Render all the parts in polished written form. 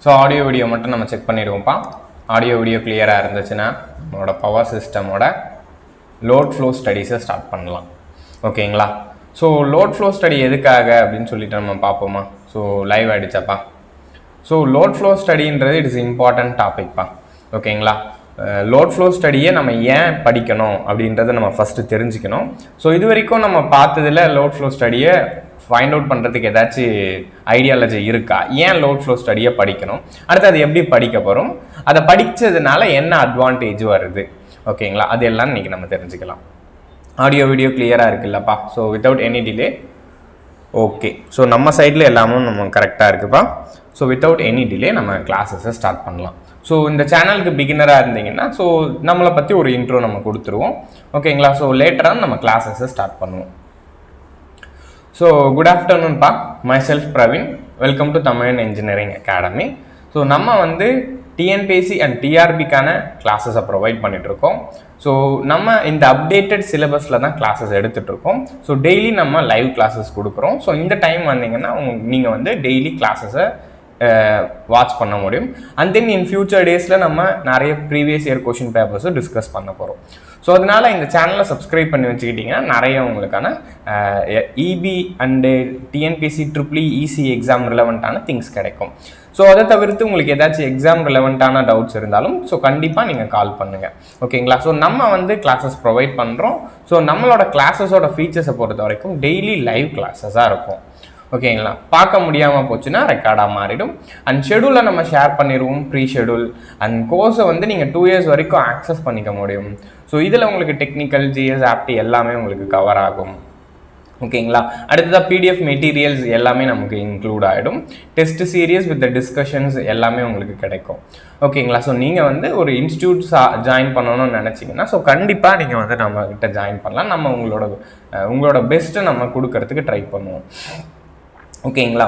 So audio video மட்டும் நம்ம check பண்ணிடுவோம்ப்பா. Audio video கிளியராக இருந்துச்சுன்னா நம்மளோட பவர் சிஸ்டமோட லோட் ஃப்ளோ ஸ்டடீஸை ஸ்டார்ட் பண்ணலாம். ஓகேங்களா? ஸோ லோட் ஃப்ளோ ஸ்டடி எதுக்காக அப்படின்னு சொல்லிட்டு நம்ம பார்ப்போமா? ஸோ லைவ் ஆகிடுச்சாப்பா. ஸோ லோட் ஃப்ளோ ஸ்டடின்றது இட் இஸ் இம்பார்ட்டன்ட் டாபிக்ப்பா. ஓகேங்களா? லோட் ஃப்ளோ ஸ்டடியை நம்ம ஏன் படிக்கணும் அப்படின்றத நம்ம ஃபஸ்ட்டு தெரிஞ்சுக்கணும். ஸோ இது வரைக்கும் நம்ம பார்த்ததில் லோட் ஃப்ளோ ஸ்டடியை ஃபைண்ட் அவுட் பண்ணுறதுக்கு ஏதாச்சும் ஐடியாலஜி இருக்கா? ஏன் லோட் ஃப்ளோ ஸ்டடியை படிக்கணும், அடுத்து அது எப்படி படிக்க போகிறோம், அதை படித்ததுனால என்ன அட்வான்டேஜ் வருது, ஓகேங்களா? அது எல்லாம் இன்றைக்கி நம்ம தெரிஞ்சுக்கலாம். ஆடியோ வீடியோ கிளியராக இருக்குல்லப்பா. So without any delay. Okay, so நம்ம சைடில் எல்லாமும் நம்ம கரெக்டாக இருக்குப்பா. ஸோ வித்தவுட் எனி டிலே நம்ம கிளாஸஸை ஸ்டார்ட் பண்ணலாம். ஸோ இந்த சேனலுக்கு பிகினராக இருந்தீங்கன்னா ஸோ நம்மளை பற்றி ஒரு இன்ட்ரோ நம்ம கொடுத்துருவோம். ஓகேங்களா? ஸோ லேட்டராக நம்ம கிளாஸஸை ஸ்டார்ட் பண்ணுவோம். ஸோ குட் ஆஃப்டர்நூன்ப்பா. Myself Praveen. Welcome to Tamil engineering academy. So நம்ம டிஎன்பிஎஸ்சி அண்ட் டிஆர்பிக்கான கிளாஸஸை ப்ரொவைட் பண்ணிகிட்ருக்கோம். ஸோ நம்ம இந்த அப்டேட்டட் சிலபஸில் தான் கிளாஸஸ் எடுத்துகிட்ருக்கோம். ஸோ டெய்லி நம்ம லைவ் கிளாஸஸ் கொடுக்குறோம். ஸோ இந்த டைம் வந்தீங்கன்னா நீங்கள் டெய்லி கிளாஸஸை வாட்ச் பண்ண முடியும். அண்ட் தென் இன் ஃபியூச்சர் டேஸில் நம்ம நிறைய ப்ரீவியஸ் இயர் கொஷின் பேப்பர்ஸும் டிஸ்கஸ் பண்ண போகிறோம். ஸோ அதனால் இந்த சேனலை சப்ஸ்கிரைப் பண்ணி வச்சுக்கிட்டிங்கன்னா நிறைய உங்களுக்கான EB and TNPSC triple EC exam ரிலவெண்ட்டான திங்ஸ் கிடைக்கும். ஸோ அதை தவிர்த்து உங்களுக்கு ஏதாச்சும் எக்ஸாம் ரிலவெண்ட்டான டவுட்ஸ் இருந்தாலும் ஸோ கண்டிப்பாக நீங்கள் கால் பண்ணுங்கள். ஓகேங்களா? ஸோ நம்ம கிளாஸஸ் ப்ரொவைட் பண்ணுறோம். ஸோ நம்மளோட கிளாஸஸோட ஃபீச்சர்ஸை பொறுத்த வரைக்கும் டெய்லி லைவ் கிளாஸஸாக இருக்கும். ஓகேங்களா? பார்க்க முடியாமல் போச்சுன்னா ரெக்கார்டாக மாறிடும். அண்ட் ஷெடியூலை நம்ம ஷேர் பண்ணிடுவோம், ப்ரீ ஷெடியூல். அண்ட் கோர்ஸை நீங்கள் 2 இயர்ஸ் வரைக்கும் ஆக்சஸ் பண்ணிக்க முடியும். ஸோ இதில் உங்களுக்கு டெக்னிக்கல், ஜிஎஸ், ஆப்டி எல்லாமே உங்களுக்கு கவர் ஆகும். ஓகேங்களா? அடுத்ததாக பிடிஎஃப் மெட்டீரியல்ஸ் எல்லாமே நமக்கு இன்க்ளூட் ஆகிடும். டெஸ்ட் சீரியஸ் வித் டிஸ்கஷன்ஸ் எல்லாமே உங்களுக்கு கிடைக்கும். ஓகேங்களா? ஸோ நீங்கள் ஒரு இன்ஸ்டியூட்ஸ் ஜாயின் பண்ணணும்னு நினச்சிங்கன்னா ஸோ கண்டிப்பாக நீங்கள் நம்மக்கிட்ட ஜாயின் பண்ணலாம். நம்ம உங்களோட பெஸ்ட்டை நம்ம கொடுக்கறதுக்கு ட்ரை பண்ணுவோம். ஓகேங்களா?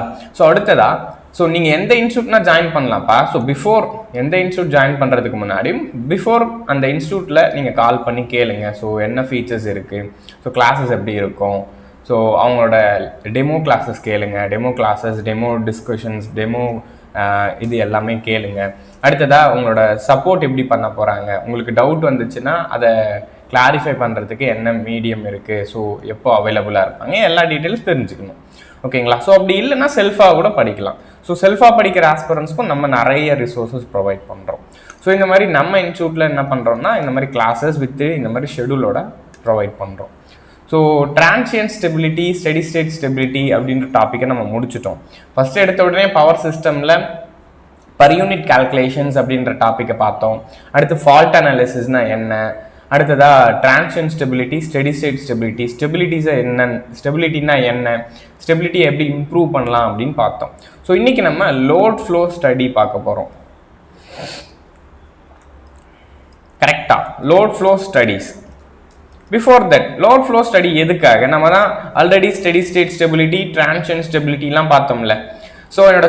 ஸோ நீங்கள் எந்த இன்ஸ்டியூட்னா ஜாயின் பண்ணலாம்ப்பா. ஸோ பிஃபோர் எந்த இன்ஸ்டியூட் ஜாயின் பண்ணுறதுக்கு முன்னாடியும் பிஃபோர் அந்த இன்ஸ்டியூட்டில் நீங்கள் கால் பண்ணி கேளுங்க. ஸோ என்ன ஃபீச்சர்ஸ் இருக்குது, ஸோ கிளாஸஸ் எப்படி இருக்கும், ஸோ அவங்களோட டெமோ கிளாஸஸ் கேளுங்க, demo classes, demo discussions, demo இது எல்லாமே கேளுங்க. அடுத்ததாக உங்களோட சப்போர்ட் எப்படி பண்ண போகிறாங்க, உங்களுக்கு டவுட் வந்துச்சுன்னா அதை கிளாரிஃபை பண்ணுறதுக்கு என்ன மீடியம் இருக்குது, ஸோ எப்போ அவைலபிளாக இருப்பாங்க, எல்லா டீட்டெயில்ஸ் தெரிஞ்சுக்கணும். ஓகேங்களா? ஸோ அப்படி இல்லைன்னா செல்ஃபாக கூட படிக்கலாம். ஸோ செல்ஃபாக படிக்கிற ஆஸ்பிரன்ஸ்க்கும் நம்ம நிறைய ரிசோர்ஸஸ் ப்ரொவைட் பண்ணுறோம். ஸோ இந்த மாதிரி நம்ம இன்ஸ்டியூட்டில் என்ன பண்ணுறோம்னா இந்த மாதிரி கிளாஸஸ் வித்து இந்த மாதிரி ஷெடியூலோட ப்ரொவைட் பண்ணுறோம். So transient stability, steady state stability அப்படின்ற டாப்பிக்கை நம்ம முடிச்சிட்டோம். ஃபஸ்ட்டு எடுத்த உடனே பவர் சிஸ்டமில் பர் யூனிட் கால்குலேஷன்ஸ் அப்படின்ற டாப்பிக்கை பார்த்தோம். அடுத்து ஃபால்ட் அனாலிசிஸ்னால் என்ன, அடுத்ததாக transient stability, steady state stability, ஸ்டெபிலிட்டினா என்ன, ஸ்டெபிலிட்டியை எப்படி இம்ப்ரூவ் பண்ணலாம் அப்படின்னு பார்த்தோம். ஸோ இன்றைக்கி நம்ம லோட் ஃப்ளோ ஸ்டடி பார்க்க போகிறோம். கரெக்டாக load flow studies. Before that load flow study எதுக்காக, நம்ம தான் already steady state stability, transient ஸ்டெபிலிட்டிலாம் பார்த்தோம்ல. ஸோ என்னோட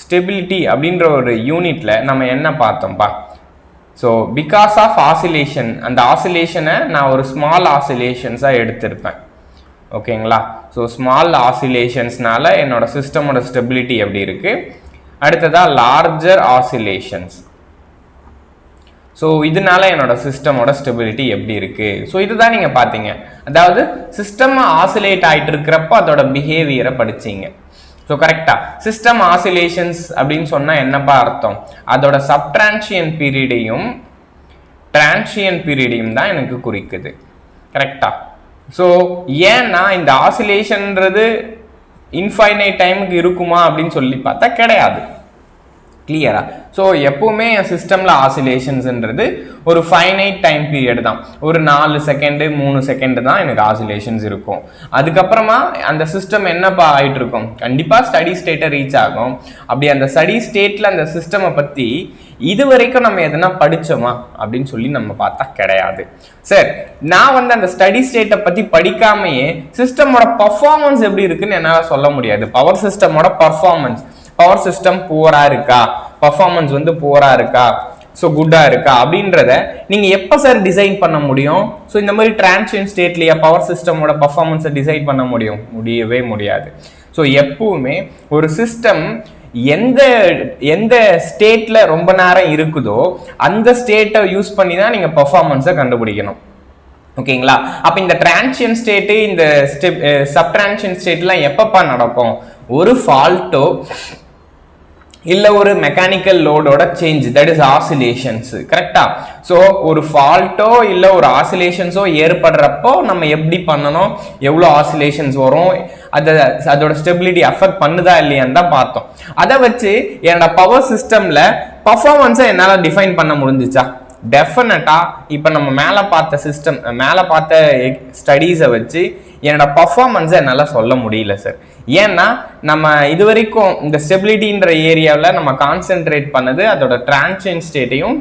ஸ்டெபிலிட்டி அப்படின்ற ஒரு யூனிட்டில் நம்ம என்ன பார்த்தோம்ப்பா. ஸோ பிகாஸ் ஆஃப் ஆசிலேஷன், அந்த ஆசிலேஷனை நான் ஒரு ஸ்மால் ஆசிலேஷன்ஸாக எடுத்திருப்பேன். ஓகேங்களா? ஸோ ஸ்மால் ஆசிலேஷன்ஸ்னால என்னோட சிஸ்டமோட ஸ்டெபிலிட்டி எப்படி இருக்குது. அடுத்ததாக லார்ஜர் ஆசிலேஷன்ஸ், ஸோ இதனால என்னோட சிஸ்டமோட ஸ்டெபிலிட்டி எப்படி இருக்குது. ஸோ இதுதான் நீங்கள் பார்த்தீங்க. அதாவது சிஸ்டம் ஆசிலேட் ஆகிட்டு இருக்கிறப்போ அதோட பிஹேவியரை படிச்சிங்க. ஸோ கரெக்டாக சிஸ்டம் ஆசிலேஷன்ஸ் அப்படின்னு சொன்னால் என்னப்பா அர்த்தம், அதோட சப்ட்ரான்சியன் பீரியடையும் டிரான்சியன் பீரியடையும் தான் எனக்கு குறிக்குது. கரெக்டா? ஸோ ஏன்னா இந்த ஆசிலேஷன்ன்றது இன்ஃபைனைட் டைமுக்கு இருக்குமா அப்படின்னு சொல்லி பார்த்தா கிடையாது. கிளியரா? ஸோ எப்பவுமே என் சிஸ்டமில் ஆசிலேஷன்ஸ்ன்றது ஒரு ஃபைனைட் டைம் பீரியட் தான். ஒரு 4 செகண்டு 3 செகண்டு தான் எனக்கு ஆசிலேஷன்ஸ் இருக்கும். அதுக்கப்புறமா அந்த சிஸ்டம் என்னப்பா ஆகிட்டு இருக்கும், கண்டிப்பாக ஸ்டடி ஸ்டேட்டை ரீச் ஆகும். அப்படி அந்த ஸ்டடி ஸ்டேட்டில் அந்த சிஸ்டமை பற்றி இது வரைக்கும் நம்ம எதனா படித்தோமா அப்படின்னு சொல்லி நம்ம பார்த்தா கிடையாது. சரி, நான் அந்த ஸ்டடி ஸ்டேட்டை பற்றி படிக்காமையே சிஸ்டமோட பர்ஃபார்மன்ஸ் எப்படி இருக்குன்னு என்னால் சொல்ல முடியாது. பவர் சிஸ்டமோட பர்ஃபார்மன்ஸ், பவர் சிஸ்டம் புவரா இருக்கா, பர்ஃபார்மன்ஸ் புவரா இருக்கா, ஸோ குட்டாக இருக்கா அப்படின்றத நீங்கள் எப்போ சார் டிசைன் பண்ண முடியும்? ஸோ இந்த மாதிரி டிரான்சியன்ட் ஸ்டேட்லேயே பவர் சிஸ்டமோட பர்ஃபார்மன்ஸை டிசைட் பண்ண முடியவே முடியாது. ஸோ எப்பவுமே ஒரு சிஸ்டம் எந்த ஸ்டேட்ல ரொம்ப நேரம் இருக்குதோ அந்த ஸ்டேட்டை யூஸ் பண்ணி தான் நீங்கள் பர்ஃபார்மன்ஸை கண்டுபிடிக்கணும். ஓகேங்களா? அப்போ இந்த டிரான்சியன்ட் ஸ்டேட்டு இந்த சப்ட்ரான்சியன்ட் ஸ்டேட்லாம் எப்பப்பா நடக்கும்? ஒரு ஃபால்ட்டோ இல்லை ஒரு மெக்கானிக்கல் லோடோட சேஞ்ச், தட் இஸ் ஆசிலேஷன்ஸ். கரெக்டா? ஸோ ஒரு ஃபால்ட்டோ இல்லை ஒரு ஆசிலேஷன்ஸோ ஏற்படுறப்போ நம்ம எப்படி பண்ணணும், எவ்வளோ ஆசிலேஷன்ஸ் வரும், அதோட ஸ்டெபிலிட்டி அஃபெக்ட் பண்ணுதா இல்லையான்னு தான் பார்த்தோம். அதை வச்சு என்னோட பவர் சிஸ்டம்ல பர்ஃபார்மன்ஸை என்னால் டிஃபைன் பண்ண முடிஞ்சிச்சா? டெஃபினட்டா. இப்போ நம்ம மேலே பார்த்த ஸ்டடீஸை வச்சு என்னோட பர்ஃபார்மன்ஸை என்னால் சொல்ல முடியல சார். ஏன்னா நம்ம இது வரைக்கும் இந்த ஸ்டெபிலிட்டின்ற ஏரியாவில் நம்ம கான்சென்ட்ரேட் பண்ணது அதோட டிரான்சியன்ட் ஸ்டேட்டையும்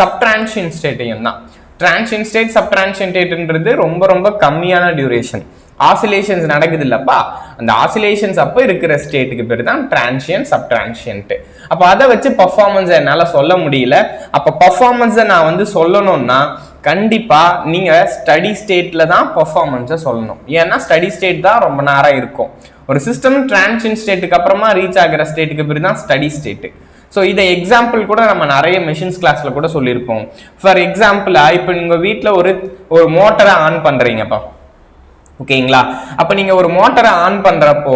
சப்ட்ரான்சியன்ட் ஸ்டேட்டையும் தான். டிரான்சியன்ட் ஸ்டேட் சப்ட்ரான்சியன்ட் ஸ்டேட்ன்றது ரொம்ப ரொம்ப கம்மியான டியூரேஷன். ஆசிலேஷன்ஸ் நடக்குது இல்லப்பா, அந்த ஆசிலேஷன்ஸ் அப்போ இருக்கிற ஸ்டேட்டுக்கு பேர் தான் டிரான்சியன்ட் சப்ட்ரான்சியன்ட். அப்போ அதை வச்சு பர்ஃபார்மன்ஸை என்னால் சொல்ல முடியல. அப்போ பர்ஃபார்மன்ஸை நான் சொல்லணும்னா கண்டிப்பா நீங்க ஸ்டடி ஸ்டேட்ல தான் பர்ஃபார்மன்ஸை சொல்லணும். ஏன்னா ஸ்டடி ஸ்டேட் தான் ரொம்ப நேரம் இருக்கும். ஒரு சிஸ்டம் டிரான்சியன்ட் ஸ்டேட்டுக்கு அப்புறமா ரீச் ஆகிற ஸ்டேட்டுக்கு பேர் தான் ஸ்டடி ஸ்டேட். ஸோ இதை எக்ஸாம்பிள் கூட நம்ம நிறைய மெஷின்ஸ் கிளாஸ்ல கூட சொல்லியிருப்போம். ஃபார் எக்ஸாம்பிளா இப்போ நீங்க வீட்டில் ஒரு மோட்டரை ஆன் பண்றீங்கப்பா, ஓகேங்களா? அப்போ நீங்கள் ஒரு மோட்டரை ஆன் பண்ணுறப்போ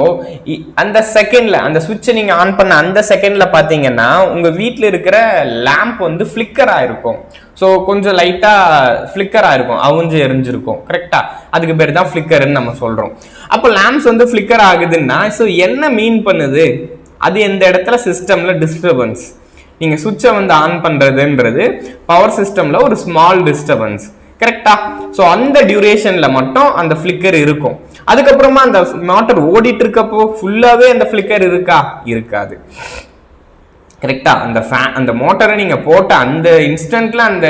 அந்த செகண்டில் அந்த சுவிட்சை நீங்கள் ஆன் பண்ண அந்த செகண்டில் பார்த்தீங்கன்னா உங்கள் வீட்டில் இருக்கிற லேம்ப் ஃப்ளிக்கர் ஆகிருக்கும். ஸோ கொஞ்சம் லைட்டாக ஃப்ளிக்கர் ஆகிருக்கும், அவுஞ்சு எரிஞ்சிருக்கும். கரெக்டாக? அதுக்கு பேர் தான் ஃப்ளிக்கர்ன்னு நம்ம சொல்கிறோம். அப்போ லேம்ப்ஸ் ஃப்ளிக்கர் ஆகுதுன்னா ஸோ என்ன மீன் பண்ணுது? அது எந்த இடத்துல சிஸ்டமில் டிஸ்டர்பன்ஸ். நீங்கள் சுவிட்சை ஆன் பண்ணுறதுன்றது பவர் சிஸ்டமில் ஒரு ஸ்மால் டிஸ்டர்பன்ஸ். கரெக்டா? ஸோ அந்த டியூரேஷன்ல மட்டும் அந்த ஃபிளிக்கர் இருக்கும். அதுக்கப்புறமா அந்த மோட்டர் ஓடிட்டு இருக்கப்போ ஃபுல்லாவே அந்த ஃபிளிக்கர் இருக்காது. கரெக்டா? அந்த மோட்டரை நீங்க போட்ட அந்த இன்ஸ்டன்ட்ல அந்த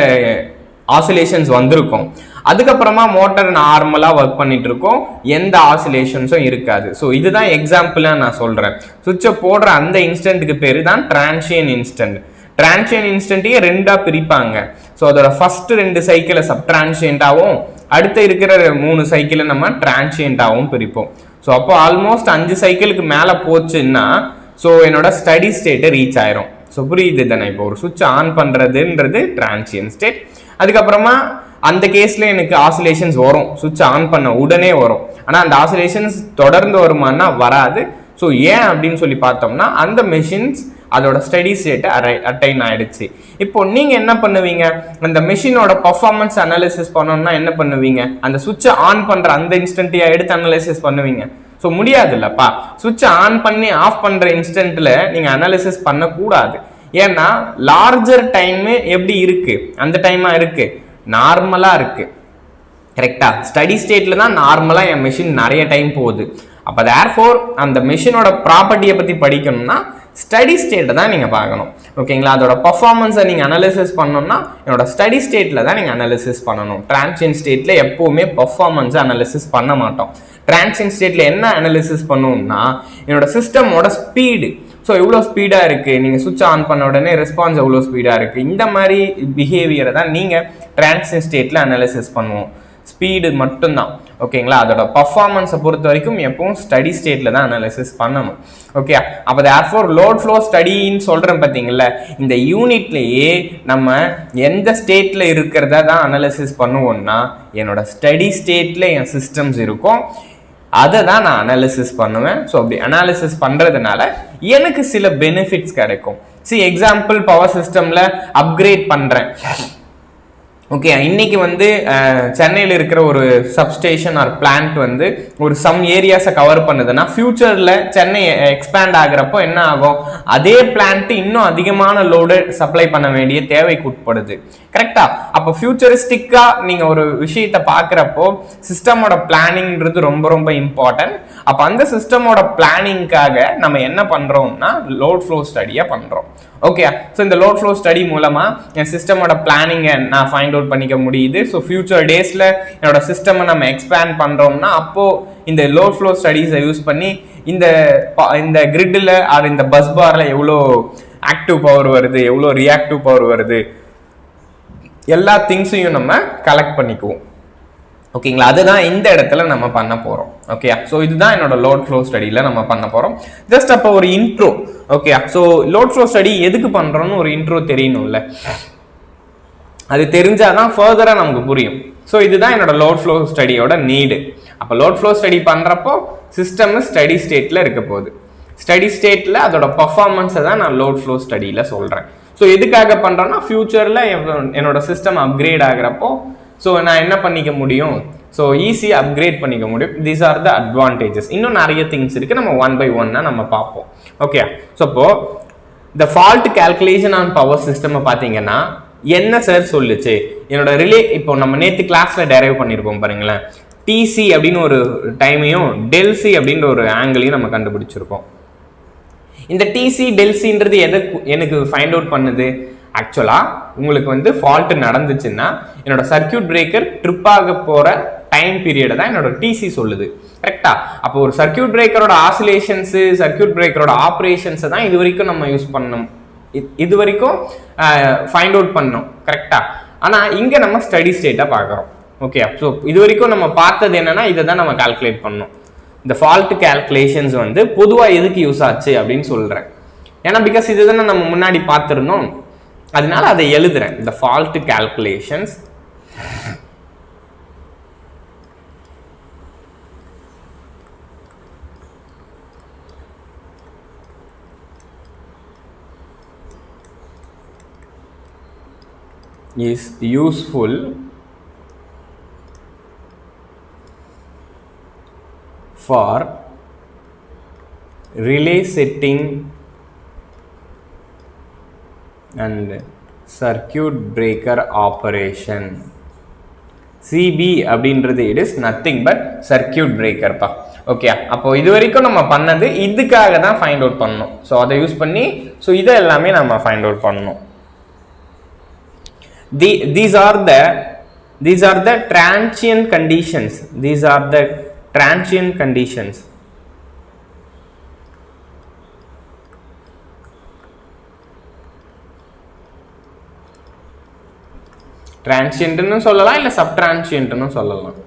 ஆசிலேஷன்ஸ் வந்திருக்கும். அதுக்கப்புறமா மோட்டர் நார்மலா ஒர்க் பண்ணிட்டு இருக்கும், எந்த ஆசிலேஷன்ஸும் இருக்காது. ஸோ இதுதான் எக்ஸாம்பிளா நான் சொல்றேன். சுவிட்சை போடுற அந்த இன்ஸ்டன்ட்டுக்கு பேரு தான் டிரான்சியன்ட் இன்ஸ்டன்ட். டிரான்சியன்ட் இன்ஸ்டன்ட்டையே ரெண்டா பிரிப்பாங்க. ஸோ அதோட ஃபர்ஸ்ட் 2 சைக்கிளை சப்ட்ரான்சியன்ட்டாகவும் அடுத்த இருக்கிற 3 சைக்கிளை நம்ம டிரான்சியன்ட்டாகவும் பிரிப்போம். ஸோ அப்போ ஆல்மோஸ்ட் 5 சைக்கிளுக்கு மேலே போச்சுன்னா ஸோ என்னோட ஸ்டடி ஸ்டேட்டை ரீச் ஆயிரும். ஸோ புரியுது தானே? இப்போ ஒரு சுவிட்ச் ஆன் பண்ணுறதுன்றது டிரான்சியன்ட் ஸ்டேட். அதுக்கப்புறமா அந்த கேஸில் எனக்கு ஆசிலேஷன்ஸ் வரும், சுவிட்ச் ஆன் பண்ண உடனே வரும். ஆனால் அந்த ஆசிலேஷன்ஸ் தொடர்ந்து வருமானா வராது. ஸோ ஏன் அப்படின்னு சொல்லி பார்த்தோம்னா அந்த மெஷின்ஸ் அதோட ஸ்டடி ஸ்டேட்டை அட்டைன் ஆயிடுச்சு. இப்போ நீங்க என்ன பண்ணுவீங்க? அந்த மெஷினோட பர்ஃபார்மன்ஸ் அனாலிசிஸ் பண்ணணும்னா என்ன பண்ணுவீங்க? அந்த சுவிட்சை ஆன் பண்ற அந்த இன்ஸ்டன்ட்டையா எடுத்து அனாலிசிஸ் பண்ணுவீங்க? ஸோ முடியாது இல்லப்பா. சுவிட்சை ஆன் பண்ணி ஆஃப் பண்ற இன்ஸ்டன்ட்ல நீங்க அனாலிசிஸ் பண்ணக்கூடாது. ஏன்னா லார்ஜர் டைம் எப்படி இருக்கு? அந்த டைமா இருக்கு, நார்மலா இருக்கு. கரெக்டா? ஸ்டடி ஸ்டேட்ல தான் நார்மலா என் மெஷின் நிறைய டைம் போகுது. அப்போ தேர்ஃபோர் அந்த மெஷினோட ப்ராப்பர்ட்டியை பற்றி படிக்கணும்னா ஸ்டடி ஸ்டேட்டை தான் நீங்கள் பார்க்கணும். ஓகேங்களா? அதோட பர்ஃபார்மன்ஸை நீங்கள் அனாலிசிஸ் பண்ணணும்னா என்னோட ஸ்டடி ஸ்டேட்டில் தான் நீங்கள் அனாலிசிஸ் பண்ணணும். டிரான்சியன்ட் ஸ்டேட்டில் எப்போவுமே பர்ஃபார்மன்ஸை அனாலிசிஸ் பண்ண மாட்டோம். டிரான்சியன்ட் ஸ்டேட்டில் என்ன அனாலிசிஸ் பண்ணுவோம்னா என்னோட சிஸ்டமோட ஸ்பீடு. ஸோ எவ்வளோ ஸ்பீடாக இருக்குது, நீங்கள் சுவிட்ச் ஆன் பண்ண உடனே ரெஸ்பான்ஸ் எவ்வளோ ஸ்பீடாக இருக்குது, இந்த மாதிரி பிஹேவியரை தான் நீங்கள் டிரான்சியன்ட் ஸ்டேட்டில் அனாலிசிஸ் பண்ணுவோம். ஸ்பீடு மட்டும்தான். ஓகேங்களா? அதோட பர்ஃபார்மன்ஸை பொறுத்த வரைக்கும் எப்பவும் ஸ்டடி ஸ்டேட்ல தான் அனாலிசிஸ் பண்ணணும். ஓகே? அப்போ தேர்ஃபோர் லோட் ஃப்ளோ ஸ்டடின்னு சொல்றேன் பார்த்தீங்களா, இந்த யூனிட்லேயே நம்ம எந்த ஸ்டேட்ல இருக்கிறத தான் அனாலிசிஸ் பண்ணுவோம்னா என்னோட ஸ்டடி ஸ்டேட்ல என் சிஸ்டம்ஸ் இருக்கும், அதை தான் நான் அனாலிசிஸ் பண்ணுவேன். ஸோ அப்படி அனாலிசிஸ் பண்றதுனால எனக்கு சில பெனிஃபிட்ஸ் கிடைக்கும். எக்ஸாம்பிள் பவர் சிஸ்டம்ல அப்கிரேட் பண்றேன். ஓகே, இன்னைக்கு சென்னையில் இருக்கிற ஒரு சப்ஸ்டேஷன் ஆர் பிளான்ட் ஒரு சம் ஏரியாஸை கவர் பண்ணுதுன்னா ஃபியூச்சரில் சென்னை எக்ஸ்பேண்ட் ஆகிறப்போ என்ன ஆகும்? அதே பிளான்ட் இன்னும் அதிகமான லோடு சப்ளை பண்ண வேண்டிய தேவைக்கு உட்படுது. கரெக்டா? அப்போ ஃபியூச்சரிஸ்டிக்காக நீங்கள் ஒரு விஷயத்தை பார்க்குறப்போ சிஸ்டமோட பிளானிங்கிறது ரொம்ப ரொம்ப இம்பார்ட்டன்ட். அப்போ அந்த சிஸ்டமோட பிளானிங்காக நம்ம என்ன பண்ணுறோம்னா லோட் ஃப்ளோ ஸ்டடியாக பண்ணுறோம். ஓகே, ஸோ இந்த லோட் ஃப்ளோ ஸ்டடி மூலமாக என் சிஸ்டமோட பிளானிங்கை நான் ஃபைண்ட் அவுட் பண்ணிக்க முடியுது. ஸோ ஃபியூச்சர் டேஸில் என்னோட சிஸ்டமை நம்ம எக்ஸ்பேண்ட் பண்ணுறோம்னா அப்போது இந்த லோட் ஃப்ளோ ஸ்டடீஸை யூஸ் பண்ணி இந்த கிரிட்டில் ஆர் இந்த பஸ் பாரில் எவ்வளோ ஆக்டிவ் பவர் வருது, எவ்வளோ ரியாக்டிவ் பவர் வருது, எல்லா திங்ஸையும் நம்ம கலெக்ட் பண்ணிக்குவோம். ஓகேங்களா, அதுதான் இந்த இடத்துல நம்ம பண்ண போறோம். ஓகே, ஸோ இதுதான் என்னோட லோட் ஃப்ளோ ஸ்டடியில் நம்ம பண்ண போறோம். ஜஸ்ட் அப்போ ஒரு intro. Okay, so load flow study எதுக்கு பண்றோம்னு ஒரு இன்ட்ரோ தெரியணும்ல, அது தெரிஞ்சாதான் ஃபர்தரா நமக்கு புரியும். ஸோ இதுதான் என்னோட லோட் ஃப்ளோ ஸ்டடியோட நீடு. அப்போ லோட் ஃப்ளோ ஸ்டடி பண்றப்போ சிஸ்டம் ஸ்டடி ஸ்டேட்ல இருக்க போகுது. ஸ்டடி ஸ்டேட்ல அதோட பர்ஃபார்மன்ஸை தான் நான் லோட் ஃப்ளோ ஸ்டடியில சொல்றேன். ஸோ எதுக்காக பண்றேன்னா ஃபியூச்சர்ல என்னோட சிஸ்டம் அப்கிரேட் ஆகிறப்போ ஸோ நான் என்ன பண்ணிக்க முடியும், ஸோ ஈஸியாக அப்கிரேட் பண்ணிக்க முடியும். These are the advantages. இன்னும் நிறைய திங்ஸ் இருக்கு, நம்ம ஒன் பை ஒன்னா நம்ம பார்ப்போம். ஓகே, ஸோ இப்போ இந்த fault calculation on power system பார்த்தீங்கன்னா என்ன சார் சொல்லுச்சு, என்னோட இப்போ நம்ம நேற்று கிளாஸ்ல டெரைவ் பண்ணியிருப்போம் பாருங்களேன். டிசி அப்படின்னு ஒரு டைமையும் டெல்சி அப்படின்ற ஒரு ஆங்கிளையும் நம்ம கண்டுபிடிச்சிருக்கோம். இந்த டிசி டெல்சின்றது எதை எனக்கு ஃபைண்ட் அவுட் பண்ணுது, ஆக்சுவலா உங்களுக்கு ஃபால்ட் நடந்துச்சுன்னா என்னோட சர்க்கியூட் பிரேக்கர் ட்ரிப் ஆக போற டைம் பீரியட் தான் என்னோட டிசி சொல்லுது. கரெக்டா? அப்போ ஒரு சர்க்கியூட் பிரேக்கரோட ஆசிலேஷன்ஸ், சர்க்கியூட் பிரேக்கரோட ஆப்ரேஷன்ஸை தான் இது வரைக்கும் நம்ம யூஸ் பண்ணோம், இது வரைக்கும் ஃபைண்ட் அவுட் பண்ணோம். கரெக்டா? ஆனா இங்க நம்ம ஸ்டடி ஸ்டேட்டா பார்க்குறோம். ஓகே, ஸோ இது வரைக்கும் நம்ம பார்த்தது என்னன்னா இதை தான் நம்ம கால்குலேட் பண்ணோம். இந்த ஃபால்ட் கால்குலேஷன்ஸ் பொதுவாக எதுக்கு யூஸ் ஆச்சு அப்படின்னு சொல்றேன். ஏன்னா பிகாஸ் இதுதானே நம்ம முன்னாடி பார்த்துருந்தோம், அதனால அதை எழுதுறேன். இந்த fault calculations is useful for relay setting and circuit breaker operation. CB அப்படின்றது it is nothing but circuit breaker பா. ஓகே, அப்போ இது வரைக்கும் நம்ம பண்ணது இதுக்காக தான் ஃபைண்ட் அவுட் பண்ணணும். ஸோ அதை யூஸ் பண்ணி ஸோ இதை எல்லாமே நம்ம ஃபைண்ட் அவுட் பண்ணணும். These are the transient conditions. These are the transient conditions. Transient ன்னு சொல்லலாம், இல்ல subtransient ன்னு சொல்லலாம்.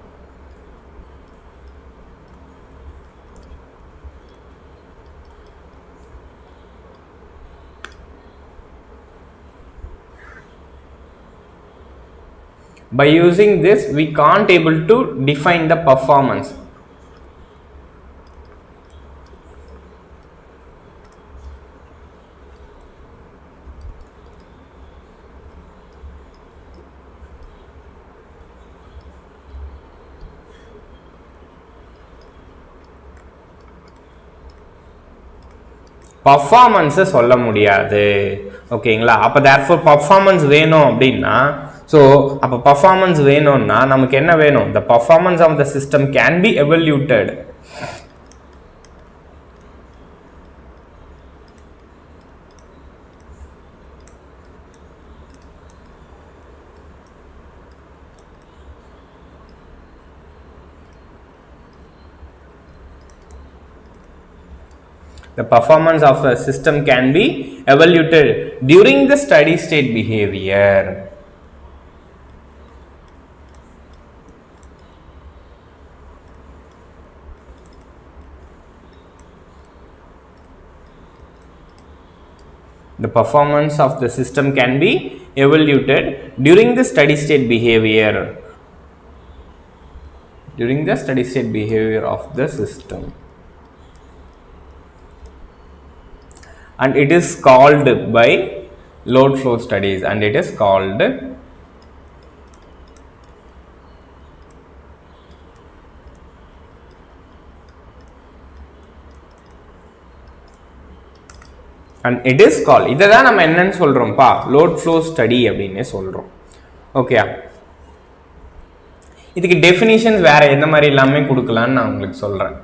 By using this we can't able to define the performance. பர்ஃபார்மன்ஸை சொல்ல முடியாது. ஓகேங்களா? அப்போ therefore பர்ஃபார்மன்ஸ் வேணும் அப்படின்னா ஸோ அப்போ பர்ஃபார்மன்ஸ் வேணும்னா நமக்கு என்ன வேணும், the performance of the system can be evaluated. The performance of a system can be evaluated during the steady state behavior. The performance of the system can be evaluated during the steady state behavior. During the steady state behavior of the system. And it is called by load flow studies, and it is called இதை தான் நம்ம என்னன்னு சொல்றோம்ப்பா, load flow study அப்படின்னு சொல்றோம். Okay, இதுக்கு definitions வேற எந்த மாதிரி எல்லாமே கொடுக்கலான்னு நான் உங்களுக்கு சொல்றேன்.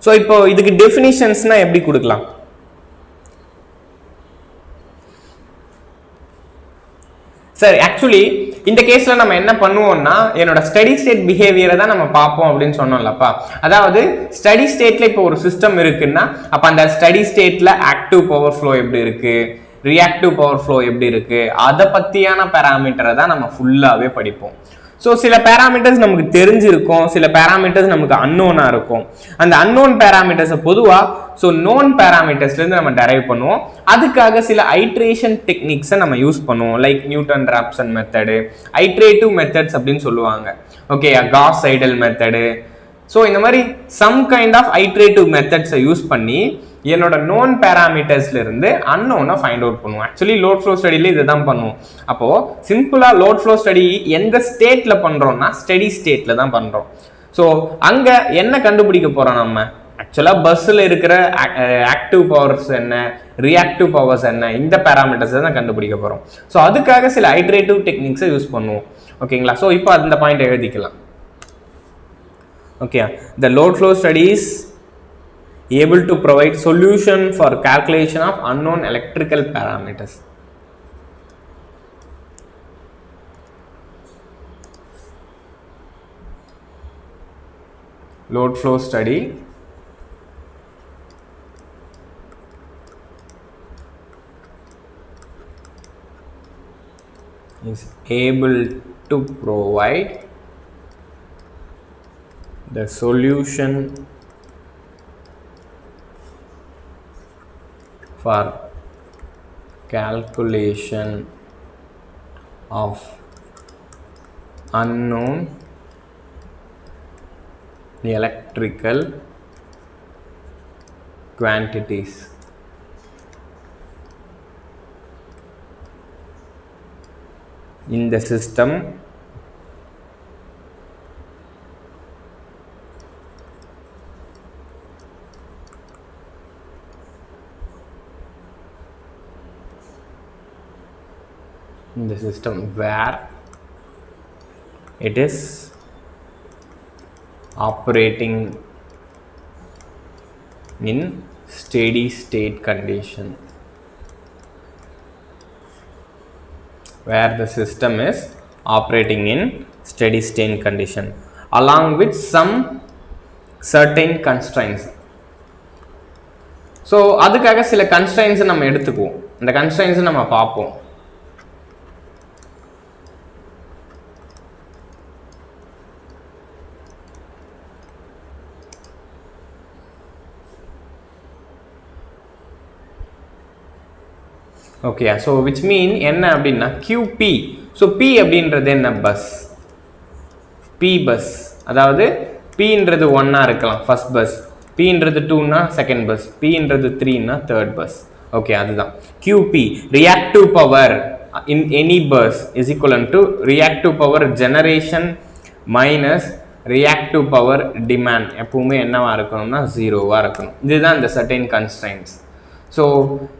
ஸோ இப்போ இதுக்கு டெஃபினிஷன்ஸ்னா எப்படி கொடுக்கலாம்? சார் ஆக்சுவலி இந்த கேஸ்ல நம்ம என்ன பண்ணுவோம்னா என்னோட ஸ்டடி ஸ்டேட் பிஹேவியரை தான் நம்ம பார்ப்போம் அப்படின்னு சொன்னோம்லப்பா. அதாவது ஸ்டடி ஸ்டேட்ல இப்போ ஒரு சிஸ்டம் இருக்குன்னா அப்ப அந்த ஸ்டடி ஸ்டேட்ல ஆக்டிவ் பவர் ஃப்ளோ எப்படி இருக்கு, ரியாக்டிவ் பவர் ஃப்ளோ எப்படி இருக்கு, அதை பத்தியான பேராமீட்டரை தான் நம்ம ஃபுல்லாவே படிப்போம். ஸோ சில பேராமீட்டர்ஸ் நமக்கு தெரிஞ்சிருக்கும், சில பேராமீட்டர்ஸ் நமக்கு அன்னோனா இருக்கும். அந்த அன்னோன் பேராமீட்டர்ஸை பொதுவாக ஸோ நோன் பேராமீட்டர்ஸ்லேருந்து நம்ம டெரைவ் பண்ணுவோம். அதுக்காக சில ஐட்ரேஷன் டெக்னிக்ஸை நம்ம யூஸ் பண்ணுவோம். Like Newton Raphson method, iterative methods அப்படின்னு சொல்லுவாங்க. Okay, Gauss Seidel method. So இந்த மாதிரி சம் கைண்ட் ஆஃப் ஐட்ரேட்டிவ் மெத்தட்ஸை யூஸ் பண்ணி என்னோட நோன் பேராமீட்டர்ஸ்ல இருந்து அன்னோனை ஃபைண்ட் அவுட் பண்ணுவோம். ஆக்சுவலி லோட் ஃப்ளோ ஸ்டடியில இதுதான் பண்ணுவோம். அப்போ சிம்பிளா லோட் ஃப்ளோ ஸ்டடி எந்த ஸ்டேட்ல பண்றோம்னா ஸ்டடி ஸ்டேட்ல தான் பண்றோம். ஸோ அங்க என்ன கண்டுபிடிக்க போறோம் நம்ம? ஆக்சுவலா பஸ்ல இருக்கிற ஆக்டிவ் பவர்ஸ் என்ன, ரியாக்டிவ் பவர்ஸ் என்ன, இந்த பேராமீட்டர்ஸ் தான் கண்டுபிடிக்க போறோம். ஸோ அதுக்காக சில ஐட்ரேட்டிவ் டெக்னிக்ஸை யூஸ் பண்ணுவோம். ஓகேங்களா? ஸோ இப்போ அந்த பாயிண்ட் எழுதிக்கலாம். Okay, the load flow study is able to provide solution for calculation of unknown electrical parameters. Load flow study is able to provide the solution for calculation of unknown electrical quantities. In the system where it is operating in steady state condition, where the system is operating in steady state condition along with some certain constraints. So அதுக்காக சில constraints நம்ம எடுத்துக்குவோம். அந்த constraints நம்ம பார்ப்போம். Okay, so which மீன் என்ன அப்படின்னா QP. So P அப்படின்றது என்ன? பஸ். P பஸ், அதாவது Pன்றது 1 இருக்கலாம் ஃபர்ஸ்ட் பஸ், Pன்றது 2னா செகண்ட் பஸ், Pன்றது 3னா தேர்ட் பஸ். ஓகே, அதுதான் QP. Reactive power in any bus is equivalent to reactive power generation minus reactive power demand. எப்பவுமே என்னவா இருக்கணும்னா 0வா இருக்கணும். இதுதான் இந்த சர்டைன் கன்ஸ்ட்ரைன்ட்ஸ். ஸோ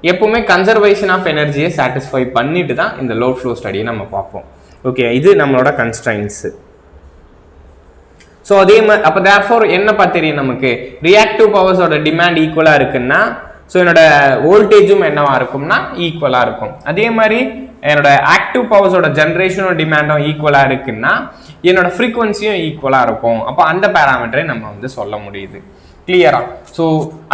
எப்பவுமே கன்சர்வேஷன் ஆஃப் எனர்ஜியை சாட்டிஸ்ஃபை பண்ணிட்டு தான் இந்த லோட் ஃப்ளோ ஸ்டடியை நம்ம பார்ப்போம். ஓகே, இது நம்மளோட கன்ஸ்ட்ரைன்ட்ஸு. ஸோ அதே மாதிரி அப்போ தேர்ஃபோர் என்னப்பா தெரியும் நமக்கு? ரியாக்டிவ் பவர்ஸோட டிமாண்ட் ஈக்குவலாக இருக்குன்னா ஸோ என்னோட வோல்டேஜும் என்னவா இருக்கும்னா ஈக்குவலாக இருக்கும். அதே மாதிரி என்னோட ஆக்டிவ் பவர்ஸோட ஜென்ரேஷனோட டிமாண்டும் ஈக்குவலாக இருக்குன்னா என்னோட ஃப்ரீக்வன்சியும் ஈக்குவலாக இருக்கும். அப்போ அந்த பேராமீட்டரை நம்ம வந்து சொல்ல முடியுது. கிளியரா? ஸோ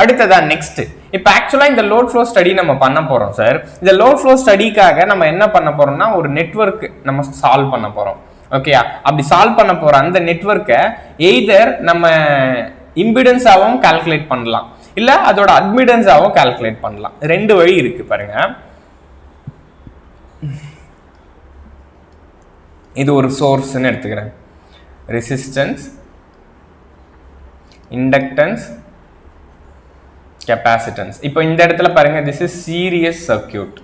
அடுத்ததா நெக்ஸ்ட், இப்போ ஆக்சுவலாக இந்த லோட் ஃப்ளோ ஸ்டடி நம்ம பண்ண போகிறோம் சார். இந்த லோட் ஃப்ளோ ஸ்டடிக்காக நம்ம என்ன பண்ண போறோம்னா ஒரு நெட்வொர்க் நம்ம சால்வ் பண்ண போகிறோம். ஓகேயா? அப்படி சால்வ் பண்ண போகிற அந்த நெட்வொர்க்கை எய்தர் நம்ம இம்பிடன்ஸாகவும் கால்குலேட் பண்ணலாம், இல்லை அதோட அட்மிடன்ஸாகவும் கால்குலேட் பண்ணலாம். ரெண்டு வழி இருக்கு பாருங்க. இது ஒரு சோர்ஸ்ன்னு எடுத்துக்கிறேன். Resistance, inductance, capacitance. இப்போ இந்த இடத்துல பாருங்க, this is series circuit.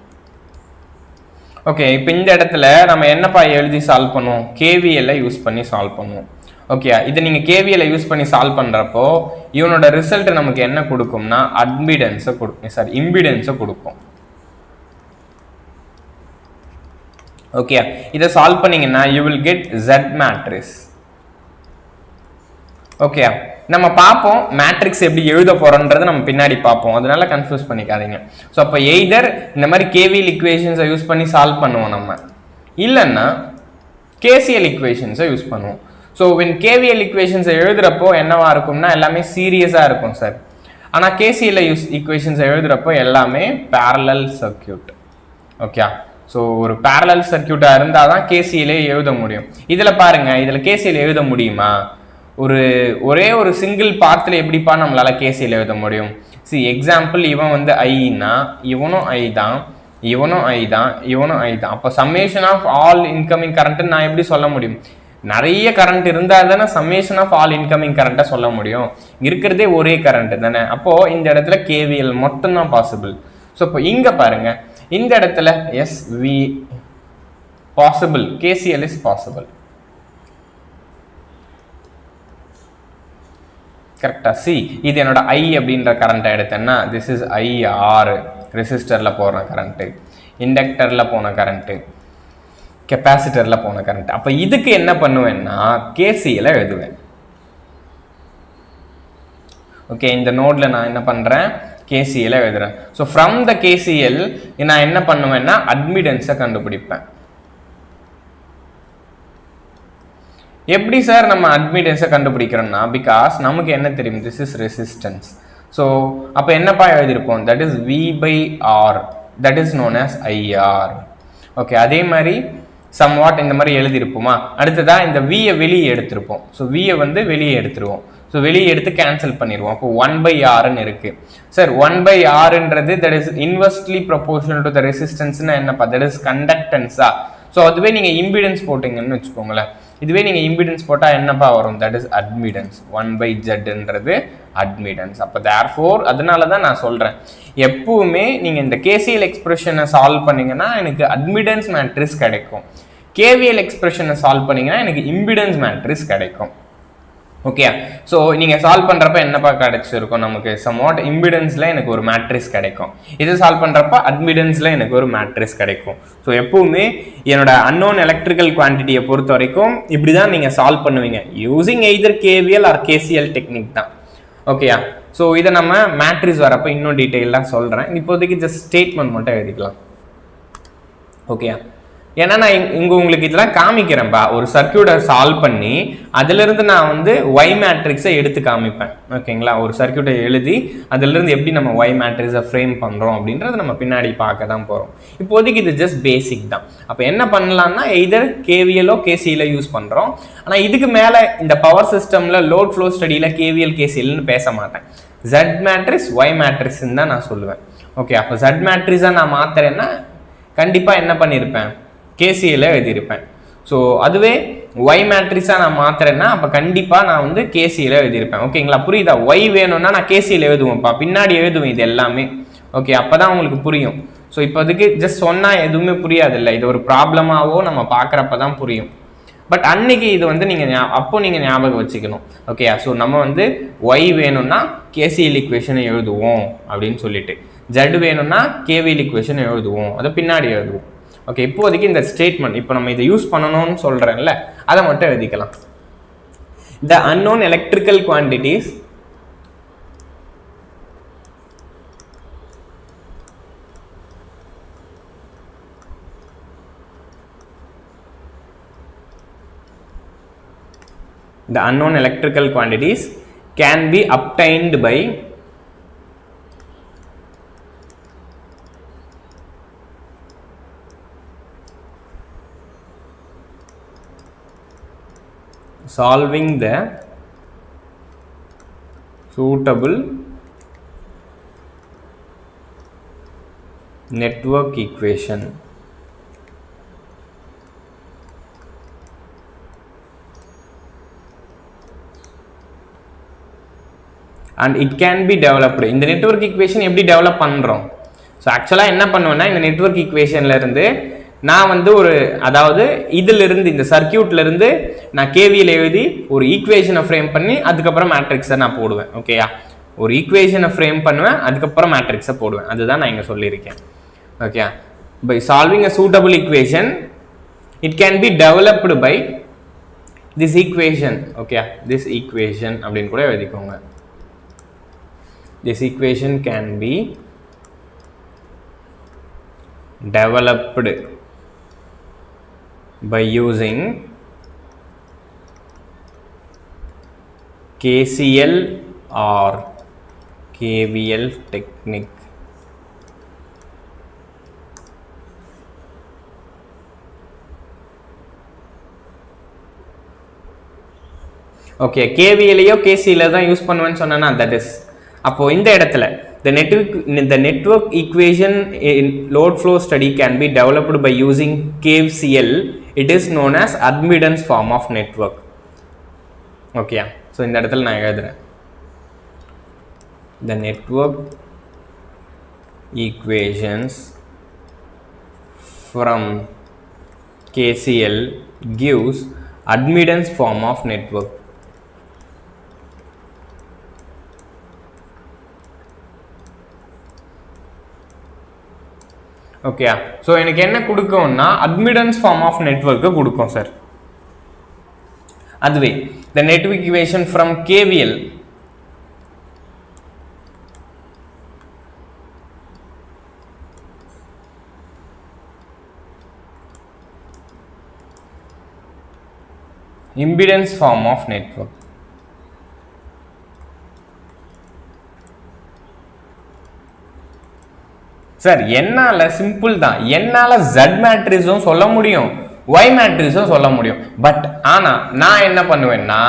Okay, இப்போ இந்த இடத்துல நம்ம என்னப்பா எழுதி சால்வ் பண்ணுவோம்? கேவிஎல்லை யூஸ் பண்ணி சால்வ் பண்ணுவோம். ஓகே, இதை நீங்கள் கேவிஎல்லை யூஸ் பண்ணி சால்வ் பண்ணுறப்போ இவனோட ரிசல்ட் நமக்கு என்ன கொடுக்கும்னா அட்மிடன்ஸை கொடுக்கும், சாரி இம்பிடன்ஸை கொடுக்கும். ஓகே, இதை சால்வ் பண்ணீங்கன்னா you will get Z matrix. Okay, நம்ம பார்ப்போம் மேட்ரிக்ஸ் எப்படி எழுத போறோம்ன்றதை நம்ம பின்னாடி பார்ப்போம், அதனால கன்ஃபியூஸ் பண்ணிக்காதீங்க. ஸோ அப்போ எய்தர் இந்த மாதிரி கேவிஎல் ஈக்குவேஷன்ஸை யூஸ் பண்ணி சால்வ் பண்ணுவோம் நம்ம, இல்லைன்னா KCL equations யூஸ் பண்ணுவோம். ஸோ when KVL equations எழுதுறப்போ என்னவா இருக்கும்னா எல்லாமே சீரியஸாக இருக்கும் சார். ஆனால் KCL equations எழுதுறப்போ எல்லாமே parallel circuit. ஓகே, ஸோ ஒரு parallel circuit-ஆக இருந்தால் தான் KCL எழுத முடியும். இதில் பாருங்க, இதில் KCL எழுத முடியுமா? ஒரே ஒரு சிங்கிள் பாத்தில் எப்படிப்பா நம்மளால KCL எழுத முடியும்? சி எக்ஸாம்பிள், இவன் வந்து ஐனா இவனும் ஐ தான், இவனும் ஐ தான், இவனும் ஐ தான். அப்போ சம்மேஷன் ஆஃப் ஆல் இன்கமிங் கரண்ட்னு நான் எப்படி சொல்ல முடியும்? நிறைய கரண்ட் இருந்தால் தானே சம்மேஷன் ஆஃப் ஆல் இன்கமிங் கரண்ட்டை சொல்ல முடியும். இருக்கிறதே ஒரே கரண்ட் தானே. அப்போது இந்த இடத்துல KVL மட்டும்தான் பாசிபிள். ஸோ இப்போ இங்கே பாருங்க, இந்த இடத்துல எஸ் வி பாசிபிள், KCL இஸ் பாசிபிள். கரெக்டா? சி இது என்னோட ஐ அப்படின்ற கரண்ட்டை எடுத்தேன்னா திஸ் இஸ் IR, ரெசிஸ்டரில் போகிற கரண்ட்டு, இண்டக்டரில் போன கரண்ட்டு, கெப்பாசிட்டரில் போன கரண்ட். அப்போ இதுக்கு என்ன பண்ணுவேன்னா KCL எழுதுவேன். ஓகே, இந்த நோடில் நான் என்ன பண்ணுறேன்? KCL எழுதுறேன். ஸோ ஃப்ரம் த KCL நான் என்ன பண்ணுவேன்னா அட்மிட்டன்ஸை கண்டுபிடிப்பேன். எப்படி சார் நம்ம அட்மிட்டன்ஸை கண்டுபிடிக்கிறோம்னா, பிகாஸ் நமக்கு என்ன தெரியும்? This is resistance. ஸோ அப்போ என்னப்பா எழுதியிருப்போம்? That is V/R, that is known as IR. Okay, அதே மாதிரி சம்வாட் இந்த மாதிரி எழுதியிருப்போமா? அடுத்ததாக இந்த வியை வெளியே எடுத்திருப்போம். ஸோ வியை வந்து வெளியே எடுத்துருவோம். ஸோ வெளியே எடுத்து கேன்சல் பண்ணிடுவோம். அப்போ 1/Rன்னு இருக்கு. சார் 1/Rன்றது that is inversely proportional to the ரெசிஸ்டன்ஸ்னா என்னப்பா? That is கண்டக்டன்ஸா? ஸோ அதுவே நீங்கள் இம்பிடன்ஸ் போட்டிங்கன்னு வச்சுக்கோங்களேன். இதுவே நீங்கள் இம்பிடன்ஸ் போட்டால் என்னப்பா வரும்? That is admittance. 1/Zன்றது அட்மிட்டன்ஸ். அப்போ தேர்ஃபோர் அதனால தான் நான் சொல்கிறேன், எப்பவுமே நீங்கள் இந்த KCL எக்ஸ்பிரஷனை சால்வ் பண்ணிங்கன்னா எனக்கு அட்மிட்டன்ஸ் மேட்ரிக்ஸ் கிடைக்கும். KVL எக்ஸ்பிரஷனை சால்வ் பண்ணிங்கன்னா எனக்கு இம்பிடன்ஸ் மேட்ரிக்ஸ் கிடைக்கும். ஓகே, ஸோ நீங்கள் சால்வ் பண்ணுறப்ப என்னப்பா கிடைச்சிருக்கும்? நமக்கு சம்வாட் இம்பிடன்ஸில் எனக்கு ஒரு மேட்ரிக்ஸ் கிடைக்கும். இது சால்வ் பண்ணுறப்ப அட்மிட்டன்ஸில் எனக்கு ஒரு மேட்ரிக்ஸ் கிடைக்கும். ஸோ எப்பவுமே என்னோட அன்னோன் எலக்ட்ரிக்கல் குவான்டிட்டியை பொறுத்த வரைக்கும் இப்படி தான் நீங்கள் சால்வ் பண்ணுவீங்க, using either KVL or KCL technique தான். ஓகேயா? ஸோ இதை நம்ம மேட்ரிக்ஸ் வரப்போ இன்னும் டீட்டெயிலாக சொல்கிறேன். இப்போதைக்கு ஜஸ்ட் ஸ்டேட்மெண்ட் மட்டும் எழுதிக்கலாம். ஓகேயா? ஏன்னா நான் இங்கே உங்களுக்கு இதெல்லாம் காமிக்கிறேன்ப்பா. ஒரு சர்க்கியூட்டை சால்வ் பண்ணி அதிலிருந்து நான் வந்து Y மேட்ரிக்ஸை எடுத்து காமிப்பேன். ஓகேங்களா? ஒரு சர்க்கியூட்டை எழுதி அதிலிருந்து எப்படி நம்ம Y மேட்ரிக்ஸை ஃப்ரேம் பண்ணுறோம் அப்படின்றத நம்ம பின்னாடி பார்க்க தான் போகிறோம். இப்போதைக்கு இது ஜஸ்ட் பேசிக் தான். அப்போ என்ன பண்ணலாம்னா எய்தர் KVL KCL யூஸ் பண்ணுறோம். ஆனால் இதுக்கு மேலே இந்த பவர் சிஸ்டமில் லோட் ஃப்ளோ ஸ்டடியில் KVL KCLன்னு பேச மாட்டேன். Z மேட்ரிக்ஸ் Y மேட்ரிக்ஸ்ன்னு தான் நான் சொல்லுவேன். ஓகே, அப்போ Z மேட்ரிக்ஸாக நான் மாற்றுறேன்னா கண்டிப்பாக என்ன பண்ணியிருப்பேன்? KCL எழுதியிருப்பேன். ஸோ அதுவே Y மேட்ரிக்ஸாக நான் மாற்றுறேன்னா அப்போ கண்டிப்பாக நான் வந்து KCL எழுதியிருப்பேன். ஓகேங்களா? புரியுதா? Y வேணும்னா நான் KCL எழுதுவேன்ப்பா, பின்னாடி எழுதுவேன் இது எல்லாமே. ஓகே, அப்போ தான் உங்களுக்கு புரியும். ஸோ இப்போதைக்கு ஜஸ்ட் சொன்னால் எதுவுமே புரியாதில்லை, இது ஒரு ப்ராப்ளமாகவோ நம்ம பார்க்குறப்ப தான் புரியும். பட் அன்னைக்கு இது வந்து நீங்கள் அப்போ நீங்கள் ஞாபகம் வச்சுக்கணும். ஓகே, ஸோ நம்ம வந்து Y வேணும்னா KCL ஈக்குவேஷனை எழுதுவோம் அப்படின்னு சொல்லிட்டு, Z வேணும்னா KVL ஈக்குவேஷனை எழுதுவோம், அதை பின்னாடி எழுதுவோம். ஓகே, இப்போதைக்கு இந்த ஸ்டேட்மெண்ட் இப்போ நம்ம இதை யூஸ் பண்ணணும்னு சொல்கிறேன்ல, அதை மட்டும் எழுதிக்கலாம். The unknown electrical quantities can be obtained by solving the suitable network equation. And it can be developed. இந்த நெட்வொர்க் ஈக்குவேஷன் எப்படி டெவலப் பண்ணுறோம்? ஸோ ஆக்சுவலாக என்ன பண்ணுவேன்னா இந்த நெட்வொர்க் ஈக்குவேஷன்லேருந்து நான் வந்து அதாவது இதிலிருந்து இந்த சர்க்கியூட்லேருந்து நான் KVL எழுதி ஒரு ஈக்குவேஷனை ஃப்ரேம் பண்ணி அதுக்கப்புறம் மேட்ரிக்ஸை நான் போடுவேன். ஓகேயா? ஒரு ஈக்குவேஷனை ஃப்ரேம் பண்ணுவேன், அதுக்கப்புறம் மேட்ரிக்ஸை போடுவேன். அதுதான் நான் இங்கே சொல்லியிருக்கேன். Okay, by solving a suitable equation it can be developed by this equation. Okay, this equation அப்படின்னு கூட எழுதிக்கோங்க. This equation can be developed by using KCL or KVL technique. Okay, கேவிஎல்லையோ கேசிஎல்ல தான் யூஸ் பண்ணுவேன்னு சொன்னேன்னா தட் இஸ் அப்போ இந்த இடத்துல the network equation in load flow study can be developed by using KCL. It is known as admittance form of network. Okay, so இந்த இடத்துல நான் எழுதுறேன் the network equations from KCL gives admittance form of network. Okay, so எனக்கு என்ன கொடுக்கும்னா admittance form of network கொடுக்கும் sir. அதுவே the network equation from KVL impedance form of network. Sir என்னால simple தான், என்னால Z மேட்ரிஸும் சொல்ல முடியும், Y மேட்ரிஸும் சொல்ல முடியும். பட் ஆனா நான் என்ன பண்ணுவேன்னா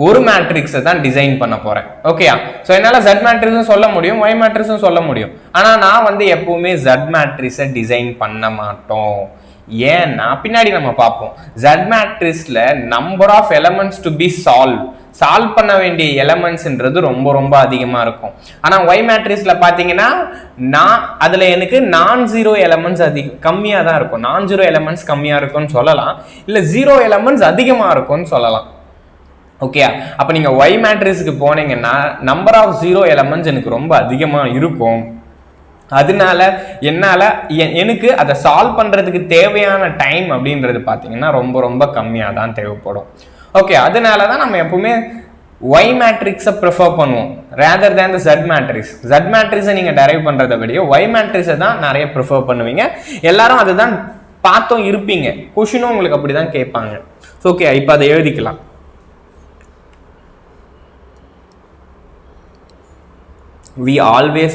ஒரு மேட்ரிக்ஸை தான் டிசைன் பண்ண போறேன். ஓகேயா, ஸோ என்னால Z மேட்ரிஸும் சொல்ல முடியும், Y மேட்ரிஸும் சொல்ல முடியும். ஆனா நான் வந்து எப்பவுமே Z மேட்ரிஸை டிசைன் பண்ண மாட்டோம். ஏன்னா பின்னாடி நம்ம பார்ப்போம், Z மேட்ரிக்ஸ்ல number of elements to be solve பண்ண வேண்டிய எலமெண்ட்ஸ்ன்றது ரொம்ப ரொம்ப அதிகமா இருக்கும். ஆனா Y மேட்ரிக்ஸ்ல பாத்தீங்கன்னா நான் அதுல எனக்கு நான் ஜீரோ எலமெண்ட்ஸ் கம்மியா தான் இருக்கும். நான் ஜீரோ எலமெண்ட்ஸ் கம்மியா இருக்கும்னு சொல்லலாம், இல்ல ஜீரோ எலமெண்ட்ஸ் அதிகமா இருக்கும்னு சொல்லலாம். ஓகே, அப்ப நீங்க Y மேட்ரிக்ஸ்க்கு போனீங்கன்னா நம்பர் ஆஃப் ஜீரோ எலமெண்ட்ஸ் எனக்கு ரொம்ப அதிகமா இருக்கும். அதனால என்னால எனக்கு அதை சால்வ் பண்றதுக்கு தேவையான டைம் அப்படின்றது பாத்தீங்கன்னா ரொம்ப ரொம்ப கம்மியா தான் தேவைப்படும். ஓகே, அதனால தான் நம்ம எப்பவுமே Y மேட்ரிக்ஸை ப்ரிஃபர் பண்ணுவோம் ரேதர் தேன் த Z மேட்ரிக்ஸ். Z மேட்ரிக்ஸை நீங்க டெரைவ் பண்றதை விட Y மேட்ரிக்ஸை தான் நிறைய ப்ரிஃபர் பண்ணுவீங்க. எல்லாரும் அதுதான் பார்த்தோம் இருப்பீங்க, கொஷினும் உங்களுக்கு அப்படிதான் கேட்பாங்க. ஓகே, இப்போ அதை எழுதிக்கலாம். We always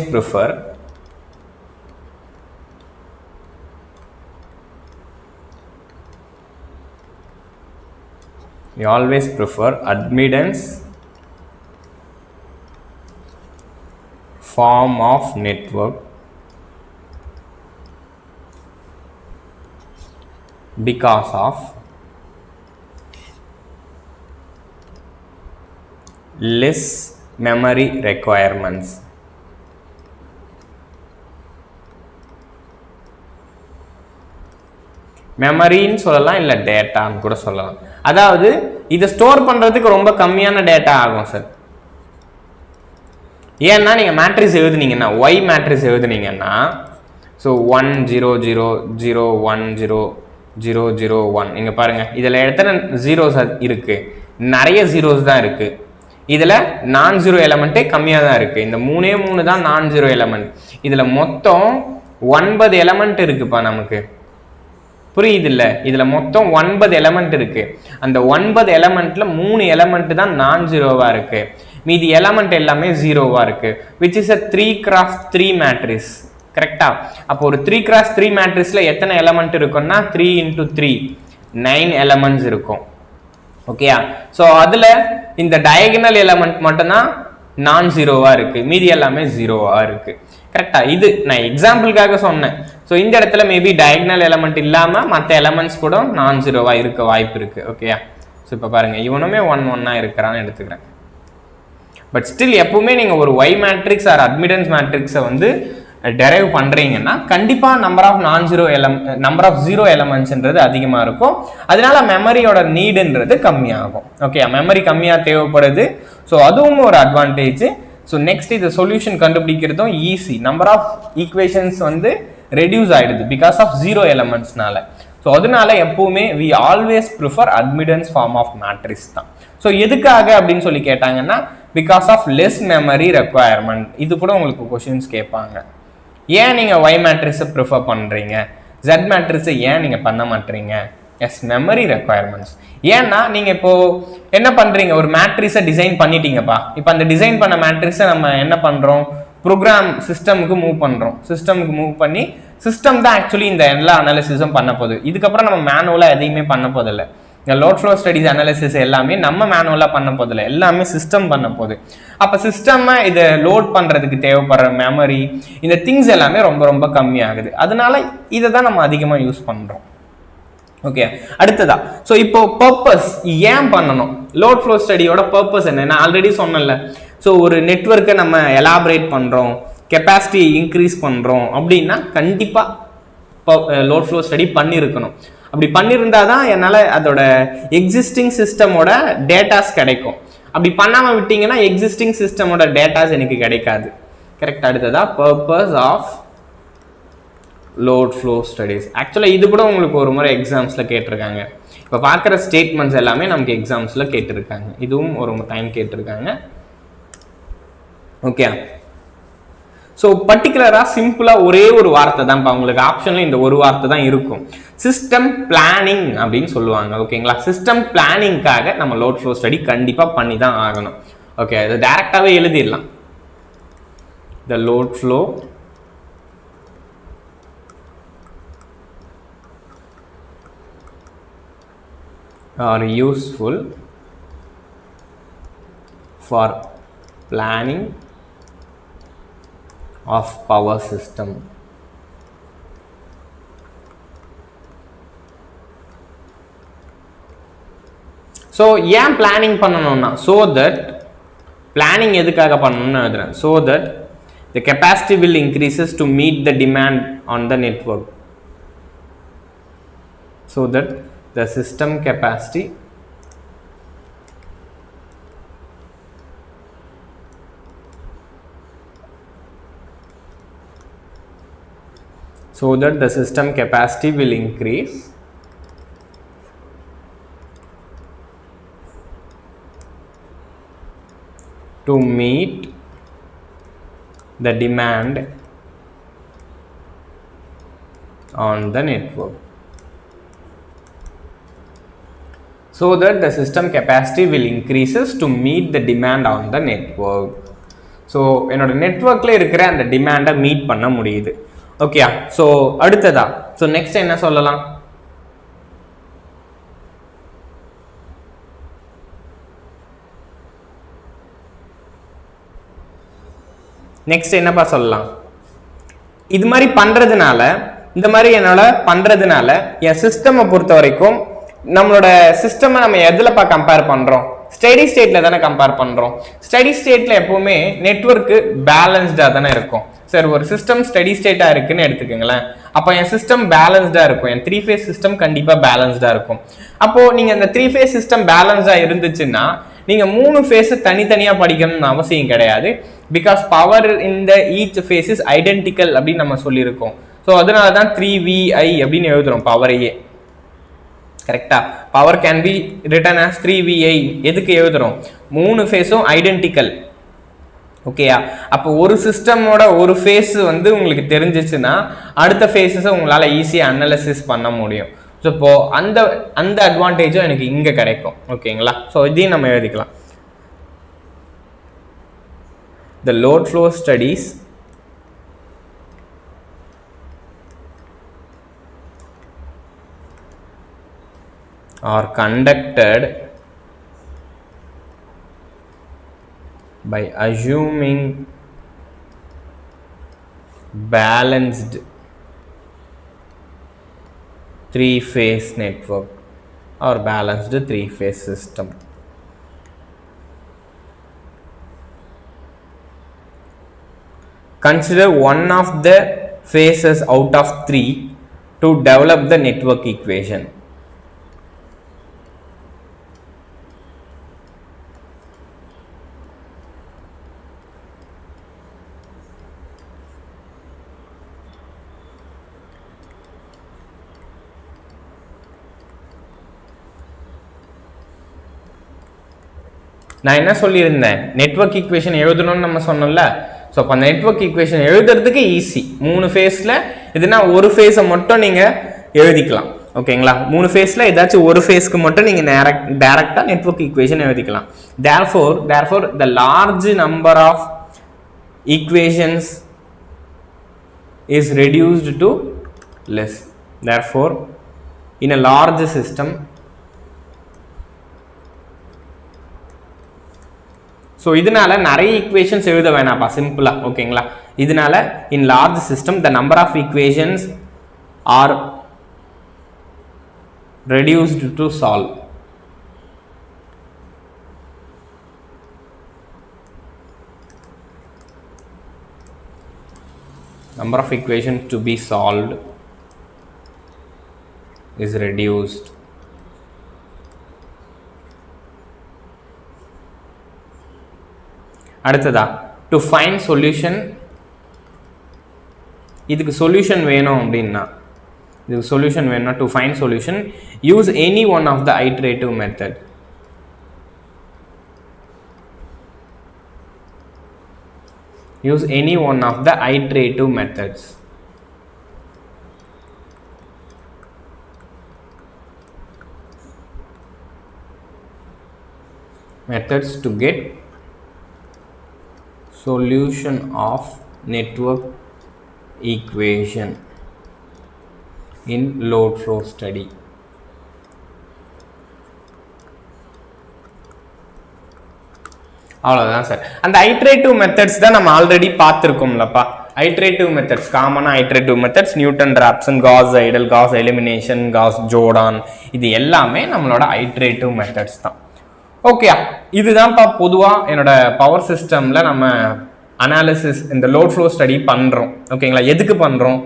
prefer admittance form of network because of less memory requirements. மெமரின்னு சொல்லலாம், இல்லை டேட்டான்னு கூட சொல்லலாம். அதாவது இதை ஸ்டோர் பண்றதுக்கு ரொம்ப கம்மியான டேட்டா ஆகும் சார். ஏன்னா நீங்க மேட்ரிக்ஸ் எழுதுனீங்கன்னா Y மேட்ரிக்ஸ் எழுதுனீங்கன்னா ஸோ 1 0 0 0 1 0 0 0 1 இங்க பாருங்க, இதுல எத்தனை ஜீரோஸ் இருக்கு? நிறைய ஜீரோஸ் தான் இருக்கு. இதுல நான் ஜீரோ எலமெண்ட்டே கம்மியா தான் இருக்கு. இந்த மூணு தான் நான் ஜீரோ எலமெண்ட். இதுல மொத்தம் 9 எலமெண்ட் இருக்குப்பா நமக்கு, புரியுது இல்ல? இதுல மொத்தம் 9 எலமெண்ட் இருக்கு. அந்த 9 எலமெண்ட்ல 3 எலமெண்ட் தான் நான் ஜீரோவா இருக்கு, மீதி எலமெண்ட் எல்லாமே ஜீரோவா இருக்கு, which is a 3x3 matrix. கரெக்டா? அப்போ ஒரு 3x3 மேட்ரிக்ஸ்ல எத்தனை எலமெண்ட் இருக்கும்னா 3 into 3 9 எலமெண்ட்ஸ் இருக்கும். ஓகேயா? ஸோ அதுல இந்த டயகனல் எலமெண்ட் மட்டும்தான் நான் ஜீரோவா இருக்கு, மீதி எல்லாமே ஜீரோவா இருக்கு. கரெக்டா? இது நான் எக்ஸாம்பிளுக்காக சொன்னேன். ஸோ இந்த இடத்துல மேபி டயகனல் எலமெண்ட் இல்லாம மற்ற எலமெண்ட்ஸ் கூட நான் ஜீரோவா இருக்க வாய்ப்பு இருக்கு. ஓகேயா? ஸோ இப்போ பாருங்க, இவனுமே 1 1 இருக்கிறான்னு எடுத்துக்கிறேன். பட் ஸ்டில் எப்பவுமே நீங்க ஒரு Y மேட்ரிக்ஸ் ஆர் அட்மிட்டன்ஸ் மேட்ரிக்ஸை வந்து டெரைவ் பண்றீங்கன்னா கண்டிப்பா நம்பர் ஆஃப் ஜீரோ எலமெண்ட்ஸ்ன்றது அதிகமா இருக்கும். அதனால மெமரியோட நீடுன்றது கம்மியாகும். ஓகே, மெமரி கம்மியா தேவைப்படுது. ஸோ அதுவும் ஒரு அட்வான்டேஜ். ஸோ நெக்ஸ்ட் இது சொல்யூஷன் கண்டுபிடிக்கிறதும் ஈஸி. நம்பர் ஆஃப் ஈக்குவேஷன்ஸ் வந்து ரெடியூஸ் ஆயிடுது பிகாஸ் ஆஃப் ஜீரோ எலமெண்ட்ஸ்னால. ஸோ அதனால எப்பவுமே we always prefer admittance form of matrix தான். ஸோ எதுக்காக அப்படின்னு சொல்லி கேட்டாங்கன்னா because of less memory requirement. இது கூட உங்களுக்கு கொஸ்டின்ஸ் கேட்பாங்க. ஏன் நீங்க Y மேட்ரிக்ஸை ப்ரிஃபர் பண்றீங்க, Z மேட்ரிக்ஸை ஏன் நீங்க பண்ண மாட்டீங்க எஸ், மெமரி ரெக்குயர்மெண்ட்ஸ். ஏன்னா நீங்கள் இப்போ என்ன பண்ணுறீங்க, ஒரு மேட்ரிக்ஸை டிசைன் பண்ணிட்டீங்கப்பா. இப்போ அந்த டிசைன் பண்ண மேட்ரிக்ஸை நம்ம என்ன பண்ணுறோம், ப்ரோக்ராம் சிஸ்டமுக்கு மூவ் பண்ணுறோம். சிஸ்டமுக்கு மூவ் பண்ணி சிஸ்டம் தான் ஆக்சுவலி இந்த எல்லா அனாலிசிஸும் பண்ண போகுது. இதுக்கப்புறம் நம்ம மேனுவலாக எதையுமே பண்ண போதில்லை. இந்த லோட் ஃப்ளோ ஸ்டடிஸ் அனாலிசிஸ் எல்லாமே நம்ம மேனுவலாக பண்ண போதில்லை, எல்லாமே சிஸ்டம் பண்ண போகுது. அப்போ சிஸ்டம்மை இதை லோட் பண்ணுறதுக்கு தேவைப்படுற மெமரி, இந்த திங்ஸ் எல்லாமே ரொம்ப ரொம்ப கம்மியாகுது. அதனால இதை தான் நம்ம அதிகமாக யூஸ் பண்ணுறோம். ஓகே, அடுத்ததா ஸோ இப்போ பர்பஸ் ஏன் பண்ணணும், லோட் ஃப்ளோ ஸ்டடியோட பர்பஸ் என்ன? நான் ஆல்ரெடி சொன்னேன்ல. ஸோ ஒரு நெட்வொர்க்கை நம்ம எலாபரேட் பண்ணுறோம், கெப்பாசிட்டி இன்க்ரீஸ் பண்ணுறோம் அப்படின்னா கண்டிப்பாக லோட் ஃப்ளோ ஸ்டடி பண்ணியிருக்கணும். அப்படி பண்ணியிருந்தா தான் என்னால் அதோட எக்ஸிஸ்டிங் சிஸ்டமோட டேட்டாஸ் கிடைக்கும். அப்படி பண்ணாமல் விட்டீங்கன்னா எக்ஸிஸ்டிங் சிஸ்டமோட டேட்டாஸ் எனக்கு கிடைக்காது. கரெக்ட். அடுத்ததா purpose of load flow studies. ஆக்சுவலாக இது கூட உங்களுக்கு ஒரு முறை எக்ஸாம்ஸில் கேட்டிருக்காங்க. இப்போ பார்க்குற ஸ்டேட்மெண்ட்ஸ் எல்லாமே நமக்கு எக்ஸாம்ஸில் கேட்டிருக்காங்க, இதுவும் ஒரு டைம் கேட்டிருக்காங்க. ஓகே, ஸோ பர்டிகுலராக சிம்பிளாக ஒரே ஒரு வார்த்தை தான்ப்பா உங்களுக்கு ஆப்ஷனில், இந்த ஒரு வார்த்தை தான் இருக்கும். சிஸ்டம் பிளானிங் அப்படின்னு சொல்லுவாங்க. ஓகேங்களா, சிஸ்டம் பிளானிங்காக நம்ம லோட் ஃப்ளோ ஸ்டடி கண்டிப்பாக பண்ணி தான் ஆகணும். ஓகே, அது டைரெக்டாகவே எழுதிடலாம். The load flow are useful for planning of power system. So ஏன் பிளானிங் பண்ணணும்னா, so that பிளானிங் எதுக்காக பண்ணணும்னு எழுதுறேன், so that the capacity will increases to meet the demand on the network, so that the system capacity will increase to meet the demand on the network. So that the system capacity will increases to meet the demand on the network. So என்னோட நெட்வொர்க்ல இருக்கிற அந்த டிமாண்டை meet பண்ண முடியுது. Okay, so அடுத்ததா so next என்ன சொல்லலாம், next என்னப்பா சொல்லலாம், இது மாதிரி பண்றதுனால, இந்த மாதிரி என்னோட பண்றதுனால என் சிஸ்டமை பொறுத்த வரைக்கும் நம்மளோட சிஸ்டமை நம்ம எதுலப்பா கம்பேர் பண்றோம், ஸ்டெடி ஸ்டேட்ல தானே கம்பேர் பண்றோம். ஸ்டெடி ஸ்டேட்ல எப்பவுமே நெட்வொர்க்கு பேலன்ஸ்டா தானே இருக்கும். சார் ஒரு சிஸ்டம் ஸ்டெடி ஸ்டேட்டா இருக்குன்னு எடுத்துக்கோங்களேன், அப்போ என் சிஸ்டம் பேலன்ஸ்டா இருக்கும், என் 3 phase சிஸ்டம் கண்டிப்பா பேலன்ஸ்டா இருக்கும். அப்போ நீங்க இந்த 3 phase சிஸ்டம் பேலன்ஸ்டா இருந்துச்சுன்னா நீங்க 3 phase தனித்தனியா படிக்கணும்னு அவசியம் கிடையாது. பிகாஸ் பவர் இந்த ஈச் phase இஸ் ஐடென்டிக்கல் அப்படின்னு நம்ம சொல்லியிருக்கோம். ஸோ அதனால தான் 3VI அப்படின்னு எழுதுறோம் பவரையே. கரெக்டா, power can be written as 3VI. எதுக்கு எழுதுறோம், 3 ஃபேஸும் ஐடென்டிக்கல். ஓகேயா, அப்போ ஒரு சிஸ்டமோட ஒரு ஃபேஸ் வந்து உங்களுக்கு தெரிஞ்சிச்சுன்னா அடுத்த ஃபேஸஸை உங்களால் ஈஸியாக அனலைசிஸ் பண்ண முடியும். ஸோ இப்போ அந்த அட்வான்டேஜும் எனக்கு இங்கே கிடைக்கும். ஓகேங்களா, ஸோ இதையும் நம்ம எழுதிக்கலாம். The load flow studies are conducted by assuming balanced 3-phase network or balanced 3-phase system. Consider one of the phases out of 3 to develop the network equation. நான் என்ன சொல்லியிருந்தேன், நெட்வொர்க் ஈக்குவேஷன் எழுதணும்னு நம்ம சொன்னோம்ல. ஸோ அப்போ அந்த நெட்வொர்க் ஈக்குவேஷன் எழுதுறதுக்கு easy. 3 ஃபேஸில் இதுனா ஒரு ஃபேஸை மட்டும் நீங்கள் எழுதிக்கலாம். ஓகேங்களா? 3 ஃபேஸ்ல ஏதாச்சும் ஒரு ஃபேஸ்க்கு மட்டும் நீங்க டைரக்டா நெட்வொர்க் ஈக்குவேஷன் எழுதிக்கலாம். therefore the large number of equations is reduced to less. Therefore in a large system, so இதனால நிறைய equations எழுத வேணாம்ப்பா, சிம்பிளா. ஓகேங்களா? இதனால in large system the number of equations are reduced to solve. Number of equations to be solved is reduced. அடுத்ததா to find solution, இதுக்கு solution வேணும் அப்படின்னா, இதுக்கு solution வேணும்னா to find solution use any one of the iterative method. Use any one of the iterative methods. Methods to get solution of network equation in load flow study. அவ்வளவுதான் sir. அந்த iterative methods தான் நம்ம already பார்த்துருக்கோம்லப்பா. Iterative methods, காமனா iterative methods Newton Raphson, Gauss Seidel, Gauss elimination, Gauss Jordan, இது எல்லாமே நம்மளோட iterative methods தான். ஓகே, இதுதான்ப்பா பொதுவாக என்னோட பவர் சிஸ்டமில் நம்ம அனாலிசிஸ் இந்த லோட் ஃப்ளோ ஸ்டடி பண்ணுறோம். ஓகேங்களா? எதுக்கு பண்ணுறோம்,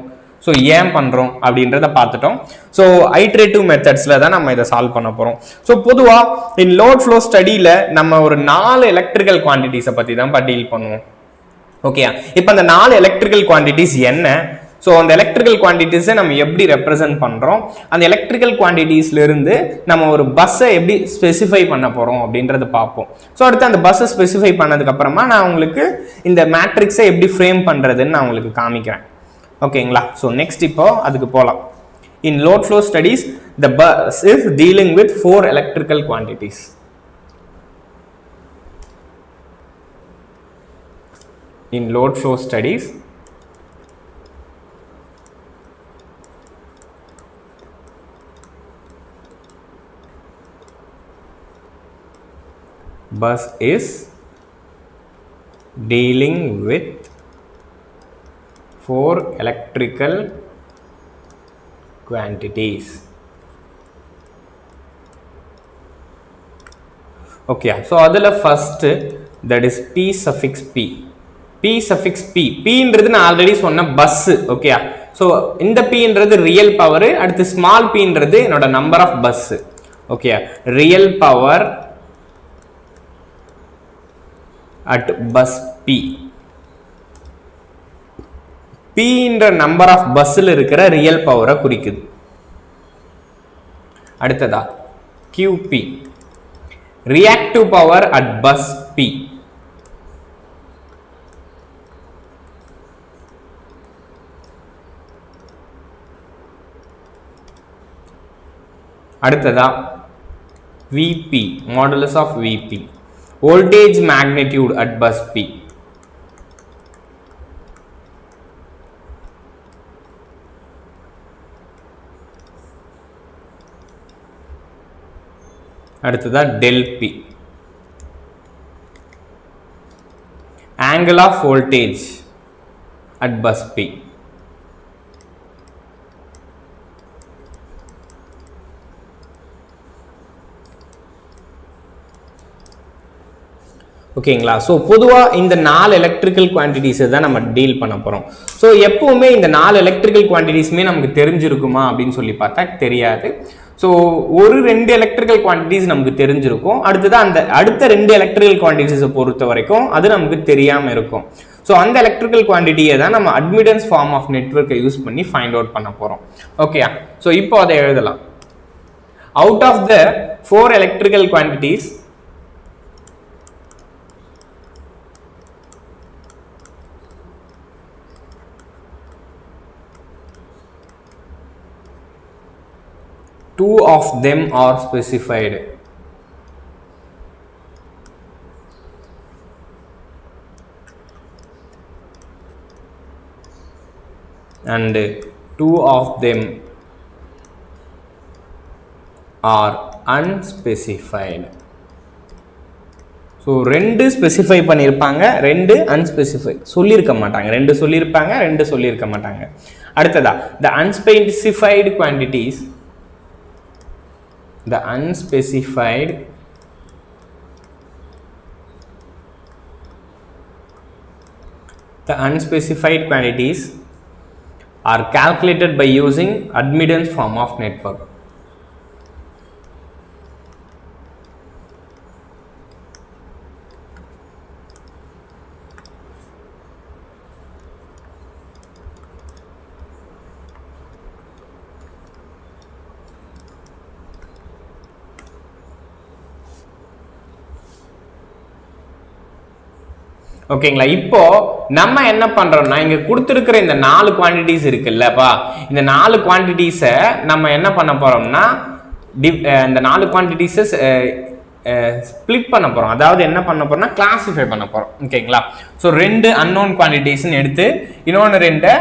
ஸோ ஏன் பண்ணுறோம் அப்படின்றத பார்த்துட்டோம். ஸோ ஐட்ரேட்டிவ் மெத்தட்ஸில் தான் நம்ம இதை சால்வ் பண்ண போகிறோம். ஸோ பொதுவாக இன் லோட் ஃப்ளோ ஸ்டடியில் நம்ம ஒரு 4 எலக்ட்ரிக்கல் குவான்டிட்டிஸை பற்றி தான் டீல் பண்ணுவோம். ஓகே, இப்போ அந்த 4 எலக்ட்ரிக்கல் குவான்டிட்டிஸ் என்ன, ஸோ அந்த எலக்ட்ரிக்கல் குவான்டிட்டிஸை நம்ம எப்படி ரெப்ரசென்ட் பண்ணுறோம், அந்த எலக்ட்ரிக்கல் குவான்டிட்டிஸ்லேருந்து நம்ம ஒரு பஸ்ஸை எப்படி ஸ்பெசிஃபை பண்ண போகிறோம் அப்படின்றத பார்ப்போம். ஸோ அடுத்து அந்த பஸ்ஸை ஸ்பெசிஃபை பண்ணதுக்கப்புறமா நான் உங்களுக்கு இந்த மேட்ரிக்ஸை எப்படி ஃப்ரேம் பண்ணுறதுன்னு நான் உங்களுக்கு காமிக்கிறேன். ஓகேங்களா? ஸோ நெக்ஸ்ட் இப்போ அதுக்கு போகலாம். In load flow studies the bus is dealing with 4 electrical quantities. In load flow studies, bus is dealing with 4 electrical quantities. Okay, so adula first that is p suffix p. P suffix p, p ன்றது நான் already சொன்ன bus. Okay, so இந்த p ன்றது real power, அடுத்து small p ன்றது என்னோட number of bus. Okay, real power at bus p. p ன்ற number of பஸ்ல இருக்கிற ரியல் பவரை குறிக்குது. அடுத்ததா qp, reactive power at bus p. அடுத்ததா Vp, modulus of Vp, voltage magnitude at bus P. அடுத்ததா del P, angle of voltage at bus P. ஓகேங்களா? So பொதுவாக இந்த 4 எலக்ட்ரிக்கல் குவான்டிட்டிஸை தான் நம்ம டீல் பண்ண போகிறோம். ஸோ எப்பவுமே இந்த 4 எலக்ட்ரிக்கல் குவான்டிட்டிஸுமே நமக்கு தெரிஞ்சிருக்குமா அப்படின்னு சொல்லி பார்த்தா தெரியாது. ஸோ ஒரு 2 எலக்ட்ரிக்கல் குவான்டிட்டிஸ் நமக்கு தெரிஞ்சிருக்கும். அடுத்ததான் அந்த அடுத்த 2 எலக்ட்ரிக்கல் குவான்டிட்டிஸை பொறுத்த வரைக்கும் அது நமக்கு தெரியாமல் இருக்கும். ஸோ அந்த எலக்ட்ரிக்கல் குவான்டிட்டியை தான் நம்ம அட்மிட்டன்ஸ் ஃபார்ம் ஆஃப் நெட்வொர்க்கை யூஸ் பண்ணி ஃபைண்ட் அவுட் பண்ண போகிறோம். ஓகே, ஸோ இப்போ அதை எழுதலாம். Out of the 4 electrical quantities, two of them are specified. And two of them are unspecified. So ரெண்டு ஸ்பெசிஃபை பண்ணியிருப்பாங்க, ரெண்டு அன்ஸ்பெசிஃபை சொல்லியிருக்க மாட்டாங்க. ரெண்டு சொல்லியிருப்பாங்க, ரெண்டு சொல்லியிருக்க மாட்டாங்க. அடுத்ததா the unspecified quantities, the unspecified quantities are calculated by using admittance form of network. ஓகேங்களா? இப்போ நம்ம என்ன பண்றோம்னா, இங்க கொடுத்துருக்கிற இந்த 4 குவான்டிட்டிஸ் இருக்குல்லப்பா, இந்த 4 குவான்டிட்டிஸை நம்ம என்ன பண்ண போறோம்னா, இந்த 4 குவான்டிட்டிஸை ஸ்பிளிட் பண்ண போறோம். அதாவது என்ன பண்ண போறோம்னா, கிளாசிஃபை பண்ண போறோம். ஓகேங்களா? ஸோ 2 அன்னோன் குவான்டிட்டிஸ்ன்னு எடுத்து இன்னொன்று 2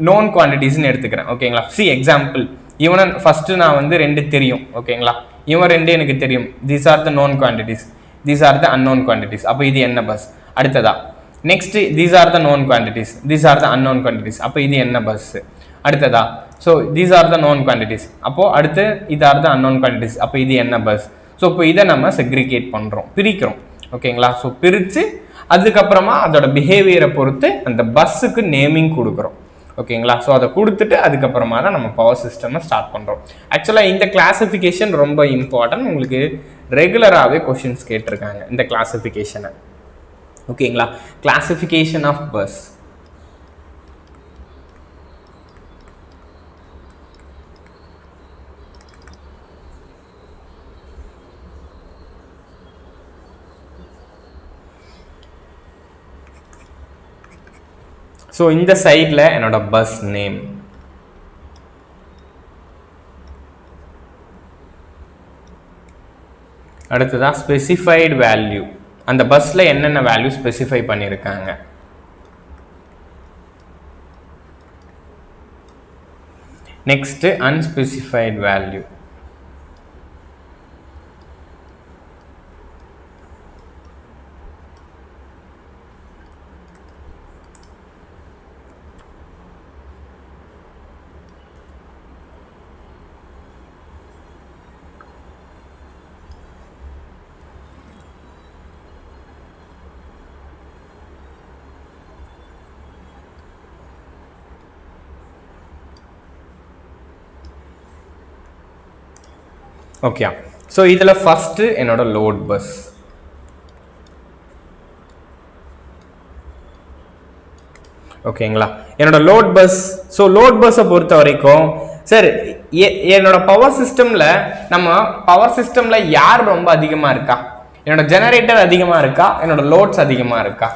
நோன் குவான்டிட்டிஸ்ன்னு எடுத்துக்கிறேன். ஓகேங்களா? சி எக்ஸாம்பிள், இவனை ஃபர்ஸ்ட் நான் வந்து 2 தெரியும். ஓகேங்களா? இவன் 2 எனக்கு தெரியும். These are the known quantities, these are the unknown quantities. அப்போ இது என்ன பஸ்? அடுத்ததா next, these are the known quantities, these are the unknown quantities. அப்போ இது என்ன பஸ்? அடுத்ததா so these are the known quantities. அப்போ அடுத்து இது ஆர் த அன்னோன் குவான்டிட்டிஸ். அப்போ இது என்ன பஸ்? ஸோ இப்போ இதை நம்ம செக்ரிகேட் பண்ணுறோம், பிரிக்கிறோம். ஓகேங்களா? ஸோ பிரித்து அதுக்கப்புறமா அதோட பிஹேவியரை பொறுத்து அந்த பஸ்ஸுக்கு நேமிங் கொடுக்குறோம். ஓகேங்களா? ஸோ அதை கொடுத்துட்டு அதுக்கப்புறமா தான் நம்ம பவர் சிஸ்டமை ஸ்டார்ட் பண்ணுறோம். ஆக்சுவலாக இந்த கிளாசிஃபிகேஷன் ரொம்ப இம்பார்ட்டன்ட். உங்களுக்கு ரெகுலராகவே கொஷின்ஸ் கேட்டிருக்காங்க இந்த கிளாசிஃபிகேஷனை. ஓகேங்களா? Classification of bus. ஸோ இந்த சைடில் என்னோட பஸ் நேம், அடுத்ததான் ஸ்பெசிஃபைடு வேல்யூ, அந்த பஸ்ல என்னென்ன வேல்யூ ஸ்பெசிஃபை பண்ணியிருக்காங்க. Next unspecified value. Okay, so இதில் ஃபஸ்ட்டு என்னோட லோட் பஸ். ஓகேங்களா? என்னோட லோட் பஸ். ஸோ லோட் பஸ்ஸை பொறுத்த வரைக்கும் சரி, என்னோட பவர் சிஸ்டமில் நம்ம பவர் சிஸ்டமில் யார் ரொம்ப அதிகமாக இருக்கா? என்னோட ஜெனரேட்டர் அதிகமாக இருக்கா? என்னோட லோட்ஸ் அதிகமாக இருக்கா?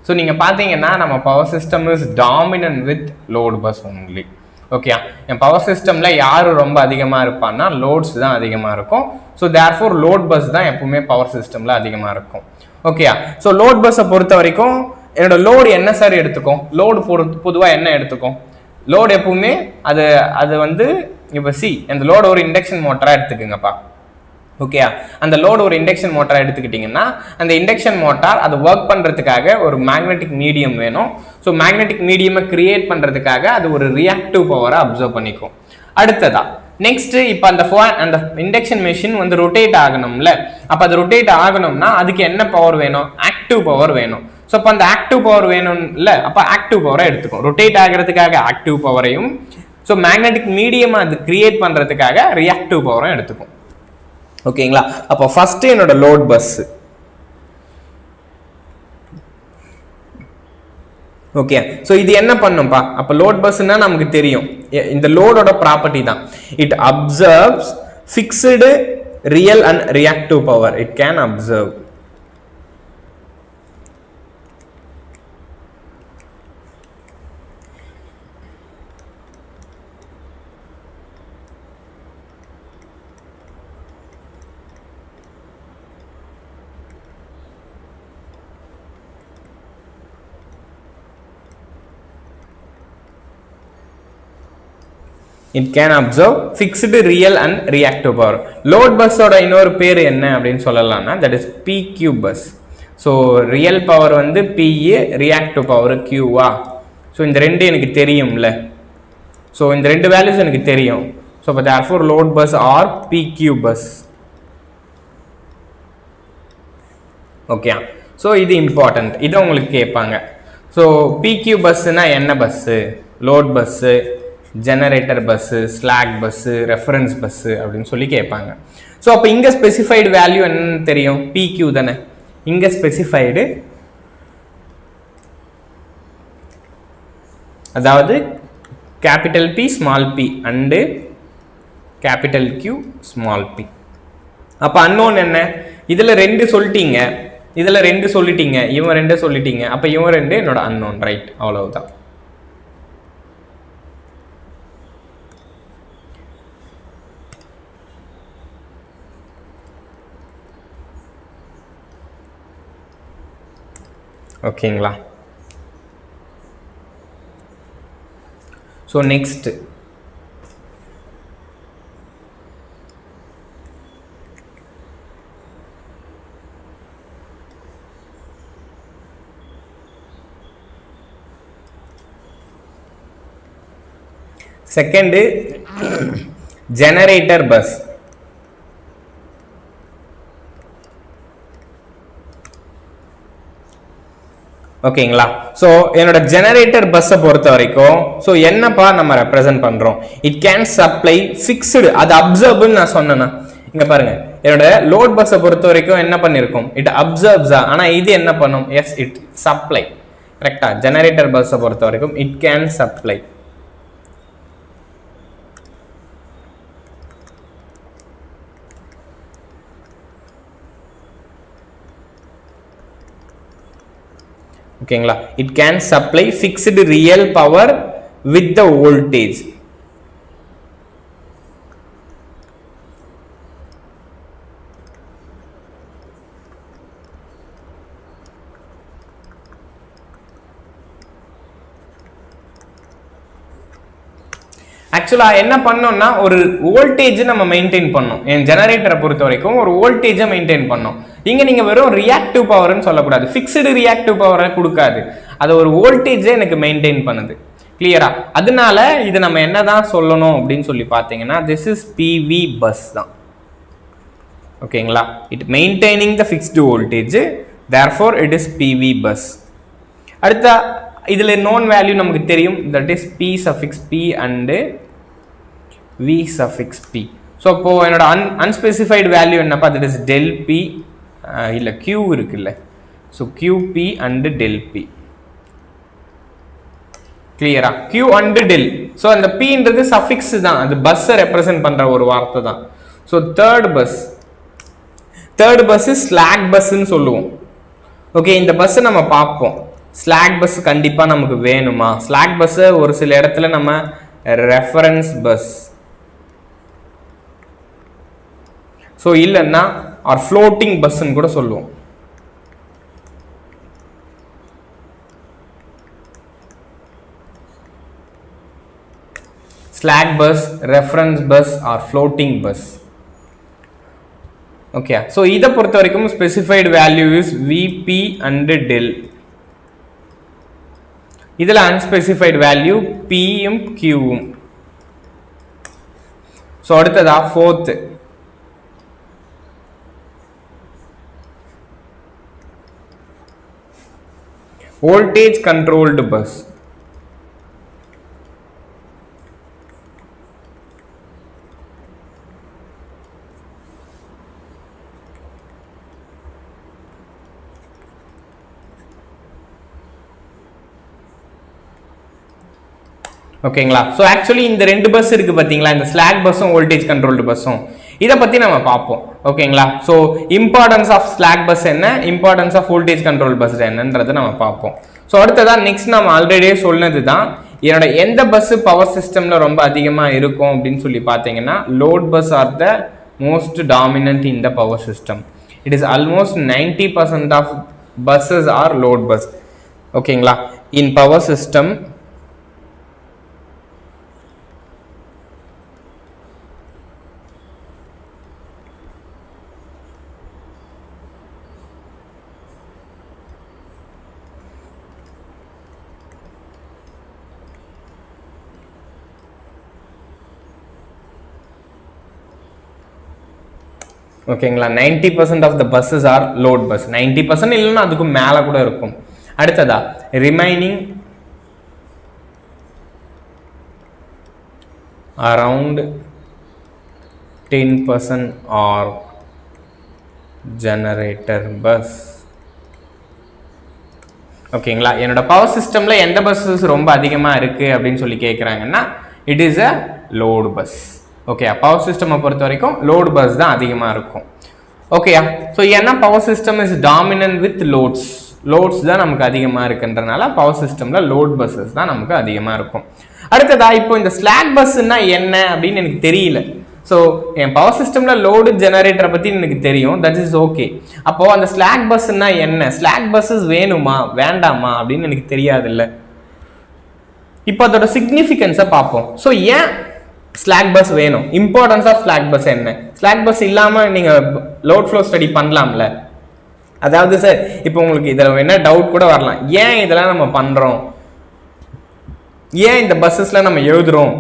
ஸோ நீங்கள் பார்த்தீங்கன்னா நம்ம power system is dominant with load bus only. Okay, N power சிஸ்டமில் யார் ரொம்ப அதிகமாக இருப்பான்னா லோட்ஸ் தான் அதிகமாக இருக்கும். ஸோ தேர்ஃபோர் லோட் பஸ் தான் எப்பவுமே பவர் சிஸ்டமில் அதிகமாக இருக்கும். ஓகே, ஸோ லோட் பஸ்ஸை பொறுத்த வரைக்கும் என்னோட லோடு என்ன சார் எடுத்துக்கும்? லோடு பொதுவாக என்ன எடுத்துக்கும்? லோடு எப்பவுமே அது வந்து இப்போ அந்த லோடு ஒரு இண்டக்ஷன் மோட்டராக எடுத்துக்குங்கப்பா. ஓகே, அந்த லோடு ஒரு இண்டக்ஷன் மோட்டார் எடுத்துக்கிட்டிங்கன்னா அந்த இண்டக்ஷன் மோட்டார் அதை ஒர்க் பண்ணுறதுக்காக ஒரு மேக்னெட்டிக் மீடியம் வேணும். ஸோ மேக்னெட்டிக் மீடியமை கிரியேட் பண்ணுறதுக்காக அது ஒரு ரியாக்டிவ் பவரை அப்சர்வ் பண்ணிக்கும். அடுத்ததா நெக்ஸ்ட், இப்போ அந்த இண்டக்ஷன் மெஷின் வந்து ரொட்டேட் ஆகணும்ல, அப்போ அது ரொட்டேட் ஆகணும்னா அதுக்கு என்ன பவர் வேணும்? ஆக்டிவ் பவர் வேணும். ஸோ அப்போ அந்த ஆக்டிவ் பவர் வேணும்ல, அப்போ ஆக்டிவ் பவரை எடுத்துக்கும். ரொட்டேட் ஆகிறதுக்காக ஆக்டிவ் பவரையும், ஸோ மேக்னெட்டிக் மீடியம் அது கிரியேட் பண்ணுறதுக்காக ரியாக்டிவ் பவரும் எடுத்துக்கும். ஓகேங்களா? அப்போ ஃபர்ஸ்ட் என்னோட லோட் பஸ். ஓகே, ஸோ இது என்ன பண்ணும்பா? அப்போ லோட் பஸ்னா நமக்கு தெரியும், இந்த லோடோட ப்ராப்பர்ட்டி தான், it absorbs fixed real and reactive power. It can observe. it can observe fixed real and reactive power. Load bus oda இன்னொரு பேர் என்ன அப்படினு சொல்லலாம்னா that is PQ bus. So real power வந்து P, reactive power Q ஆ. So இந்த ரெண்டு எனக்கு தெரியும்ல. So இந்த ரெண்டு values எனக்கு தெரியும். So but therefore load bus or PQ bus. Okay. So இது important. இது உங்களுக்கு கேட்பாங்க. So PQ bus னா என்ன bus? Load bus, generator bus, slack bus, reference bus அப்படினு சொல்லி கேட்பாங்க. So அப்ப இங்க specified value என்னன்னு தெரியும்? PQ தானே. இங்க specified அதாவது capital P small p and capital Q small p. அப்ப unknown என்ன? இதுல ரெண்டு சொல்லிட்டீங்க. இதுல ரெண்டு சொல்லிட்டீங்க. இவன் ரெண்டு சொல்லிட்டீங்க. அப்ப இவன் ரெண்டு என்னோட unknown, right? அவ்வளவுதான். ஓகேங்களா? So next second generator bus. ஓகேங்களா? சோ என்னோட ஜெனரேட்டர் பஸ்ஸை பொறுத்த வரைக்கும் சோ என்னப்பா நம்ம ரெப்ரசன்ட் பண்றோம்? இட் கேன் சப்ளை ஃபிக்ஸ்டு, அது அப்சர்வ்னு நான் சொன்னேன்னா இங்க பாருங்க, என்னோட லோட் பஸ்ஸை பொறுத்த வரைக்கும் என்ன பண்ணிருக்கும்? இட் அப்சர்வ்ஸா. ஆனா இது என்ன பண்ணும்? Yes, it supply. கரெக்டா? ஜெனரேட்டர் பஸ்ஸை பொறுத்த வரைக்கும் இட் கேன் சப்ளை. ஓகேங்களா? it can supply fixed real power with the voltage. ஆக்சுவலா என்ன பண்ணோம்னா ஒரு வோல்டேஜ் நம்ம மெயின்டைன் பண்ணோம். என் ஜெனரேட்டரை பொறுத்த வரைக்கும் ஒரு வோல்டேஜை மெயின்டைன் பண்ணோம். இங்க நீங்க வெறும் ரியாக்டிவ் பவர்னு சொல்லக்கூடாது, ஃபிக்ஸ்டு ரியாக்டிவ் பவரை கொடுக்காது, அது ஒரு வோல்டேஜை எனக்கு மெயின்டைன் பண்ணுது. கிளியரா? அதனால இது நம்ம என்னதான் சொல்லணும் அப்படின்னு சொல்லி பார்த்தீங்கன்னா திஸ் இஸ் பிவி பஸ் தான். ஓகேங்களா? It maintaining the fixed voltage, therefore it is PV bus. அடுத்த இதுல நோன் வேல்யூ நமக்கு தெரியும், that is P suffix P and V suffix P. So இப்போ என்னோட அன்ஸ்பெசிஃபைடு வேல்யூ என்னப்பா? தட் இஸ் டெல் பி, இல்லை கியூ இருக்குல்ல, so Q P and del P. கிளியரா? Q and del. ஸோ அந்த பின்றது சஃபிக்ஸ் தான், அது பஸ்ஸை ரெப்ரசென்ட் பண்ற ஒரு வார்த்தை தான். ஸோ தேர்ட் பஸ் ஸ்லாக் பஸ்ன்னு சொல்லுவோம். ஓகே, இந்த பஸ் நம்ம பார்ப்போம். ஸ்லாக் பஸ் கண்டிப்பா நமக்கு வேணுமா? ஸ்லாக் பஸ் ஒரு சில இடத்துல நம்ம ரெஃபரன்ஸ் பஸ், ஸோ இல்லைன்னா ஆர் ஃப்ளோட்டிங் பஸ்ன்னு கூட சொல்லுவோம். Slack bus, reference bus or floating bus. Okay, so இதை பொறுத்த வரைக்கும் specified value is VP and del. இதுல அன்ஸ்பெசிஃபைடு வேல்யூ பியும் கியூவும். ஸோ அடுத்ததா ஃபோர்த் voltage controlled bus. ஓகேங்களா? ஸோ ஆக்சுவலி இந்த ரெண்டு பஸ் இருக்கு பார்த்தீங்களா, இந்த ஸ்லாக் பஸ்ஸும் வோல்டேஜ் கண்ட்ரோல்டு பஸ்ஸும், இதை பற்றி நம்ம பார்ப்போம். ஓகேங்களா? So importance of slack bus என்ன, importance of voltage control bus என்னன்றதை நம்ம பார்ப்போம். ஸோ அடுத்ததான் நெக்ஸ்ட் நம்ம ஆல்ரெடியே சொன்னது தான், என்னோட எந்த பஸ் பவர் சிஸ்டம்ல ரொம்ப அதிகமாக இருக்கும் அப்படின்னு சொல்லி பார்த்தீங்கன்னா load bus are the most dominant in the power system. It is almost 90% of buses are load bus. ஓகேங்களா? இன் பவர் சிஸ்டம் ஓகேங்களா 90% of the buses are load bus 90% இல்லைன்னா அதுக்கு மேலே கூட இருக்கும் அடுத்ததா remaining around 10% are generator bus ஓகேங்களா என்னோட பவர் சிஸ்டம்ல எந்த பஸ்ஸஸ் ரொம்ப அதிகமா இருக்கு அப்படின்னு சொல்லி கேக்குறாங்கன்னா it is a load bus okay power system பொறுத்த வரைக்கும் லோட் பஸ் தான் அதிகமா இருக்கும் ஓகேயா சோ ஏன்னா power system is dominant with loads தான் நமக்கு அதிகமா இருக்குன்றனால பவர் சிஸ்டம்ல லோட் பஸ்ஸஸ் தான் நமக்கு அதிகமா இருக்கும் அடுத்ததா இப்போ இந்த ஸ்லாக் பஸ்னா என்ன அப்படின்னு எனக்கு தெரியல ஸோ என் பவர் சிஸ்டம்ல லோடு ஜெனரேட்டரை பத்தி எனக்கு தெரியும் தட் இஸ் ஓகே அப்போ அந்த ஸ்லாக் பஸ்னா என்ன ஸ்லாக் பஸ்ஸஸ் வேணுமா வேண்டாமா அப்படின்னு எனக்கு தெரியாது இல்லை இப்போ அதோட சிக்னிஃபிகன்ஸை பார்ப்போம் ஸோ ஏன் ஸ்லாக் பஸ் வேணும் இம்பார்ட்டன்ஸ் ஆஃப் ஸ்லாக் பஸ் என்ன ஸ்லாக் பஸ் இல்லாம நீங்க லோட் ஃப்ளோ ஸ்டடி பண்ணலாம்ல அதாவது சார் இப்போ உங்களுக்கு இதில் என்ன டவுட் கூட வரலாம் ஏன் இதெல்லாம் நம்ம பண்றோம் ஏன் இந்த பஸ்ஸஸ்ல நம்ம எழுதுறோம்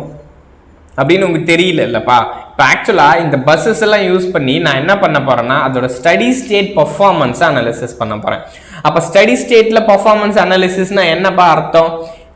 அப்படின்னு உங்களுக்கு தெரியல இல்லப்பா இப்போ ஆக்சுவலா இந்த பஸ்ஸஸ் எல்லாம் யூஸ் பண்ணி நான் என்ன பண்ண போறேன்னா அதோட ஸ்டடி ஸ்டேட் பர்ஃபார்மன்ஸ் அனாலிசிஸ் பண்ண போறேன் அப்ப ஸ்டடி ஸ்டேட்ல பர்ஃபார்மன்ஸ் அனாலிசிஸ்னா என்னப்பா அர்த்தம்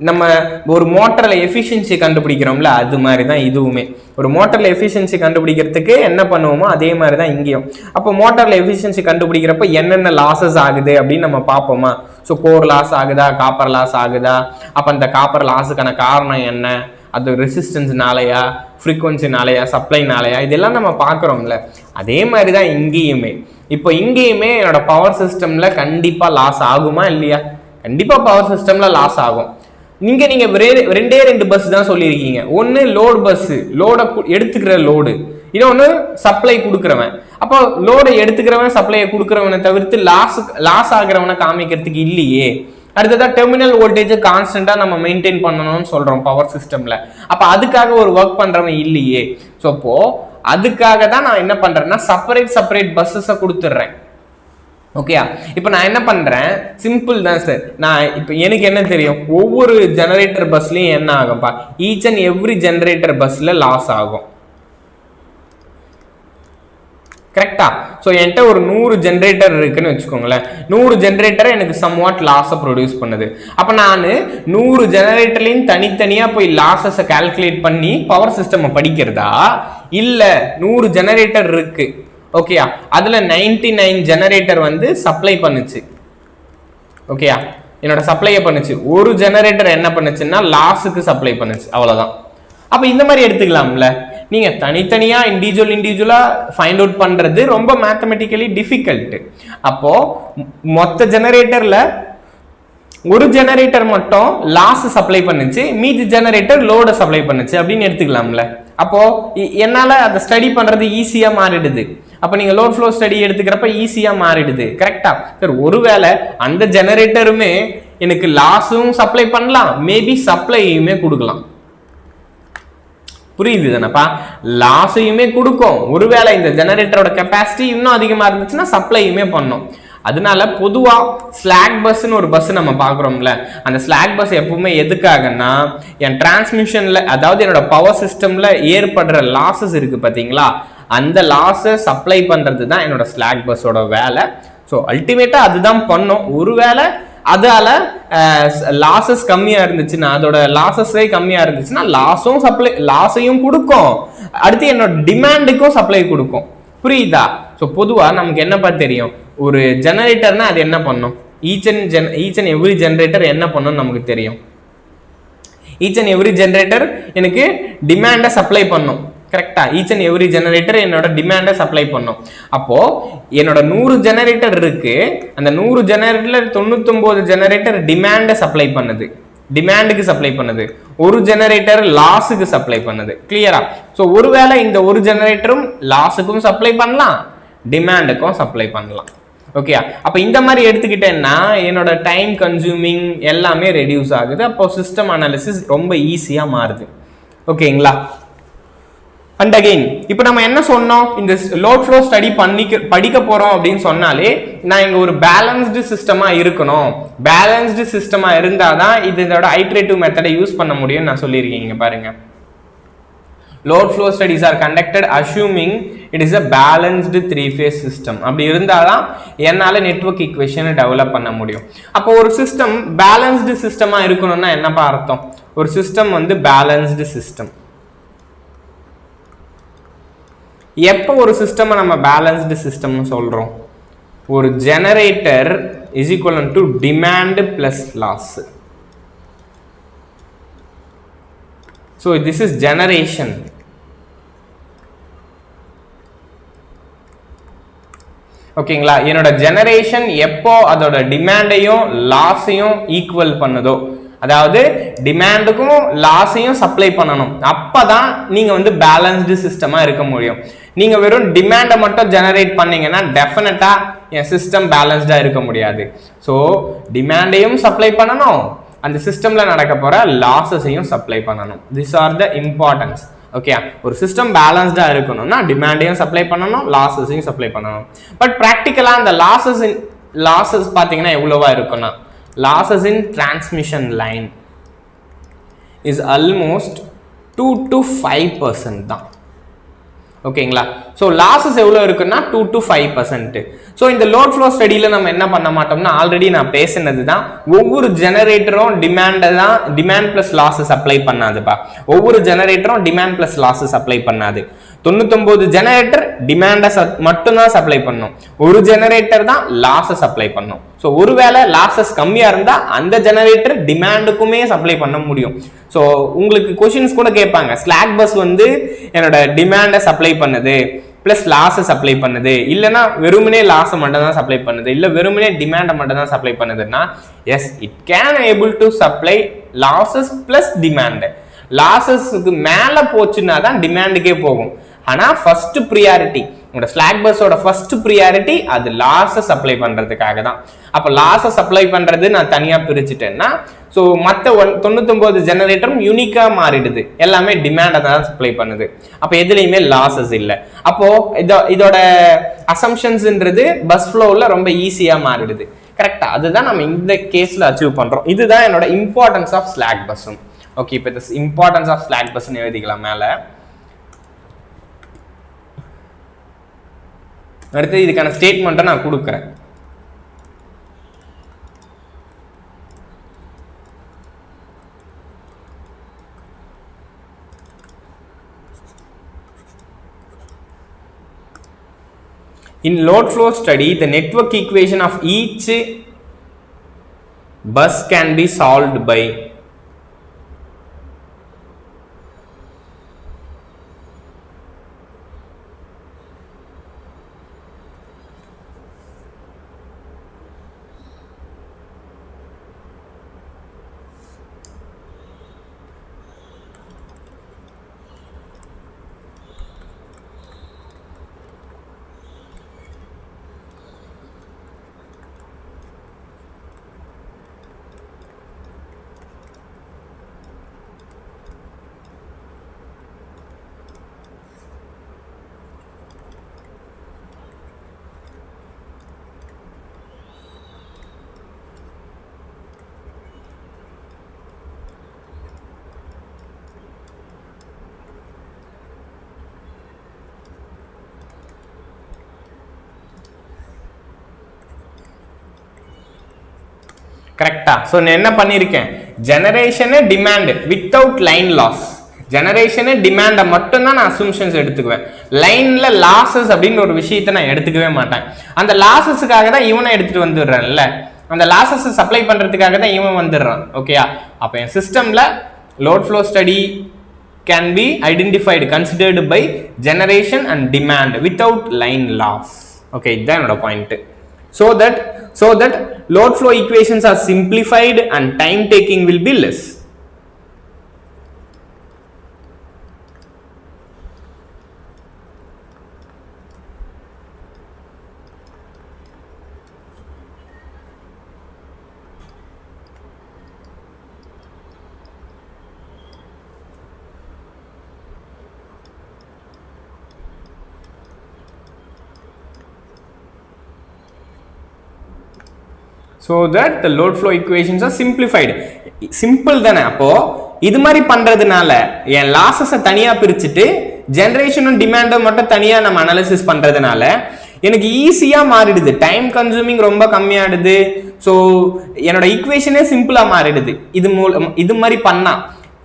நம்ம ஒரு மோட்டர்ல எஃபிஷியன்சி கண்டுபிடிக்கிறோம்ல அது மாதிரி தான் இதுவுமே ஒரு மோட்டர்ல எஃபிஷியன்சி கண்டுபிடிக்கிறதுக்கு என்ன பண்ணுவோமோ அதே மாதிரி தான் இங்கேயும் அப்போ மோட்டர்ல எஃபிஷியன்சி கண்டுபிடிக்கிறப்ப என்னென்ன லாசஸ் ஆகுது அப்படின்னு நம்ம பார்ப்போமா ஸோ கோர் லாஸ் ஆகுதா காப்பர் லாஸ் ஆகுதா அப்போ அந்த காப்பர் லாஸுக்கான காரணம் என்ன அது ரெசிஸ்டன்ஸ்னாலயா ஃப்ரீக்வன்சினாலயா சப்ளைனாலயா இதெல்லாம் நம்ம பார்க்குறோம்ல அதே மாதிரி தான் இங்கேயுமே இப்போ இங்கேயுமே என்னோட பவர் சிஸ்டம்ல கண்டிப்பாக லாஸ் ஆகுமா இல்லையா கண்டிப்பாக பவர் சிஸ்டம்ல லாஸ் ஆகும் நீங்க ரெண்டு பஸ் தான் சொல்லியிருக்கீங்க ஒன்னு லோட் பஸ் லோட எடுத்துக்கிற லோடு இன்னொன்னு சப்ளை கொடுக்குறவன் அப்போ லோடை எடுத்துக்கிறவன் சப்ளையை கொடுக்குறவனை தவிர்த்து லாஸ் ஆகிறவனை காமிக்கிறதுக்கு இல்லையே அடுத்ததா டெர்மினல் வோல்டேஜ் கான்ஸ்டன்டா நம்ம மெயின்டைன் பண்ணணும்னு சொல்றோம் பவர் சிஸ்டம்ல அப்ப அதுக்காக ஒரு ஒர்க் பண்றவன் இல்லையே ஸோ அப்போ அதுக்காக தான் நான் என்ன பண்றேன்னா செப்பரேட் பஸ்ஸஸை கொடுத்துட்றேன் ஓகேயா இப்போ நான் என்ன பண்றேன் சிம்பிள் தான் சார் நான் இப்போ எனக்கு என்ன தெரியும் ஒவ்வொரு ஜெனரேட்டர் பஸ்லயும் என்ன ஆகும்பா ஈச் அண்ட் எவ்ரி ஜெனரேட்டர் பஸ்ல லாஸ் ஆகும் கரெக்டா ஸோ என்கிட்ட ஒரு 100 ஜென்ரேட்டர் இருக்குன்னு வச்சுக்கோங்களேன் 100 ஜென்ரேட்டரை எனக்கு சம்வாட் லாஸை ப்ரொடியூஸ் பண்ணுது அப்போ நான் 100 ஜெனரேட்டர்லையும் தனித்தனியாக போய் லாஸஸை கால்குலேட் பண்ணி பவர் சிஸ்டம் படிக்கிறதா இல்லை 100 ஜெனரேட்டர் இருக்கு ஓகேயா அதுல 99 ஜெனரேட்டர் வந்து சப்ளை பண்ணுச்சு ஓகேயா என்னோட சப்ளையை பண்ணுச்சு ஒரு ஜெனரேட்டர் என்ன பண்ணுச்சுன்னா லாஸுக்கு சப்ளை பண்ணுச்சு அவ்வளவுதான் அப்ப இந்த மாதிரி எடுத்துக்கலாம்ல நீங்க தனித்தனியா இண்டிவிஜுவலா ஃபைண்ட் அவுட் பண்றது ரொம்ப மேத்தமெட்டிக்கலி டிஃபிகல்ட் அப்போ மொத்த ஜெனரேட்டர்ல ஒரு ஜெனரேட்டர் மட்டும் லாஸ் சப்ளை பண்ணுச்சு மீதி ஜெனரேட்டர் லோட சப்ளை பண்ணுச்சு அப்படின்னு எடுத்துக்கலாம்ல அப்போ என்னால அதை ஸ்டடி பண்றது ஈஸியா மாறிடுது அப்ப நீங்க லோட் ஃப்ளோ ஸ்டடி எடுத்துக்கிறப்ப ஈஸியா மாறிடுது கரெக்டா சார் ஒருவேளை அந்த ஜெனரேட்டருமே எனக்கு லாஸும் சப்ளை பண்ணலாம் மேபி சப்ளையுமே கொடுக்கலாம் புரியுது தானப்பா லாஸையுமே கொடுக்கும் ஒருவேளை இந்த ஜெனரேட்டரோட கெப்பாசிட்டி இன்னும் அதிகமா இருந்துச்சுன்னா சப்ளையுமே பண்ணும் அதனால பொதுவா ஸ்லாக் பஸ்ன்னு ஒரு பஸ் நம்ம பாக்குறோம்ல அந்த ஸ்லாக் பஸ் எப்பவுமே எதுக்காகன்னா என் டிரான்ஸ்மிஷன்ல அதாவது என்னோட பவர் சிஸ்டம்ல ஏற்படுற லாசஸ் இருக்கு பாத்தீங்களா அந்த லாஸை சப்ளை பண்றது தான் என்னோட ஸ்லாக் பஸ்ஸோட வேலை ஸோ அல்டிமேட்டா அதுதான் பண்ணும் ஒருவேளை அதால லாசஸ் கம்மியா இருந்துச்சுன்னா அதோட லாசஸே கம்மியா இருந்துச்சுன்னா லாஸையும் கொடுக்கும் அடுத்து என்னோட டிமாண்டுக்கும் சப்ளை கொடுக்கும் புரியுதா ஸோ பொதுவா நமக்கு என்னப்பா தெரியும் ஒரு ஜெனரேட்டர்னா அது என்ன பண்ணும் ஈச் அண்ட் எவ்ரி ஜெனரேட்டர் என்ன பண்ணும் நமக்கு தெரியும் ஈச் அண்ட் எவ்ரி ஜெனரேட்டர் எனக்கு டிமாண்டை சப்ளை பண்ணும் கரெக்டா ஈச் அண்ட் எவ்ரி ஜெனரேட்டர் என்னோட டிமாண்டை சப்ளை பண்ணும் அப்போ என்னோட 100 ஜெனரேட்டர் இருக்கு அந்த 100 ஜெனரேட்டர்ல 99 ஜெனரேட்டர் டிமாண்டை சப்ளை பண்ணுது டிமாண்டுக்கு சப்ளை பண்ணுது ஒரு ஜெனரேட்டர் லாஸுக்கு சப்ளை பண்ணுது கிளியரா ஸோ ஒருவேளை இந்த ஒரு ஜெனரேட்டரும் லாஸுக்கும் சப்ளை பண்ணலாம் டிமாண்டுக்கும் சப்ளை பண்ணலாம் ஓகே அப்ப இந்த மாதிரி எடுத்துக்கிட்டேன்னா என்னோட டைம் கன்சூமிங் எல்லாமே ரெடியூஸ் ஆகுது அப்போ சிஸ்டம் அனாலிசிஸ் ரொம்ப ஈஸியா மாறுது ஓகேங்களா அண்ட் அகெயின் இப்போ நம்ம என்ன சொன்னோம் இந்த லோட் ஃப்ளோ ஸ்டடி படிக்க போறோம் அப்படின்னு சொன்னாலே நான் இங்க ஒரு பேலன்ஸ்டு சிஸ்டமா இருக்கணும் பேலன்ஸ்டு சிஸ்டமா இருந்தாதான் இதோட ஐட்ரேட்டிவ் மெத்தடை யூஸ் பண்ண முடியும்னு நான் சொல்லியிருக்கேன் பாருங்க load flow studies are conducted assuming it is a balanced three phase system. அப்படி இருந்தாதான் என்னால நெட்வொர்க் ஈக்குவேஷனை டெவலப் பண்ண முடியும். அப்போ ஒரு சிஸ்டம் பேலன்ஸ்டு சிஸ்டமா இருக்கணும்னா என்னப்பா அர்த்தம்? ஒரு சிஸ்டம் வந்து பேலன்ஸ்டு சிஸ்டம். எப்போ ஒரு சிஸ்டம் நம்ம பேலன்ஸ்டு சிஸ்டம்னு சொல்றோம்? ஒரு generator is equivalent to demand plus loss. So this is generation. ஓகேங்களா? என்னோட ஜெனரேஷன் எப்போ அதோட டிமாண்டையும் லாஸையும் ஈக்குவல் பண்ணுதோ, அதாவது டிமாண்டுக்கும் லாஸையும் சப்ளை பண்ணணும், அப்பதான் நீங்க வந்து பேலன்ஸ்டு சிஸ்டமா இருக்க முடியும். நீங்க வெறும் டிமாண்டை மட்டும் ஜெனரேட் பண்ணீங்கன்னா டெஃபினட்டா என் சிஸ்டம் பேலன்ஸ்டா இருக்க முடியாது. ஸோ டிமாண்டையும் சப்ளை பண்ணணும், அந்த சிஸ்டம்ல நடக்க போற லாஸஸையும் சப்ளை பண்ணணும். This R the importance. Okay, ஒரு சிஸ்டம் பேலன்ஸ்டா இருக்கணும்னா டிமாண்டையும் சப்ளை பண்ணணும், லாஸஸையும் சப்ளை பண்ணணும். பட் ப்ராக்டிக்கலா அந்த லாஸஸ் பாத்தீங்கன்னா எவ்வளவா இருக்கும்னா, losses in transmission line is almost 2 to 5% தான். ஓகேங்களா? ஸோ லாஸஸ் எவ்வளோ இருக்குன்னா 2 to 5%. ஸோ இந்த லோட் ஃப்ளோ ஸ்டடியில் நம்ம என்ன பண்ண மாட்டோம்னா, ஆல்ரெடி நான் பேசினது தான், ஒவ்வொரு ஜெனரேட்டரும் டிமாண்ட் பிளஸ் லாஸஸ் அப்ளை பண்ணாதுப்பா. ஒவ்வொரு ஜெனரேட்டரும் டிமாண்ட் பிளஸ் லாஸஸ் அப்ளை பண்ணாது. 99 ஜெனரேட்டர் டிமாண்டை மட்டும்தான் சப்ளை பண்ணும், ஒரு ஜெனரேட்டர் தான் லாஸஸ் சப்ளை பண்ணும். ஸோ ஒருவேளை லாஸஸ் கம்மியாக இருந்தால் அந்த ஜெனரேட்டர் டிமாண்டுக்குமே சப்ளை பண்ண முடியும். ஸோ உங்களுக்கு கொஷின்ஸ் கூட கேட்பாங்க, ஸ்லாக் பஸ் வந்து என்னோட டிமாண்டை சப்ளை பண்ணுது பிளஸ் லாஸை சப்ளை பண்ணுது, இல்லைன்னா வெறுமனே லாஸை மட்டும் தான் சப்ளை பண்ணுது, இல்லை வெறுமனே டிமாண்டை மட்டும் தான் சப்ளை பண்ணுதுன்னா, yes it can able to supply losses plus demand. லாஸஸ்க்கு மேலே போச்சுன்னா தான் டிமாண்டுக்கே போகும். ஆனால் ஃபர்ஸ்ட் ப்ரியாரிட்டி, உங்களோட ஸ்லாக் பஸ்ஸோட ஃபர்ஸ்ட் ப்ரியாரிட்டி அது லாஸை சப்ளை பண்ணுறதுக்காக தான். அப்போ லாஸை சப்ளை பண்ணுறது நான் தனியாக பிரிச்சுட்டேன்னா, ஸோ மற்ற 99 ஜெனரேட்டரும் யூனிக்காக மாறிடுது, எல்லாமே டிமாண்டை தான் சப்ளை பண்ணுது. அப்போ எதுலேயுமே லாஸஸ் இல்லை. அப்போது இதோட அசம்ஷன்ஸ்ன்றது பஸ் ஃப்ளோவில் ரொம்ப ஈஸியாக மாறிடுது. கரெக்டாக அதுதான் நம்ம இந்த கேஸில் அச்சீவ் பண்ணுறோம். இதுதான் என்னோட இம்பார்ட்டன்ஸ் ஆஃப் ஸ்லாக் பஸ்ஸும். ஓகே, இப்போ இந்த இம்பார்ட்டன்ஸ் ஆஃப் ஸ்லாக் பஸ்ன்னு எழுதிக்கலாம் மேலே. அடுத்து இதுக்கான ஸ்டேட்மெண்ட்டை நான் கொடுக்குறேன். In load flow study, the network equation of each bus can be solved by கரெக்டா? ஸோ நான் என்ன பண்ணியிருக்கேன், generation demand without line loss, generation டிமாண்டை மட்டும்தான் நான் அசம்ஷன்ஸ் எடுத்துக்குவேன். லைனில் லாஸஸ் அப்படின்னு ஒரு விஷயத்தை நான் எடுத்துக்கவே மாட்டேன். அந்த லாஸஸுக்காக தான் இவனை எடுத்துகிட்டு வந்துடுறேன்ல, அந்த லாஸஸ் சப்ளை பண்ணுறதுக்காக தான் இவன் வந்துடுறான். ஓகேயா? அப்போ என் சிஸ்டமில் load flow study can be identified considered by generation and demand without line loss. Okay, இதுதான் என்னோட point. So that load flow equations are simplified and time taking will be less. So that the load flow equations are simplified. Simple தானே. அப்போ இது மாதிரி பண்றதுனால என் லாஸஸை தனியா பிரிச்சுட்டு ஜெனரேஷனும் டிமாண்டும் மட்டும் தனியா நம்ம அனாலிசிஸ் பண்றதுனால எனக்கு ஈஸியா மாறிடுது, டைம் கன்சூமிங் ரொம்ப கம்மியாடுது. ஸோ என்னோட ஈக்குவேஷனே சிம்பிளா மாறிடுது இது மாதிரி பண்ணா.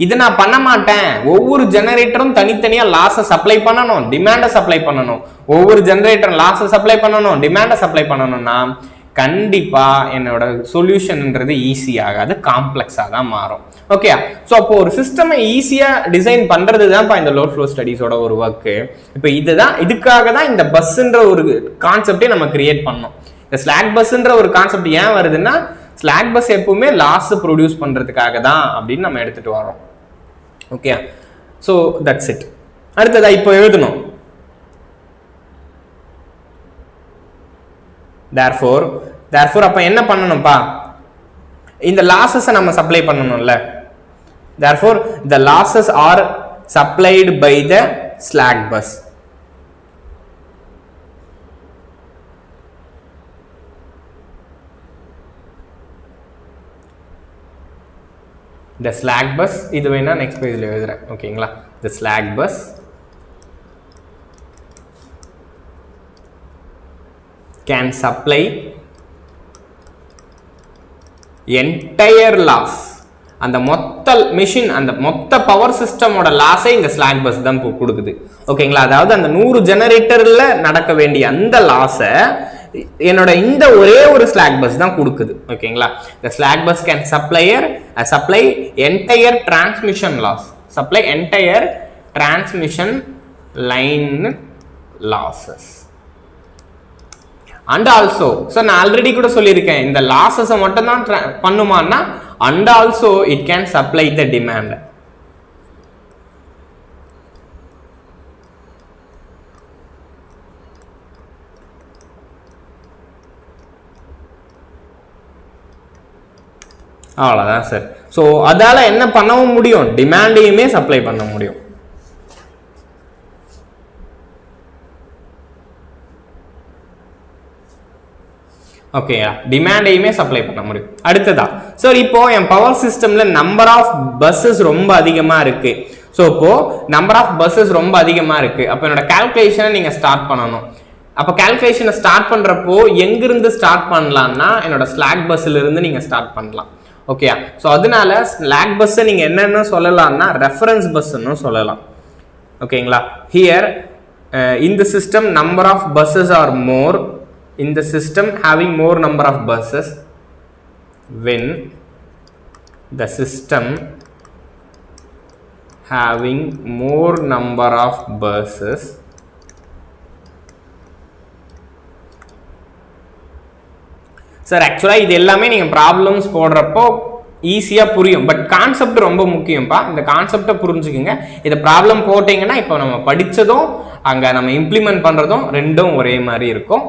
இது நான் பண்ண மாட்டேன், ஒவ்வொரு ஜெனரேட்டரும் தனித்தனியா லாஸை சப்ளை பண்ணணும், டிமாண்டை சப்ளை பண்ணணும், ஒவ்வொரு ஜெனரேட்டரும் லாஸை சப்ளை பண்ணணும், டிமாண்டை சப்ளை பண்ணணும்னா கண்டிப்பா என்னோட சொல்யூஷன்ன்றது ஈஸி ஆகாது, காம்ப்ளெக்ஸா தான் மாறும். ஓகே, ஸோ அப்போ ஒரு சிஸ்டமை ஈஸியா டிசைன் பண்றது தான்ப்பா இந்த லோட் ஃப்ளோ ஸ்டடீஸோட ஒரு ஒர்க்கு. இப்போ இதுக்காக தான் இந்த பஸ்ன்ற ஒரு கான்செப்டே நம்ம கிரியேட் பண்ணோம். இந்த ஸ்லாக் பஸ்ன்ற ஒரு கான்செப்ட் ஏன் வருதுன்னா, ஸ்லாக் பஸ் எப்பவுமே லாஸ் ப்ரொடியூஸ் பண்றதுக்காக தான் அப்படின்னு நம்ம எடுத்துட்டு வரோம். Okay, so that's it. அடுத்ததா இப்போ எழுதணும். therefore அப்ப என்ன பண்ணணும்ப்பா, இந்த லாஸஸ் நம்ம சப்ளை பண்ணணும்ல. therefore the losses are supplied by the slack bus. the slack bus இது வேணா நெக்ஸ்ட் பேஜ்ல எழுதுறேன். ஓகேங்களா, the slack bus can supply entire loss. அந்த மொத்த மெஷின், அந்த மொத்த பவர் சிஸ்டமோட லாஸை இந்த ஸ்லாக் பஸ் தான் கொடுக்குது. ஓகேங்களா, அதாவது அந்த 100 ஜெனரேட்டர்ல நடக்க வேண்டிய அந்த லாஸை என்னோட இந்த ஒரே ஒரு ஸ்லாக் பஸ் தான் கொடுக்குது. ஓகேங்களா, the slack bus can supply entire transmission loss, supply entire transmission line losses. and also, so நான் ஆல்ரெடி கூட சொல்லியிருக்கேன், இந்த லாஸஸை மட்டும் தான் பண்ணுமான்னா and also it can supply the demand. அவ்வளோதான் சார். ஸோ அதால என்ன பண்ணவும் முடியும், டிமாண்டையுமே சப்ளை பண்ண முடியும். ஓகே, டிமாண்டையுமே சப்ளை பண்ண முடியும். அடுத்ததா சார், இப்போ என் பவர் சிஸ்டம்ல நம்பர் ஆஃப் பஸ்ஸஸ் ரொம்ப அதிகமா இருக்கு. ஸோ இப்போ நம்பர் ஆஃப் பஸ்ஸஸ் ரொம்ப அதிகமா இருக்கு, அப்போ என்னோட கால்குலேஷனை நீங்க ஸ்டார்ட் பண்ணணும். அப்போ கால்குலேஷனை ஸ்டார்ட் பண்றப்போ எங்கிருந்து ஸ்டார்ட் பண்ணலாம்னா என்னோட ஸ்லாக் பஸ்ல இருந்து நீங்க ஸ்டார்ட் பண்ணலாம். ஓகே, ஸோ அதனால ஸ்லாக் பஸ்ஸை நீங்க என்னன்னு சொல்லலாம்னா ரெஃபரன்ஸ் பஸ்ன்னு சொல்லலாம். ஓகேங்களா, here in the system number of buses are more, in the system having more number of buses, when the system having more number of buses sir, ஆக்சுவலா இது எல்லாமே நீங்க ப்ராப்ளம்ஸ் போடுறப்போ ஈஸியா புரியும், பட் கான்செப்ட் ரொம்ப முக்கியம்ப்பா. இந்த கான்செப்டை புரிஞ்சுக்குங்க. இதை ப்ராப்ளம் போட்டீங்கன்னா இப்போ நம்ம படிச்சதும் அங்க நம்ம இம்ப்ளிமெண்ட் பண்றதும் ரெண்டும் ஒரே மாதிரி இருக்கும்.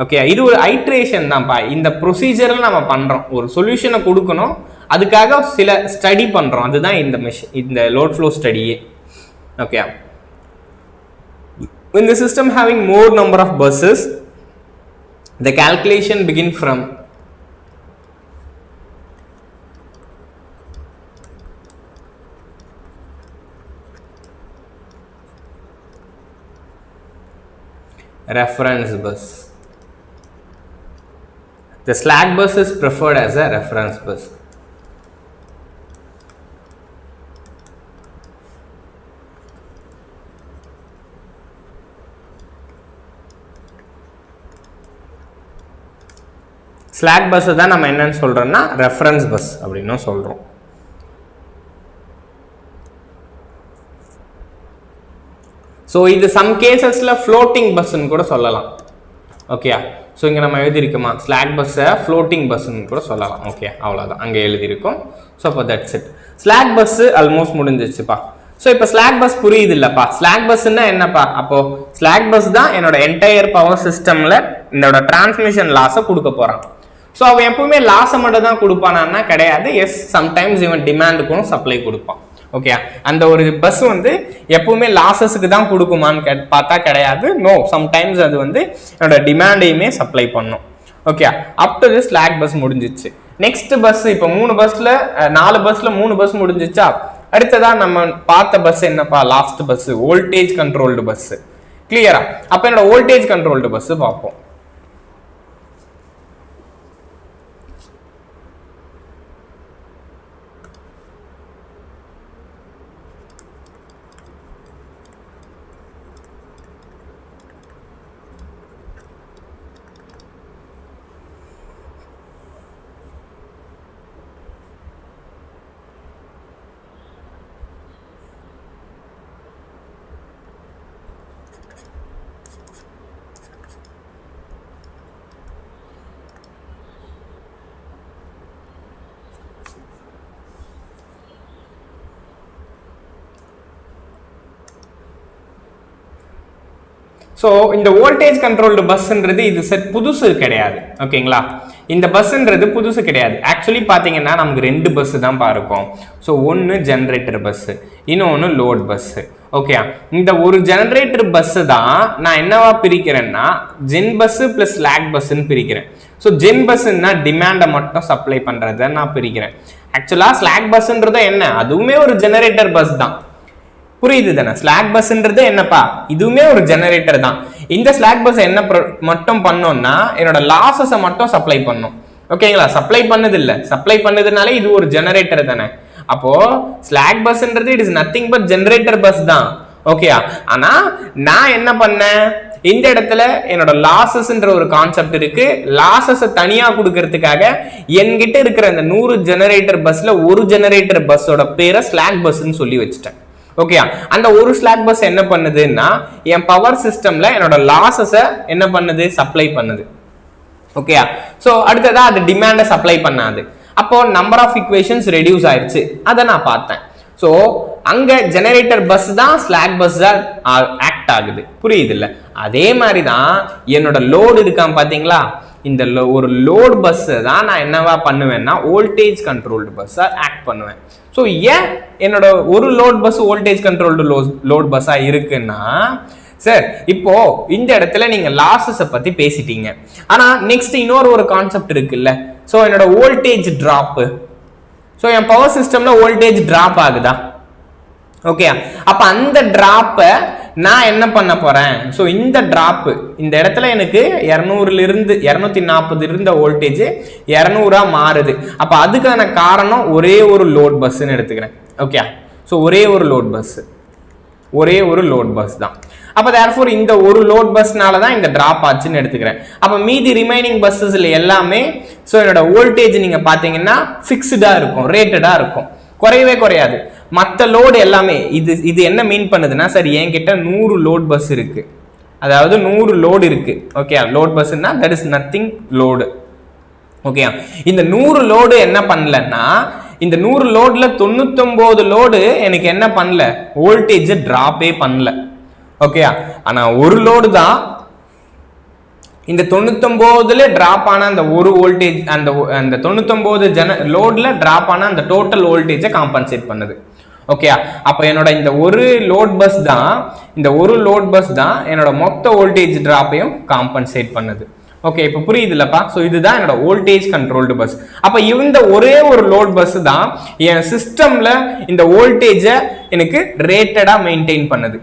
ஓகே, இது ஒரு ஐட்ரேஷன் தான்ப்பா. இந்த ப்ரொசீஜரில் நம்ம பண்றோம், ஒரு சொல்யூஷனை கொடுக்கணும், அதுக்காக சில ஸ்டடி பண்றோம். அதுதான் இந்த லோட் ஃப்ளோ ஸ்டடியே. Okay, when the system having more number of buses, the calculation begin from reference bus. The slack bus is preferred as a reference bus. Slack bus தான் நம்ம என்னன்னு சொல்றோம்னா ரெஃபரன்ஸ் பஸ் அப்படின்னு சொல்றோம். ஸோ இது some கேசஸ்ல floating பஸ்ன்னு கூட சொல்லலாம். ஓகே, ஸோ இங்கே நம்ம எழுதியிருக்கோமா ஸ்லாக் பஸ்ஸை ஃப்ளோட்டிங் பஸ்ன்னு கூட சொல்லலாம். ஓகே, அவ்வளோதான் அங்கே எழுதியிருக்கோம். ஸோ அப்போ that's it. Slack bus almost முடிஞ்சிச்சுப்பா. ஸோ இப்போ ஸ்லாக் பஸ் புரியுது இல்லப்பா. ஸ்லாக் பஸ்ன்னா என்னப்பா, அப்போ ஸ்லாக் பஸ் தான் என்னோட என்டையர் பவர் சிஸ்டம்ல என்னோட டிரான்ஸ்மிஷன் லாஸை கொடுக்க போறான். ஸோ அவன் எப்பவுமே லாஸை மட்டும் தான் கொடுப்பானா கிடையாது. எஸ், சம்டைம்ஸ் இவன் டிமாண்டுக்கும் சப்ளை கொடுப்பான். ஓகே, அந்த ஒரு பஸ் வந்து எப்பவுமே லாஸஸுக்கு தான் கொடுக்குமான்னு பார்த்தா கிடையாது. நோ, சம்டைம்ஸ் அது வந்து என்னோட டிமாண்டையுமே சப்ளை பண்ணும். Okay, up to this slack bus முடிஞ்சிச்சு. நெக்ஸ்ட் பஸ் இப்போ 3 பஸ்ல 4 பஸ்ல 3 பஸ் முடிஞ்சிச்சா, அடுத்ததா நம்ம பார்த்த பஸ் என்னப்பா, last bus voltage controlled bus. கிளியரா? அப்ப என்னோட வோல்டேஜ் கண்ட்ரோல்டு பஸ் பார்ப்போம். ஸோ இந்த வோல்டேஜ் கண்ட்ரோல்டு பஸ்ன்றது இது புதுசு கிடையாது. ஓகேங்களா? இந்த பஸ்ன்றது புதுசு கிடையாது. ஆக்சுவலி பார்த்தீங்கன்னா நமக்கு 2 பஸ் தான் இருக்கும். ஸோ ஒன்று ஜென்ரேட்டர் பஸ்ஸு, இன்னொன்று லோட் பஸ்ஸு. ஓகே, இந்த ஒரு ஜெனரேட்டர் பஸ்ஸு தான் நான் என்னவா பிரிக்கிறேன்னா ஜென் பஸ்ஸு ப்ளஸ் ஸ்லாக் பஸ்ஸுன்னு பிரிக்கிறேன். ஸோ ஜென் பஸ்ஸுன்னா டிமாண்டை மட்டும் சப்ளை பண்ணுறதை நான் பிரிக்கிறேன். ஆக்சுவலாக ஸ்லாக் பஸ்ன்றது என்ன, அதுவுமே ஒரு ஜெனரேட்டர் பஸ் தான். புரியுது தானே? ஸ்லாக் பஸ்ன்றது என்னப்பா, இதுவுமே ஒரு ஜெனரேட்டர் தான். இந்த ஸ்லாக் பஸ் என்ன மட்டும் பண்ணோம்னா என்னோட லாசஸை மட்டும் சப்ளை பண்ணும். ஓகேங்களா? சப்ளை பண்ணது இல்லை, சப்ளை பண்ணதுனாலே இது ஒரு ஜெனரேட்டர் தானே. அப்போ ஸ்லாக் பஸ்ன்றது it is nothing but generator bus தான். ஓகே, ஆனா நான் என்ன பண்ணேன், இந்த இடத்துல என்னோட லாசஸ்ன்ற ஒரு கான்செப்ட் இருக்கு. லாசஸை தனியா கொடுக்கறதுக்காக என்கிட்ட இருக்கிற அந்த 100 ஜெனரேட்டர் பஸ்ல ஒரு ஜெனரேட்டர் பஸ்ஸோட பேரை ஸ்லாக் பஸ்ன்னு சொல்லி வச்சுட்டேன். ஓகே, அந்த ஒரு ஸ்லாக் பஸ் என்ன பண்ணுதுன்னா என் பவர் சிஸ்டம்ல என்னோட லாசஸை என்ன பண்ணுது, சப்ளை பண்ணுது. ஓகே, ஸோ அடுத்ததா அது டிமாண்டை சப்ளை பண்ணாது. அப்போ நம்பர் ஆஃப் ஈக்குவேஷன்ஸ் ரெடியூஸ் ஆயிடுச்சு. அதை நான் பார்த்தேன். ஸோ அங்க ஜெனரேட்டர் பஸ் தான் ஸ்லாக் பஸ் தான் ஆக்ட் ஆகுது. புரியுது இல்லை? அதே மாதிரி தான் என்னோட லோடு இருக்கான் பாத்தீங்களா, இந்த ஒரு லோட் பஸ் தான் நான் என்னவா பண்ணுவேன்னா வோல்டேஜ் கண்ட்ரோல்டு பஸ்ஸா ஆக்ட் பண்ணுவேன். ஸோ ஏன் என்னோட ஒரு load bus voltage controlled load பஸ்ஸா இருக்குன்னா, சார் இப்போ இந்த இடத்துல நீங்க லாசஸை பத்தி பேசிட்டீங்க. ஆனா நெக்ஸ்ட் இன்னொரு ஒரு கான்செப்ட் இருக்குல்ல. ஸோ என்னோட வோல்டேஜ் டிராப், ஸோ என் பவர் சிஸ்டம்ல வோல்டேஜ் டிராப் ஆகுதா? ஓகே, அப்ப அந்த டிராப்பை நான் என்ன பண்ண போறேன், ஸோ இந்த டிராப் இந்த இடத்துல எனக்கு 200 இருந்து 240 இருந்த வோல்டேஜ் 200 மாறுது. அப்ப அதுக்கான காரணம் ஒரே ஒரு லோட் பஸ்ன்னு எடுத்துக்கிறேன். ஓகே, ஸோ ஒரே ஒரு லோட் பஸ் தான். அப்ப தேர்ஃபோர் இந்த ஒரு லோட் பஸ்னால தான் இந்த டிராப் ஆச்சுன்னு எடுத்துக்கிறேன். அப்ப மீதி ரிமைனிங் பஸ்ஸஸ்ல எல்லாமே ஸோ என்னோட வோல்டேஜ் நீங்க பாத்தீங்கன்னா ஃபிக்ஸ்டா இருக்கும், ரேட்டடா இருக்கும், குறையவே குறையாது. மற்ற லோடு எல்லாமே இது என்ன மீன் பண்ணுதுன்னா, சரி என்கிட்ட 100 லோட் பஸ் இருக்கு, அதாவது 100 லோடு இருக்கு. ஓகே, லோட் பஸ்னா that is nothing load. Okay, இந்த 100 லோடு என்ன பண்ணலன்னா இந்த 100 லோட்ல 99 லோடு எனக்கு என்ன பண்ணல, வோல்டேஜ் டிராப்பே பண்ணல. ஓகே, ஆனா ஒரு லோடு தான் இந்த 99ல டிராப் ஆன அந்த ஒரு வோல்டேஜ், அந்த 99 லோட்ல டிராப் ஆன அந்த டோட்டல் வோல்டேஜை காம்பன்சேட் பண்ணுது. ஓகே, அப்ப என்னோட இந்த ஒரு லோட் பஸ் தான் என்னோட மொத்த வோல்டேஜ் டிராப்பையும் காம்பன்சேட் பண்ணுது. ஓகே, இப்போ புரியுதுல்லப்பா? ஸோ இதுதான் என்னோட வோல்டேஜ் கண்ட்ரோல்டு பஸ். அப்ப இந்த ஒரே ஒரு லோட் பஸ் தான் என் சிஸ்டம்ல இந்த வோல்டேஜை எனக்கு ரேட்டடா மெயின்டைன் பண்ணுது.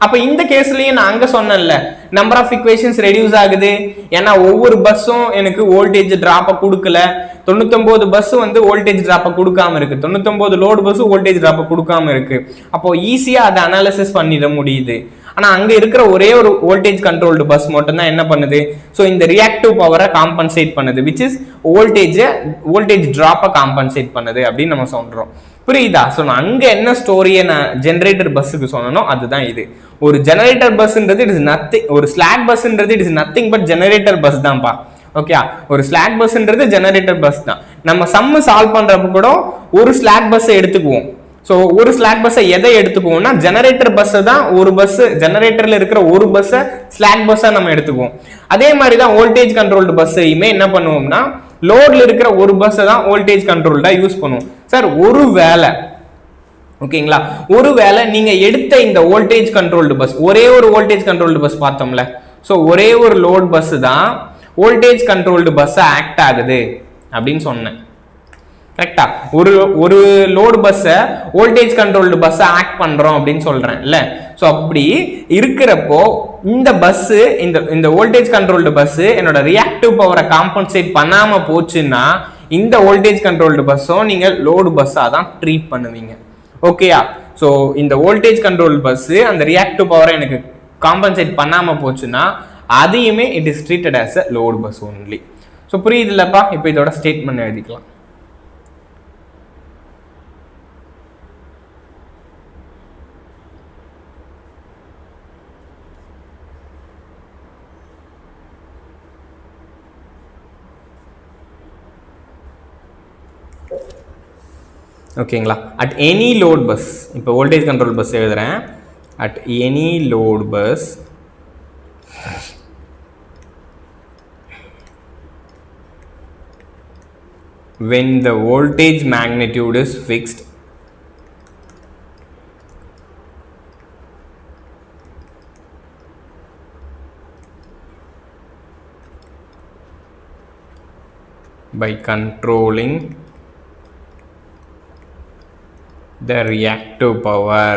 அப்ப இந்த கேஸ்லயும் நான் அங்க சொன்னேன்ல, நம்பர் ஆஃப் ஈக்குவேஷன்ஸ் ரெடியூஸ் ஆகுது. ஏன்னா ஒவ்வொரு பஸ்ஸும் எனக்கு வோல்டேஜ் டிராப்பை கொடுக்கல. 99 பஸ் வந்து வோல்டேஜ் டிராப்பை கொடுக்காம இருக்கு, 99 லோடு பஸ் வோல்டேஜ் டிராப்பை கொடுக்காம இருக்கு. அப்போ ஈஸியா அதை அனாலிசிஸ் பண்ணிட முடியுது. ஆனா அங்க இருக்கிற ஒரே ஒரு வோல்டேஜ் கண்ட்ரோல்டு பஸ் மட்டும் தான் என்ன பண்ணுது, ஸோ இந்த ரியாக்டிவ் பவரை காம்பன்சேட் பண்ணுது, விச் இஸ் வோல்டேஜ் டிராப்பை காம்பன்சேட் பண்ணுது அப்படின்னு நம்ம சொல்றோம். புரியுதா? ஸோ நான் அங்க என்ன ஸ்டோரியை நான் ஜெனரேட்டர் பஸ்ஸுக்கு சொன்னோம் அதுதான் இது. ஒரு ஜெனரேட்டர் பஸ்ன்றது இட் இஸ் நத்திங், ஒரு ஸ்லாக் பஸ்ன்றது it is nothing but generator bus தான்ப்பா. ஓகே, ஒரு ஸ்லாக் பஸ்ன்றது ஜெனரேட்டர் பஸ் தான். நம்ம சம்மு சால்வ் பண்றப்ப கூட ஒரு ஸ்லாக் பஸ்ஸை எடுத்துக்குவோம். ஸோ ஒரு ஸ்லாக் பஸ்ஸை எதை எடுத்துக்குவோம்னா ஜெனரேட்டர் பஸ் தான், ஒரு பஸ் ஜெனரேட்டர்ல இருக்கிற ஒரு பஸ்ஸை ஸ்லாக் பஸ்ஸா நம்ம எடுத்துக்குவோம். அதே மாதிரி தான் வோல்டேஜ் கண்ட்ரோல்டு பஸ்ஸையுமே என்ன பண்ணுவோம்னா லோட்ல இருக்கிற ஒரு பஸ்ஸை தான் வோல்டேஜ் கண்ட்ரோல்டா யூஸ் பண்ணுவோம். சார் ஒருவேளை ஓகேங்களா, ஒருவேளை நீங்க எடுத்த இந்த வோல்டேஜ் கண்ட்ரோல்டு பஸ், ஒரே ஒரு வோல்டேஜ் கண்ட்ரோல்டு பஸ் பார்த்தோம்ல, ஸோ ஒரே ஒரு லோட் பஸ் தான் வோல்டேஜ் கண்ட்ரோல்டு பஸ் ஆக்ட் ஆகுது அப்படின்னு சொன்னேன். கரெக்டா? ஒரு லோடு பஸ்ஸை வோல்டேஜ் கண்ட்ரோல்டு பஸ்ஸை ஆக்ட் பண்றோம் அப்படின்னு சொல்றேன் இல்ல. ஸோ அப்படி இருக்கிறப்போ இந்த பஸ் இந்த வோல்டேஜ் கண்ட்ரோல்டு பஸ் என்னோட ரியாக்டிவ் பவரை காம்பன்சேட் பண்ணாம போச்சுன்னா இந்த வோல்டேஜ் கண்ட்ரோல்டு பஸ்ஸும் நீங்க லோடு பஸ்ஸா தான் ட்ரீட் பண்ணுவீங்க. ஓகேயா? ஸோ இந்த வோல்டேஜ் கண்ட்ரோல் பஸ் அந்த ரியாக்டிவ் பவரை எனக்கு காம்பன்சேட் பண்ணாம போச்சுன்னா அதையுமே it is treated as a load bus only. So புரியுதுல்லப்பா? இப்போ இதோட ஸ்டேட்மெண்ட் எழுதிக்கலாம். ஓகேங்களா? அட் எனி லோட் பஸ், இப்போ வோல்டேஜ் கண்ட்ரோல் பஸ் எழுதுறேன். At any load bus when the voltage magnitude is fixed by controlling the reactive power,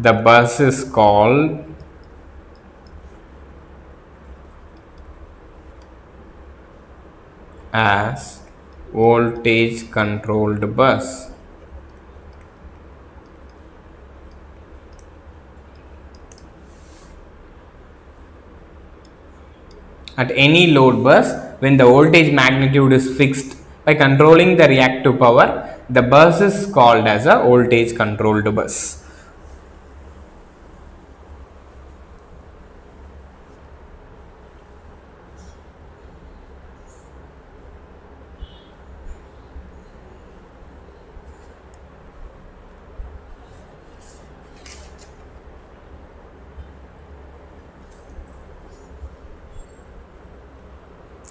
the bus is called as voltage controlled bus. At any load bus, when the voltage magnitude is fixed by controlling the reactive power, the bus is called as a voltage controlled bus.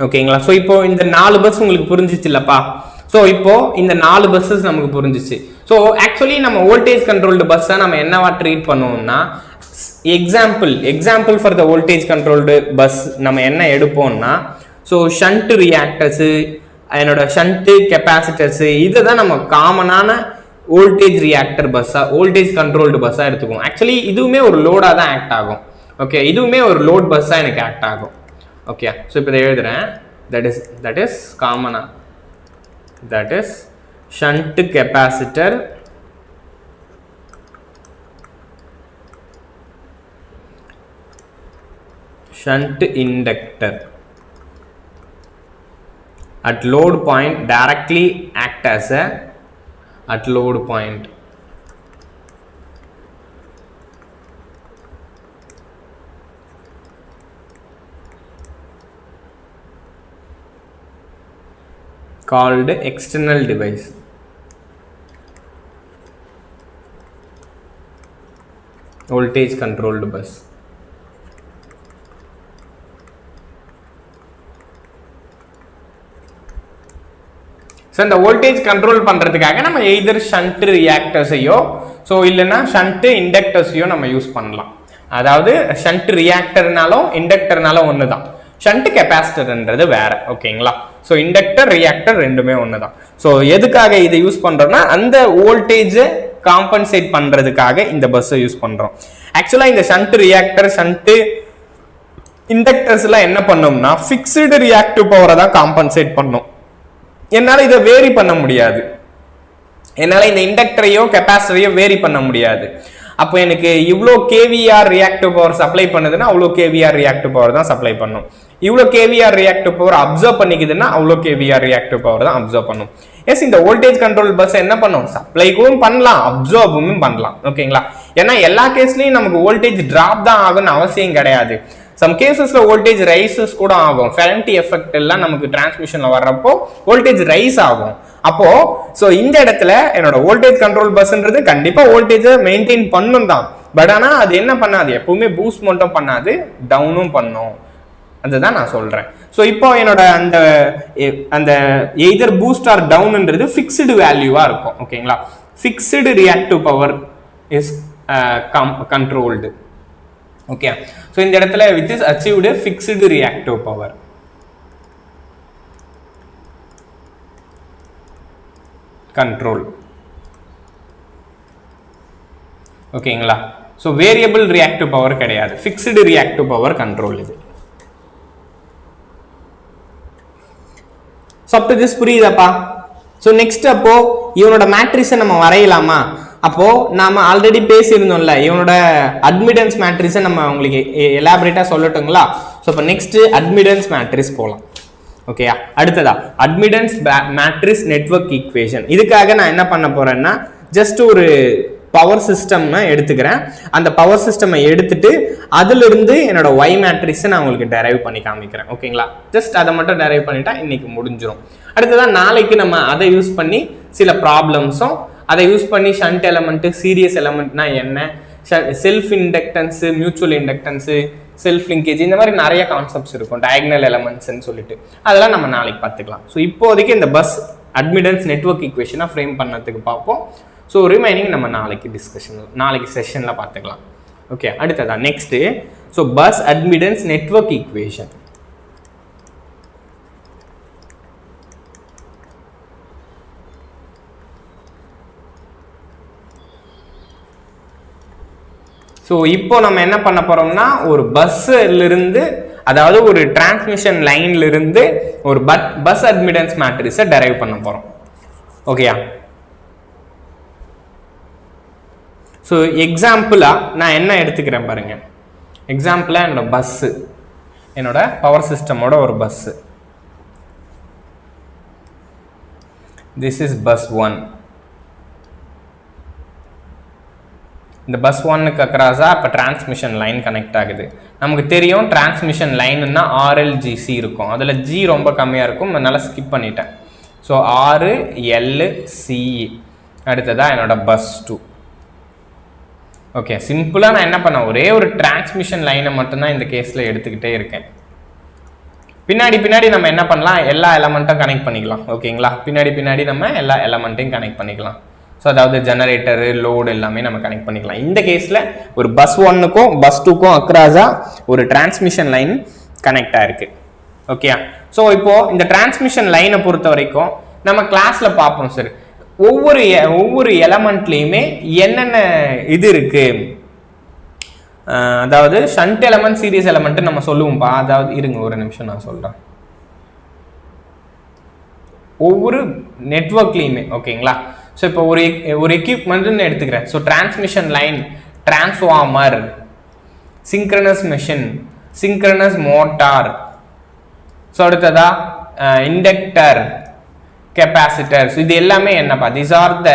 ஓகேங்களா? So இப்போ இந்த 4 bus உங்களுக்கு புரிஞ்சிச்சு இல்லப்பா? So இப்போ இந்த 4 buses நமக்கு புரிஞ்சிச்சு. ஸோ ஆக்சுவலி நம்ம வோல்டேஜ் கண்ட்ரோல்டு பஸ்ஸை நம்ம என்னவா ட்ரீட் பண்ணுவோம்னா, example for the voltage controlled bus நம்ம என்ன எடுப்போம்னா, ஸோ ஷண்ட் ரியாக்டர்ஸு, என்னோட ஷண்ட்டு கெப்பாசிட்டர்ஸு, இதை தான் நம்ம காமனான வோல்டேஜ் ரியாக்டர் பஸ்ஸாக, வோல்டேஜ் கண்ட்ரோல்டு பஸ்ஸாக எடுத்துக்குவோம். ஆக்சுவலி இதுவுமே ஒரு லோடாக தான் ஆக்ட் ஆகும். ஓகே, இதுவுமே ஒரு லோட் பஸ்ஸாக எனக்கு ஆக்ட் ஆகும். ஓகே, ஸோ இப்போ இதை எழுதுறேன். தட் இஸ் காமனா, that is shunt capacitor, shunt inductor at load point directly act as a at load point called external device. Voltage controlled bus. So இந்த வோல்டேஜ் கண்ட்ரோல் பண்றதுக்காக நம்ம either shunt ரியாக்டர்ஸையோ so இல்லைன்னா shunt இண்டக்டர்ஸையோ நம்ம use பண்ணலாம். அதாவது shunt ரியாக்டர்னாலும் இண்டக்டர்னாலும் ஒன்று தான், shunt கெப்பாசிட்டர்ன்றது வேற. ஓகேங்களா? ஸோ இண்டக்டர் ரியாக்டர் ரெண்டுமே ஒன்று தான். ஸோ எதுக்காக இதை யூஸ் பண்றோம்னா, அந்த வோல்டேஜை காம்பன்சேட் பண்றதுக்காக இந்த பஸ்ஸை யூஸ் பண்றோம். ஆக்சுவலா இந்த ஷண்ட் ரியாக்டர், ஷண்ட் இண்டக்டர்ஸ்லாம் என்ன பண்ணோம்னா, ஃபிக்ஸ்டு ரியாக்டிவ் பவரை தான் காம்பன்சேட் பண்ணும். என்னால் இதை வேரி பண்ண முடியாது, என்னால் இந்த இண்டக்டரையோ கெப்பாசிட்டரையோ வேரி பண்ண முடியாது. அப்போ எனக்கு இவ்வளோ கேவிஆர் ரியாக்டிவ் பவர் சப்ளை பண்ணுதுன்னா அவ்வளோ கேவிஆர் ரியாக்டிவ் பவர் தான் சப்ளை பண்ணும். இவ்வளோ கேவிஆர் ரியாக்டிவ் பவர் அப்சர்வ் பண்ணிக்குதுன்னா அவ்வளோ கேவிஆர் ரியாக்டிவ் பவர் தான் அப்சர்வ் பண்ணும். எஸ், இந்த வோல்டேஜ் கண்ட்ரோல் பஸ் என்ன பண்ணும், சப்ளைக்கும் பண்ணலாம், அப்சர்வும் பண்ணலாம். ஓகேங்களா? ஏன்னா எல்லா கேஸ்லையும் நமக்கு வோல்டேஜ் டிராப் தான் ஆகும்னு அவசியம் கிடையாது. சம் கேசஸ்ல வோல்டேஜ் ரைசஸ் கூட ஆகும். ஃபெரண்டி எஃபெக்ட் எல்லாம் நமக்கு டிரான்ஸ்மிஷன்ல வர்றப்போ வோல்டேஜ் ரைஸ் ஆகும். அப்போ சோ இந்த இடத்துல என்னோட வோல்டேஜ் கண்ட்ரோல் பஸ்ன்றது கண்டிப்பா வோல்டேஜை மெயின்டைன் பண்ணும் தான். பட் ஆனா அது என்ன பண்ணாது, எப்பவுமே பூஸ்ட் மட்டும் பண்ணாது, டவுனும் பண்ணும். அதுதான் நான் சொல்றேன். ஸோ இப்போ என்னோட அந்த எய்தர் பூஸ்ட் ஆர் டவுன்ன்றது ஃபிக்ஸ்டு வேல்யூவா இருக்கும். ஓகேங்களா? Fixed reactive power is controlled. Okay, so in the இடத்துல which is achieved fixed reactive power. Control. ஓகேங்களா? so variable reactive power கிடையாது, fixed reactive power control இது. so up to this புரியுதாப்பா? so next அப்போ இவனோட matrix நம்ம வரையலாமா? அப்போ நாம already பேசியிருந்தோம்ல, இவனோட அட்மிட்டன்ஸ் மேட்ரிக்ஸ் நம்ம உங்களுக்கு எலாபரேட்டா சொல்லட்டுங்களா? so இப்போ நெக்ஸ்ட் அட்மிட்டன்ஸ் மேட்ரிக்ஸ் போலாம். ஓகேயா? அடுத்ததா அட்மிட்டன்ஸ் மேட்ரிக்ஸ் நெட்வொர்க் ஈக்குவேஷன். இதுக்காக நான் என்ன பண்ண போறேன்னா ஜஸ்ட் ஒரு பவர் சிஸ்டம்னா எடுத்துக்கிறேன். அந்த பவர் சிஸ்டமை எடுத்துட்டு அதுல இருந்து என்னோட y மேட்ரிக்ஸை நான் உங்களுக்கு டெரைவ் பண்ணி காமிக்கிறேன். ஓகேங்களா? ஜஸ்ட் அதை மட்டும் டெரைவ் பண்ணிட்டா இன்னைக்கு முடிஞ்சிடும். அடுத்ததான் நாளைக்கு நம்ம அதை யூஸ் பண்ணி சில ப்ராப்ளம்ஸும், அதை யூஸ் பண்ணி ஷண்ட் எலமெண்ட், சீரியஸ் எலமெண்ட்னா என்ன, self inductance, mutual inductance, self linkage, இந்த மாதிரி நிறைய கான்செப்ட்ஸ் இருக்கும், டயகனல் எலமெண்ட்ஸ்ன்னு சொல்லிட்டு அதெல்லாம் நம்ம நாளைக்கு பார்த்துக்கலாம். ஸோ இப்போதைக்கு இந்த பஸ் அட்மிட்டன்ஸ் நெட்வொர்க் ஈக்குவேஷனை ஃப்ரேம் பண்ணதுக்கு பார்ப்போம். ஸோ ரிமைனிங் நம்ம நாளைக்கு செஷனில் பார்த்துக்கலாம். ஓகே, அடுத்ததான் next so bus admittance network equation. So இப்போ நம்ம என்ன பண்ண போறோம்னா ஒரு பஸ்ல இருந்து, அதாவது ஒரு டிரான்ஸ்மிஷன் லைன்ல இருந்து ஒரு பஸ் அட்மிட்டன்ஸ் மேட்ரிக்ஸை டெரைவ் பண்ண போறோம். ஓகேயா? ஸோ எக்ஸாம்பிளா நான் என்ன எடுத்துக்கிறேன் பாருங்க. எக்ஸாம்பிளா என்னோட பவர் சிஸ்டமோட ஒரு பஸ். This is bus 1. இந்த பஸ் 1க்கு அக்ராஸா இப்போ டிரான்ஸ்மிஷன் லைன் கனெக்ட் ஆகுது. நமக்கு தெரியும் டிரான்ஸ்மிஷன் லைன்னா RLGC இருக்கும், அதில் G ரொம்ப கம்மியாக இருக்கும், அதனால ஸ்கிப் பண்ணிட்டேன். So RLC. அடுத்ததான் என்னோட பஸ் 2. ஓகே, சிம்பிளாக நான் என்ன பண்ணேன், ஒரே ஒரு டிரான்ஸ்மிஷன் லைனை மட்டும்தான் இந்த கேஸில் எடுத்துக்கிட்டே இருக்கேன். பின்னாடி நம்ம என்ன பண்ணலாம், எல்லா எலமெண்ட்டும் கனெக்ட் பண்ணிக்கலாம். ஓகேங்களா? பின்னாடி நம்ம எல்லா எலமெண்ட்டையும் கனெக்ட் பண்ணிக்கலாம். ஸோ அதாவது ஜெனரேட்டரு, லோடு எல்லாமே நம்ம கனெக்ட் பண்ணிக்கலாம். இந்த கேஸில் ஒரு பஸ் 1க்கும் பஸ் 2க்கும் அக்ராஸா ஒரு டிரான்ஸ்மிஷன் லைன் கனெக்ட் ஆயிருக்கு. ஓகே, ஸோ இப்போ இந்த டிரான்ஸ்மிஷன் லைனை பொறுத்த வரைக்கும் நம்ம கிளாஸ்ல பார்ப்போம் சார், ஒவ்வொரு எலமெண்ட்லையுமே என்னென்ன இது இருக்கு, அதாவது ஷண்ட் எலமெண்ட், சீரியஸ் எலமெண்ட் நம்ம சொல்லுவோம்ப்பா. அதாவது இருங்க ஒரு நிமிஷம் நான் சொல்றேன். ஒவ்வொரு நெட்வொர்க்லையுமே ஓகேங்களா? ஸோ இப்போ ஒரு எக்யூப்மெண்ட்னு எடுத்துக்கிறேன். So transmission line, transformer, synchronous machine, synchronous motor, so அடுத்ததா இண்டக்டர், கெப்பாசிட்டர்ஸ், இது எல்லாமே என்னப்பா, தீஸ் ஆர் த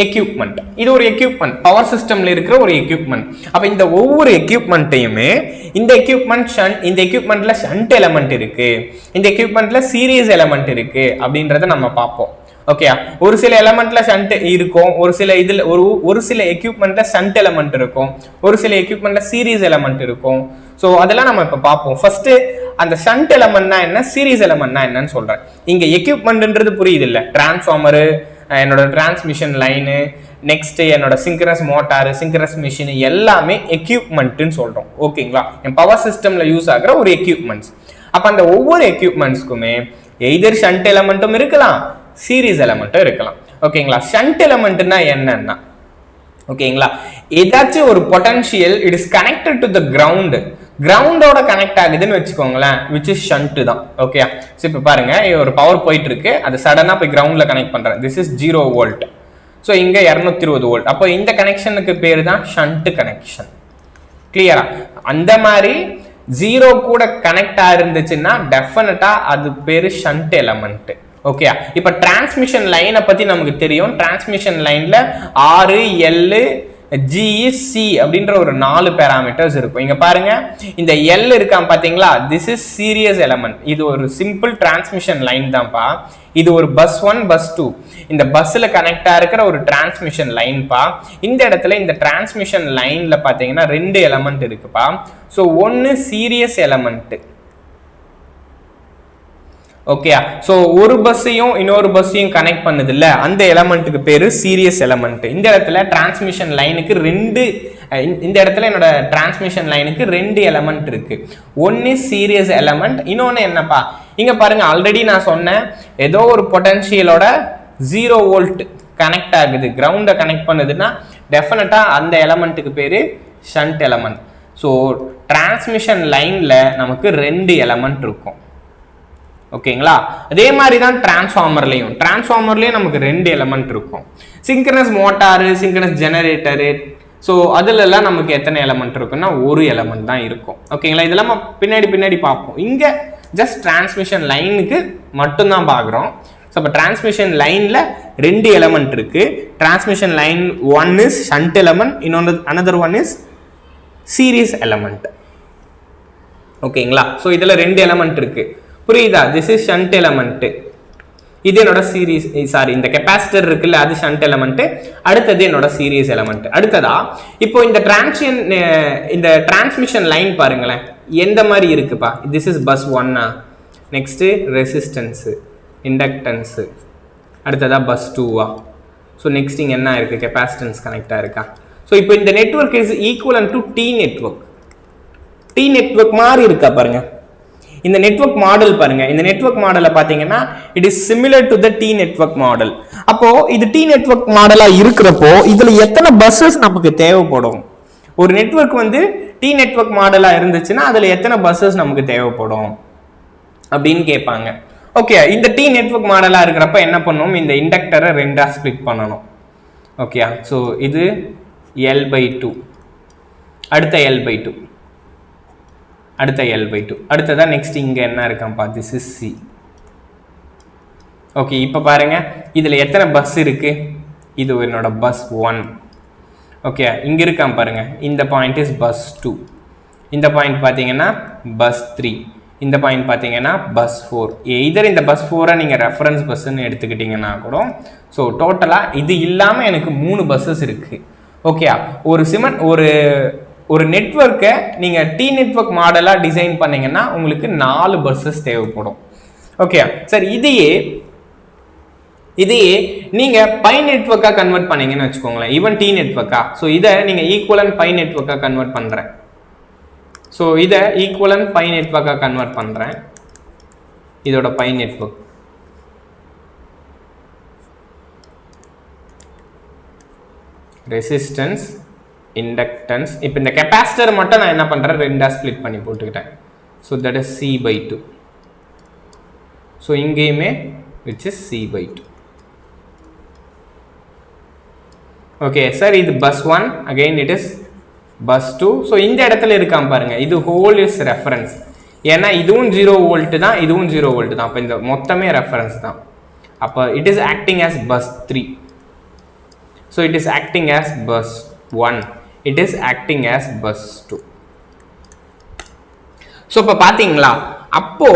எக்யூப்மெண்ட். இது ஒரு எக்யூப்மெண்ட், பவர் சிஸ்டம்ல இருக்கிற ஒரு எக்யூப்மெண்ட். அப்ப இந்த ஒவ்வொரு எக்யூப்மெண்ட்டையுமே இந்த எக்யூப்மெண்ட்ல ஷண்ட் எலமெண்ட் இருக்கு, இந்த எக்யூப்மெண்ட்ல சீரியஸ் எலமெண்ட் இருக்கு அப்படின்றத நம்ம பார்ப்போம். ஓகே, ஒரு சில எலமெண்ட்ல ஷண்ட் இருக்கும், ஒரு சில எக்யூப்மெண்ட்ல ஷண்ட் எலமெண்ட் இருக்கும், ஒரு சில எக்யூப்மெண்ட்ல சீரியஸ் எலமெண்ட் இருக்கும். ஸோ அதெல்லாம் நம்ம இப்ப பார்ப்போம். ஃபர்ஸ்ட் அந்த ஷண்ட் எலமெண்ட்னா என்ன, சீரியஸ் எலமெண்ட்னா என்னன்னு சொல்றேன். இங்க எக்யூப்மெண்ட்ன்றது புரியுது இல்ல, டிரான்ஸ்ஃபார்மரு, என்னோட டிரான்ஸ்மிஷன் லைனு, நெக்ஸ்ட் என்னோட சிங்க்ரனஸ் மோட்டார், சிங்க்ரனஸ் மிஷின் எல்லாமே எக்யூப்மெண்ட்னு சொல்றோம். ஓகேங்களா? என் பவர் சிஸ்டம்ல யூஸ் ஆகிற ஒரு எக்யூப்மெண்ட்ஸ். அப்ப அந்த ஒவ்வொரு எக்யூப்மெண்ட்ஸ்க்குமே எய்தர் ஷண்ட் எலமெண்ட்டும் இருக்கலாம், சீரியஸ் எலமெண்ட்டும் இருக்கலாம். ஓகேங்களா? ஷண்ட் எலமெண்ட்னா என்னன்னா, ஓகேங்களா, ஏதாச்சும் ஒரு potential it is connected to the கிரவுண்டோட கனெக்ட் ஆகுதுன்னு வச்சுக்கோங்களேன், விச் இஸ் ஷண்ட் தான். ஓகே, ஸோ இப்போ பாருங்க, ஒரு பவர் போயிட்டு இருக்கு, அது சடனா போய் கிரவுண்ட்ல கனெக்ட் பண்றேன். This is 0 volt. ஸோ இங்க 220 வோல்ட். அப்போ இந்த கனெக்ஷனுக்கு பேரு தான் ஷண்ட் கனெக்ஷன். கிளியரா? அந்த மாதிரி 0 கூட கனெக்ட் ஆயிருந்துச்சுன்னா டெஃபினட்டா அது பேரு ஷண்ட் எலமெண்ட். ஓகே, இப்ப டிரான்ஸ்மிஷன் லைனை பத்தி நமக்கு தெரியும். டிரான்ஸ்மிஷன் லைன்ல RL GC அப்படின்ற ஒரு 4 பேராமீட்டர்ஸ் இருக்கும். இங்க பாருங்க, இந்த L இருக்கான் பாத்தீங்களா, திஸ் இஸ் சீரியஸ் எலமெண்ட். இது ஒரு சிம்பிள் டிரான்ஸ்மிஷன் லைன் தான்ப்பா. இது ஒரு பஸ் 1 பஸ் 2 இந்த பஸ்ல கனெக்டா இருக்கிற ஒரு டிரான்ஸ்மிஷன் லைன்பா. இந்த இடத்துல இந்த டிரான்ஸ்மிஷன் லைன்ல பாத்தீங்கன்னா 2 எலமெண்ட் இருக்குப்பா. ஸோ ஒன்னு சீரியஸ் எலமெண்ட். ஓகே. ஸோ ஒரு பஸ்ஸையும் இன்னொரு பஸ்ஸையும் கனெக்ட் பண்ணுது இல்லை, அந்த எலமெண்ட்டுக்கு பேர் சீரியஸ் எலமெண்ட். இந்த இடத்துல டிரான்ஸ்மிஷன் லைனுக்கு இந்த இடத்துல என்னோட டிரான்ஸ்மிஷன் லைனுக்கு ரெண்டு எலமெண்ட் இருக்கு. ஒன்னு சீரியஸ் எலமெண்ட், இன்னொன்னு என்னப்பா இங்க பாருங்க. ஆல்ரெடி நான் சொன்னேன், ஏதோ ஒரு பொட்டன்ஷியலோட 0 வோல்ட் கனெக்ட் ஆகுது, கிரவுண்டை கனெக்ட் பண்ணுதுன்னா டெஃபினட்டா அந்த எலமெண்ட்டுக்கு பேரு ஷண்ட் எலமெண்ட். ஸோ டிரான்ஸ்மிஷன் லைன்ல நமக்கு ரெண்டு எலமெண்ட் இருக்கும். ஓகேங்களா? அதே மாதிரி தான் டிரான்ஸ்ஃபார்மர்லையும் நமக்கு ரெண்டு எலமெண்ட் இருக்கும். சிங்க்ரனஸ் மோட்டாரு, சிங்க்ரனஸ் ஜெனரேட்டரு, ஸோ அதுலலாம் நமக்கு எத்தனை எலமெண்ட் இருக்குன்னா ஒரு எலமெண்ட் தான் இருக்கும். ஓகேங்களா? இதெல்லாம் பின்னாடி பார்ப்போம். இங்கே ஜஸ்ட் டிரான்ஸ்மிஷன் லைனுக்கு மட்டும்தான் பார்க்குறோம். ஸோ இப்போ டிரான்ஸ்மிஷன் லைனில் ரெண்டு எலமெண்ட் இருக்கு. Transmission line one is shunt element, இன்னொன்று another one is series element. ஓகேங்களா? ஸோ இதில் ரெண்டு எலமெண்ட் இருக்கு, புரியுதா? திஸ் இஸ் ஷண்ட் எலமெண்ட், இது என்னோட சீரியஸ், இந்த கெப்பாசிட்டர் இருக்குல்ல அது ஷண்ட் எலமெண்ட், அடுத்தது என்னோட சீரியஸ் எலமெண்ட். அடுத்ததா இப்போ இந்த டிரான்ஸ்மிஷன் லைன் பாருங்களேன், எந்த மாதிரி இருக்குப்பா? This is bus 1, next resistance, inductance, அடுத்ததா பஸ் 2. ஸோ நெக்ஸ்ட் இங்கே என்ன இருக்கு? கெப்பாசிட்டன்ஸ் கனெக்டாக இருக்கா? ஸோ இப்போ இந்த network is equivalent to T network மாதிரி இருக்கா பாருங்க. இந்த நெட்வொர்க் மாடல் பாருங்க, இந்த நெட்வொர்க் மாடலை பார்த்தீங்கன்னா it is similar to the T network model. அப்போ இது டி நெட்வொர்க் மாடலா இருக்கிறப்போ இதுல எத்தனை பஸ்ஸஸ் நமக்கு தேவைப்படும்? ஒரு நெட்வொர்க் வந்து டி நெட்வொர்க் மாடலா இருந்துச்சுன்னா அதுல எத்தனை பஸ்ஸஸ் நமக்கு தேவைப்படும் அப்படின்னு கேட்பாங்க. ஓகே, இந்த டி நெட்வொர்க் மாடலா இருக்கிறப்ப என்ன பண்ணுவோம்? இந்த இண்டக்டரை ரெண்டா ஸ்பிளிட் பண்ணணும். ஓகே, ஸோ இது L/2, அடுத்த L/2, அடுத்த L/2, அடுத்ததா நெக்ஸ்ட் இங்க என்ன இருக்காம்பா? This is C. ஓகே, இப்போ பாருங்க இதுல எத்தனை பஸ் இருக்கு? இது என்னோட பஸ் 1. ஓகே, இங்க இருக்கான் பாருங்க, இந்த பாயிண்ட் இஸ் பஸ் 2, இந்த பாயிண்ட் பாத்தீங்கன்னா பஸ் 3, இந்த பாயிண்ட் பாத்தீங்கன்னா பஸ் 4. இதர் இந்த பஸ் 4 நீங்க ரெஃபரன்ஸ் பஸ்ன்னு எடுத்துக்கிட்டீங்கன்னா கூட, ஸோ டோட்டலா இது இல்லாம எனக்கு 3 பஸ்ஸஸ் இருக்கு. ஓகே, ஒரு நெட்வொர்க்கை நீங்க டி நெட்வொர்க் மாடலா டிசைன் பண்ணீங்கன்னா உங்களுக்கு 4 பஸ்ஸஸ் தேவைப்படும். ஓகே சார், இதையே நீங்க பை நெட்வொர்க்கா கன்வெர்ட் பண்ணீங்கன்னு வச்சுக்கோங்களேன், ஈவன் டி நெட்வொர்க்கா. ஸோ இதை நீங்க ஈக்குவலன்ட் பை நெட்வொர்க்கா கன்வெர்ட் பண்றேன். ஸோ இதை ஈக்குவலன்ட் பை நெட்வொர்க்கா கன்வெர்ட் பண்றேன், இதோட பை நெட்வொர்க். Resistance, inductance. இப்போ இந்த கெப்பாசிட்டர் மட்டும் நான் என்ன பண்றேன்? ரெண்டா ஸ்பிளிட் பண்ணி போட்டுக்கிட்டேன். So that is C/2. So இங்கேயுமே which is C/2. Okay sir, இது bus 1, again it is bus 2. So இந்த இடத்துல இருக்காம பாருங்க, இது ஹோல் இஸ் ரெஃபரன்ஸ். ஏன்னா இதுவும் 0 வோல்ட் தான், இதுவும் 0 வோல்ட் தான். அப்போ இந்த மொத்தமே ரெஃபரன்ஸ் தான். அப்போ it is acting as bus 3. So it is acting as bus 1, it is acting as bus 2. So இப்போ பார்த்தீங்களா, அப்போ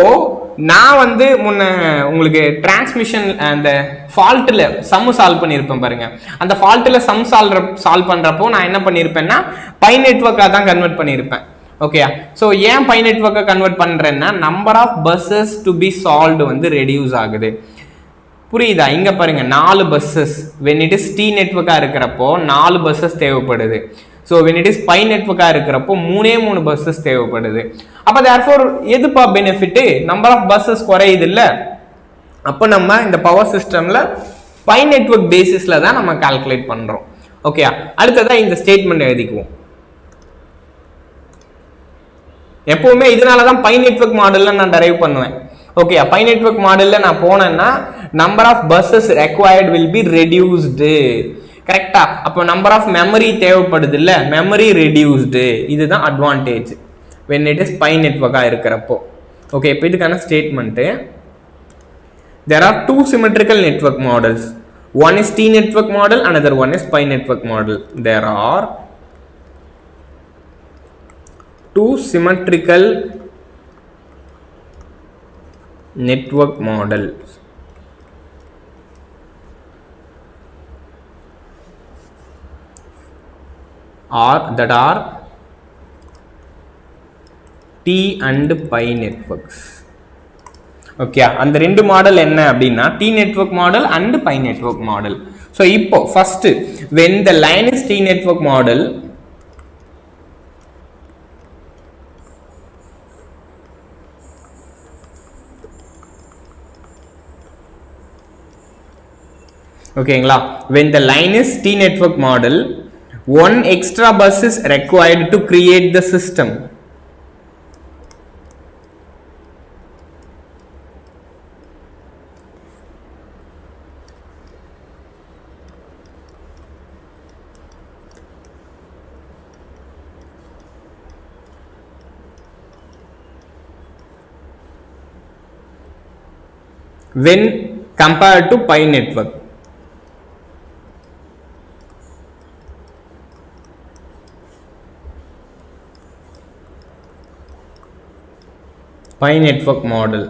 நான் வந்து முன்ன உங்களுக்கு டிரான்ஸ்மிஷன் அந்த ஃபால்ட்டில் சம் சால்வ் பண்ணியிருப்பேன் பாருங்க. அந்த ஃபால்ட்டில் சம் சால்வ் பண்ணுறப்போ நான் என்ன பண்ணியிருப்பேன்னா பை நெட்வொர்க்காக தான் கன்வெர்ட் பண்ணியிருப்பேன். ஓகே, ஸோ ஏன் பை நெட்வொர்க்கை கன்வெர்ட் பண்ணுறேன்னா number of buses to be solved வந்து ரெடியூஸ் ஆகுது. புரியுதா? இங்க பாருங்க 4 buses. when it is T நெட்வொர்க்கா இருக்கிறப்போ 4 பஸ்ஸஸ் தேவைப்படுது. So when it is pi நெட்வொர்க்கா இருக்கிறப்போ 3 பஸ்ஸஸ் தேவைப்படுது. அப்போ therefore எதுப்பா பெனிஃபிட்? நம்பர் ஆஃப் பஸ்ஸஸ் குறையுது இல்ல. அப்போ நம்ம இந்த பவர் சிஸ்டம்ல பை நெட்வொர்க் பேசிஸ்ல தான் நம்ம கால்குலேட் பண்றோம். ஓகே, அடுத்ததா இந்த ஸ்டேட்மெண்ட் எழுதிக்குவோம். எப்பவுமே இதனாலதான் பை நெட்வொர்க் மாடல்ல நான் டெரைவ் பண்ணுவேன். ஓகே, பை நெட்வொர்க் மாடல்ல நான் போனேன்னா number of buses required will be reduced. கரெக்டா? அப்போ நம்பர் ஆஃப் மெமரி தேவைப்படுது இல்ல, மெமரி ரெடியூஸ்டு. இதுதான் advantage when it is pi நெட்வொர்க்கா இருக்கிறப்போ. ஓகே, இப்போ இதுக்கான statement, there are 2 symmetrical network models. One is T network model, another one is pi network model. There are 2 symmetrical network models. That are T and pi networks. Okay, அந்த ரெண்டு model என்ன அப்படின்னா T network model and pi network model. So இப்போ first when the line is T network model, ஓகேங்களா, when the line is T network model, one extra bus is required to create the system. When compared to pi network, pi network model,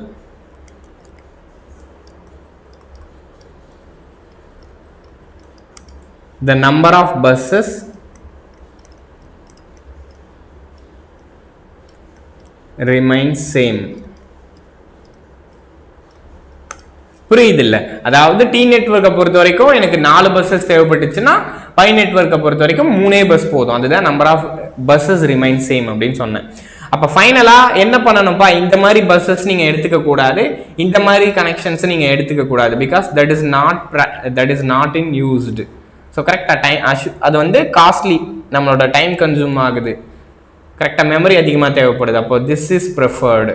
the number of buses remains same. புரியுது இல்ல? அதாவது T நெட்வொர்க்கை பொறுத்த வரைக்கும் எனக்கு 4 buses தேவைப்பட்டுச்சுன்னா by நெட்வொர்க்கை பொறுத்த வரைக்கும் 3 பஸ் போதும். அதுதான் number of buses remain same அப்படின்னு சொன்னேன். அப்ப ஃபைனலா என்ன பண்ணணும்ப்பா, இந்த மாதிரி பஸ்ஸஸ் நீங்க எடுத்துக்க கூடாது, இந்த மாதிரி கனெக்ஷன்ஸ் நீங்க எடுத்துக்க கூடாது. Because that is not in used. So கரெக்டா டைம் அது வந்து காஸ்ட்லி, நம்மளோட டைம் கன்சூம் ஆகுது, கரெக்டா மெமரி அதிகமாக தேவைப்படுது. அப்போ திஸ் இஸ் ப்ரிஃபர்டு.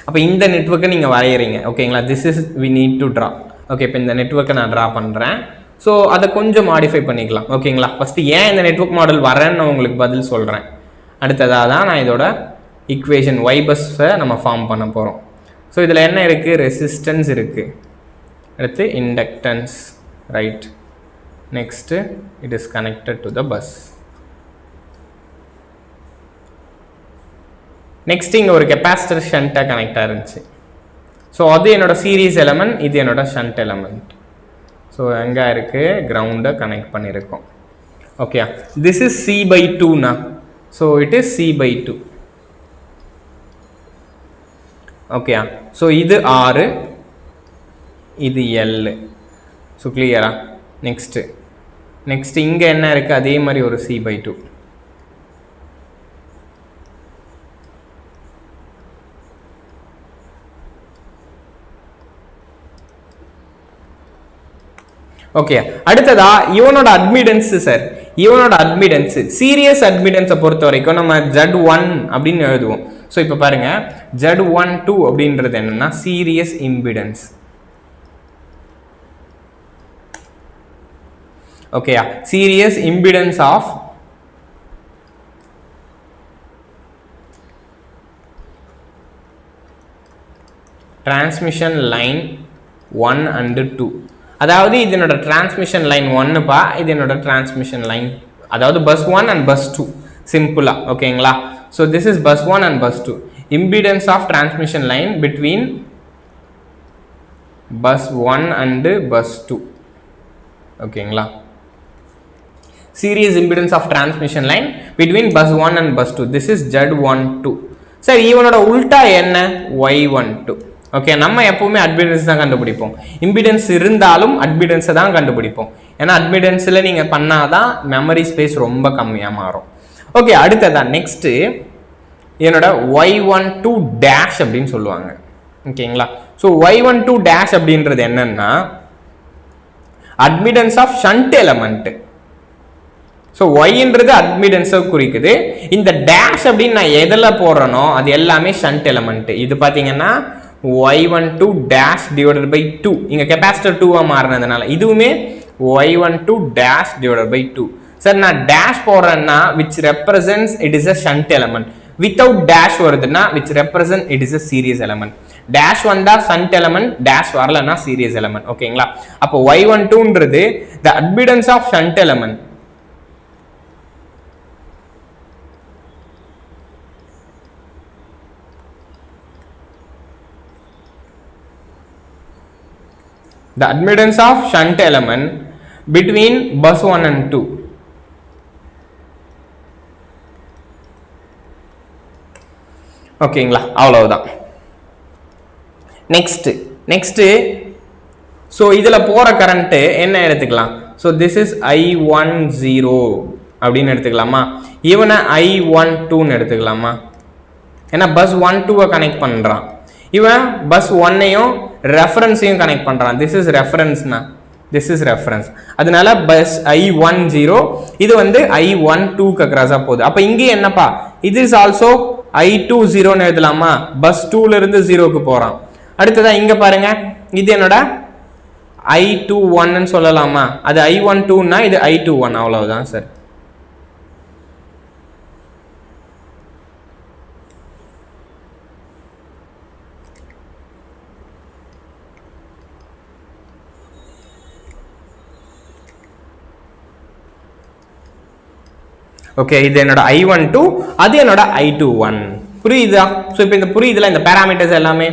அப்போ இந்த நெட்வொர்க்கை நீங்கள் வரைகிறீங்க, ஓகேங்களா. This is we need to draw. Okay, இப்போ இந்த நெட்வொர்க்கை நான் ட்ரா பண்ணுறேன். ஸோ அதை கொஞ்சம் மாடிஃபை பண்ணிக்கலாம், ஓகேங்களா. ஃபஸ்ட்டு ஏன் இந்த நெட்வொர்க் மாடல் வரேன்னு உங்களுக்கு பதில் சொல்கிறேன். அடுத்ததாக தான் நான் இதோட ஈக்குவேஷன் Y-பஸ்ஸை நம்ம ஃபார்ம் பண்ண போகிறோம். ஸோ இதில் என்ன இருக்குது, ரெசிஸ்டன்ஸ் இருக்குது, அடுத்து inductance, right. Next it is connected to the bus. Next இங்கே ஒரு கெப்பாசிட்டர் ஷண்ட்டாக கனெக்டாக இருந்துச்சு. ஸோ அது என்னோட சீரீஸ் எலமெண்ட், இது என்னோட ஷண்ட் எலமெண்ட். ஸோ எங்கே இருக்குது, கிரவுண்டை கனெக்ட் பண்ணியிருக்கோம். ஓகே, திஸ் இஸ் C/2னா, so it is C/2. Okay, so இது R, இது L. ஸோ கிளியரா? நெக்ஸ்ட்டு இங்கே என்ன இருக்குது, அதே மாதிரி ஒரு C/2. ஓகே, அடுத்ததா இவனோட அட்மிட்டன்ஸ் சார், இவனோட அட்மிட்டன்ஸ் சீரியஸ் அட்மிட்டன்ஸை பொறுத்த வரைக்கும் நம்ம Z1 அப்படின்னு எழுதுவோம். ஸோ இப்போ பாருங்க, Z12 அப்படின்றது என்னன்னா series impedance. Okay, series impedance of transmission line 1 and 2. அதாவது இது என்னோட டிரான்ஸ்மிஷன் லைன் 1பா, இது என்னோட டிரான்ஸ்மிஷன் லைன், அதாவது பஸ் 1 and பஸ் 2 சிம்பிளா, ஓகேங்களா. So this is bus 1 and bus 2. Impedance of transmission line between bus 1 and bus 2, ஓகேங்களா. Series impedance of transmission line between bus 1 and bus 2. This is Z12. Sir இவனோட உல்டா என்ன, Y12. Okay, நம்ம எப்பவுமே admittance தான் கண்டுபிடிப்போம். இம்பிடன்ஸ் இருந்தாலும் அட்மிட்டன்ஸை தான் கண்டுபிடிப்போம். ஏன்னா அட்மிட்டன்ஸில் நீங்கள் பண்ணாதான் மெமரி ஸ்பேஸ் ரொம்ப கம்மியாக மாறும். ஓகே, அடுத்ததான் நெக்ஸ்ட்டு என்னோட Y12 டேஷ் அப்படின்னு சொல்லுவாங்க, ஓகேங்களா. ஸோ Y12 டேஷ் அப்படின்றது என்னன்னா admittance of shunt element. So ஒய்ன்றது அட்மிட்டன்ஸை குறிக்குது. இந்த டேஷ் அப்படின்னு நான் எதில் போடுறேனோ அது எல்லாமே ஷண்ட் எலமெண்ட். இது பார்த்தீங்கன்னா Y12 dash divided by 2. இங்க கெபாசிட்டர் 2 மாறினதுனால இதுவுமே Y12 dash divided by 2. Sir நான் dash போடுறேன்னா which represents it is a shunt element. Without dash வருதுன்னா which represents it is a series element. Dash வந்தா shunt element, dash வரலன்னா series element, ஓகேங்களா. அப்போ Y12ன்றது the admittance of shunt element. The admittance of shunt element between bus 1 and 2. ஓகேங்களா, அவ்வளவுதான். Next so இதில் போகிற current என்ன எடுத்துக்கலாம்? ஸோ திஸ் இஸ் I10 அப்படின்னு எடுத்துக்கலாமா? இவனை I12ன்னு எடுத்துக்கலாமா? ஏன்னா பஸ் 1-2 கனெக்ட் பண்ணுறான். இவன் பஸ் 1ஐயும் ரெஃபரன்ஸையும் கனெக்ட் பண்ணுறான். திஸ் இஸ் ரெஃபரன்ஸ்னா, திஸ் இஸ் ரெஃபரன்ஸ். அதனால பஸ் I10 இது வந்து I12க்கு கிராஸா போகுது. அப்போ இங்கே என்னப்பா, இது இஸ் ஆல்சோ I20ன்னு எழுதலாமா? பஸ் 2ல இருந்து 0க்கு போகிறான். அடுத்ததான் இங்கே பாருங்க, இது என்னோட I21ன்னு சொல்லலாமா? அது I12ன்னா இது I21, அவ்வளவுதான் சார். ஓகே, இது என்னோட I12, அது என்னோட I21. புரியுதா? ஸோ இப்போ இந்த புரியுதுல, இந்த பேராமீட்டர்ஸ் எல்லாமே,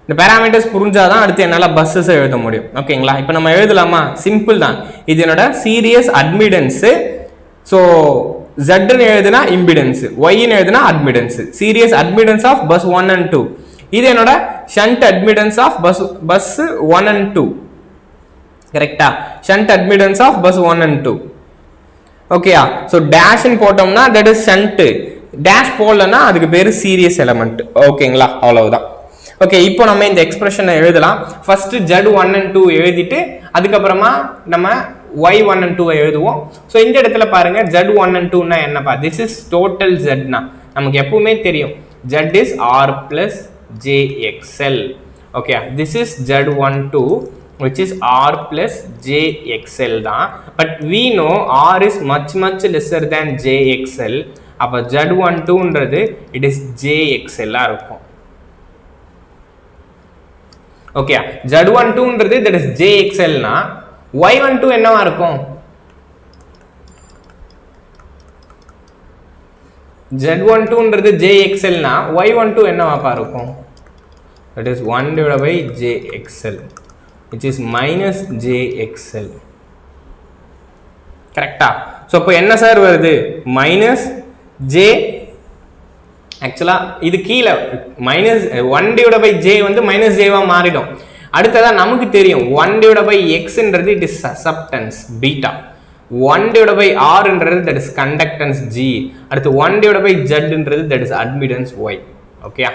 இந்த பேராமீட்டர்ஸ் புரிஞ்சாதான் அடுத்து என்னால் பஸ்ஸஸ் எழுத முடியும். ஓகேங்களா, இப்போ நம்ம எழுதலாமா? சிம்பிள் தான். இது என்னோட சீரியஸ் அட்மிடன்ஸு. ஸோ ஜெட்னு எழுதுனா இம்பிடன்ஸு, ஒய்ன்னு எழுதுனா admittance. Series admittance of bus 1 and 2. இது என்னோட shunt admittance of bus 1 and 2. கரெக்டா? Shunt admittance of bus 1 and 2. ஓகேயா? ஸோ டேஷ்ன்னு போட்டோம்னா தட் இஸ் ஷண்ட். டேஷ் போடலன்னா அதுக்கு பேர் சீரியஸ் எலமெண்ட். ஓகேங்களா, அவ்வளவுதான். ஓகே, இப்போ நம்ம இந்த எக்ஸ்பிரஷனை எழுதலாம். ஃபர்ஸ்ட் Z1 and 2 எழுதிட்டு அதுக்கப்புறமா நம்ம Y1 and 2 எழுதுவோம். ஸோ இந்த இடத்துல பாருங்க, Z1 and 2னா என்னப்பா? திஸ் இஸ் டோட்டல் Zனா நமக்கு எப்பவுமே தெரியும், Z is R plus JXL. Okay, this is Z12 which is R plus JXL தான். But we know R is much lesser than JXL. அப்போ Z12ன்றது it is JXL ஆ இருக்கும். Okay, Z12ன்றது that is JXL னா Y12 என்னவா இருக்கும்? Z12ன்றது JXL னா Y12 என்னவாப்பா இருக்கும்? that is 1 divided by JXL which is minus JXL. கரெக்டா? ஸோ இப்போ என்ன சார் வருது? Minus J. ஆக்சுவலா இது கீழே மைனஸ் 1 divided by J வந்து மைனஸ் Jவா மாறிடும். அடுத்ததான் நமக்கு தெரியும் 1 divided by Xன்றது it is susceptance beta, 1 divided by Rன்றது that is conductance G, அடுத்து 1 divided by Zன்றது that is admittance Y. Okay,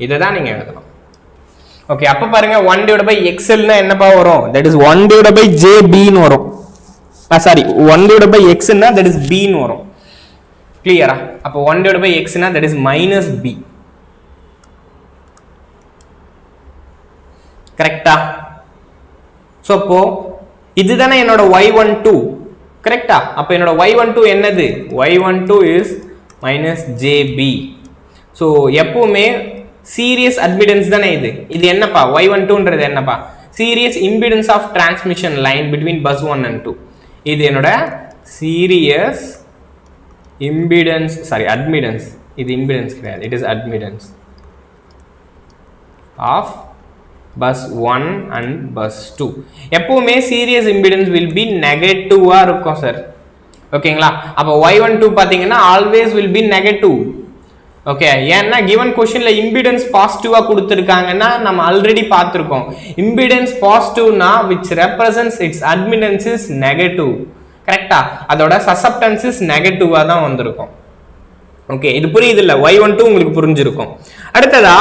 இதை தான் நீங்க எழுதணும். ஓகே, அப்ப பாருங்க 1 divided by XL னா என்னப்பா வரும்? that is 1 divided by JB ன்னு வரும். சாரி, 1 divided by X னா that is B ன்னு வரும். கிளியரா? அப்போ 1 divided by X னா that is minus B. கரெக்டா? ஸோ அப்போ இதுதானே என்னோட Y12. கரெக்டா? அப்போ என்னோட Y12 என்னது? Y12 is minus JB. So எப்பவுமே சீரியஸ் அட்மிட்டன்ஸ் தானே இது. இது என்னப்பா? Y12ன்றது என்னப்பா? Series impedance of transmission line between bus 1 and 2. இது என்னோட சீரியஸ் இம்பிடன்ஸ், சாரி அட்மிட்டன்ஸ். இது இம்பிடன்ஸ் கிடையாது, it is admittance of bus 1 and bus 2. எப்பவுமே சீரியஸ் இம்பிடன்ஸ் வில் பி நெகட்டிவா இருக்கும் சார். ஓகேங்களா? அப்போ Y12 பாத்தீங்கன்னா always will be negative. Okay, ஏன்னா கிவன் கொஸ்டின்ல இம்பிடன்ஸ் பாசிட்டிவா கொடுத்துருக்காங்கன்னா நம்ம ஆல்ரெடி பார்த்துருக்கோம். இம்பிடன்ஸ் பாசிட்டிவ்னா which represents its admittance is negative. கரெக்டா? அதோட சசப்டன்ஸ் இஸ் நெகட்டிவா தான் வந்திருக்கும். ஓகே, இது புரியுது இல்ல? Y12 உங்களுக்கு புரிஞ்சிருக்கும். அடுத்ததா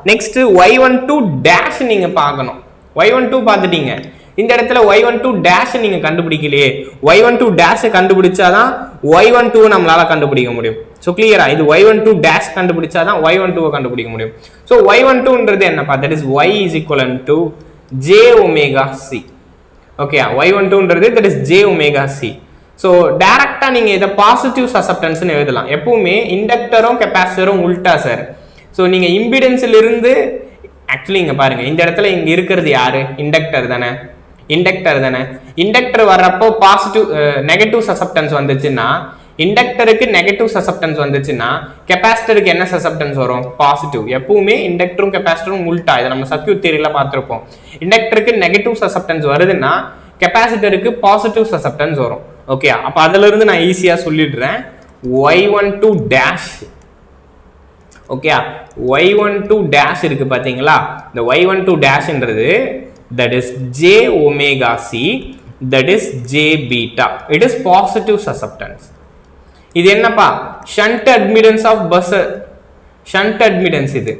நெக்ஸ்ட் Y12 டேஷ் நீங்க பார்க்கணும். Y12 பார்த்துட்டீங்க, இந்த இடத்துல Y12 டேஷ் நீங்க கண்டுபிடிக்கலையே. Y12 டேஷ் கண்டுபிடிச்சாதான் Y12 நம்மளால கண்டுபிடிக்க முடியும். ஸோ கிளியரா? இது Y12 டேஷ் கண்டுபிடிச்சாதான் Y12 கண்டுபிடிக்க முடியும். ஸோ Y12ன்றது என்னப்பா? That is Y is equivalent to J omega C. Okay, Y12ன்றது that is J omega C. So டைரக்டா நீங்க இதை பாசிட்டிவ் சசப்டன்ஸ்னு எழுதலாம். எப்பவுமே இண்டக்டரும் கெப்பாசிட்டரும் உல்டா சார். ஸோ நீங்க இம்பிடன்ஸ்ல இருந்து ஆக்சுவலி இங்க பாருங்க, இந்த இடத்துல இங்க இருக்கிறது யாரு? இண்டக்டர் தானே. இண்டக்டர் தானே. இண்டக்டர் வர்றப்போ பாசிட்டிவ் நெகட்டிவ் சசப்டன்ஸ் வந்துச்சுன்னா, இண்டக்டருக்கு நெகட்டிவ் சசப்டன்ஸ் வந்துச்சுன்னா கெப்பாசிட்டருக்கு என்ன சசப்டன்ஸ் வரும்? பாசிட்டிவ். எப்பவுமே இண்டக்டரும் கெப்பாசிட்டரும் உல்டா. இதை நம்ம சர்க்யூட் தியரியில பார்த்திருப்போம். இண்டக்டருக்கு நெகட்டிவ் சசப்டன்ஸ் வருதுன்னா கெப்பாசிட்டருக்கு பாசிட்டிவ் சசப்டன்ஸ் வரும். ஓகே, அப்ப அதுல இருந்து நான் ஈஸியா சொல்லிடுறேன். Y12 dash okay, y12 dash இருக்கு பாத்தீங்களா, இந்த y12 dash என்றது that is j omega c, that is j beta, it is positive susceptance. இது என்னப்பா, shunt admittance of bus, shunt admittance இது.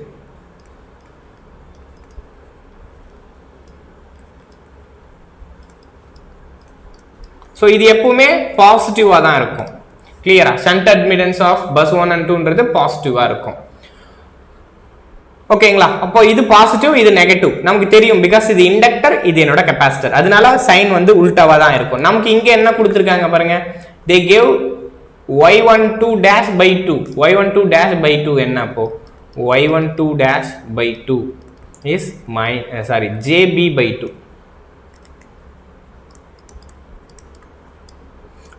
So இது எப்பவுமே பாசிட்டிவா தான் இருக்கும். கிளியரா, shunt admittance of bus 1 and 2 ன்றது பாசிட்டிவா இருக்கும். ஓகேங்களா, அப்போ இது பாசிட்டிவ் இது நெகட்டிவ் நமக்கு தெரியும், பிகாஸ் இது இண்டக்டர் இது என்னோட கெபாசிட்டர், அதனால சைன் வந்து உல்டாவா தான் இருக்கும். நமக்கு இங்க என்ன கொடுத்திருக்காங்க பாருங்க, they gave y12 dash by 2, y12 dash by 2 என்ன, அப்போ y12 dash by 2 is jb by 2.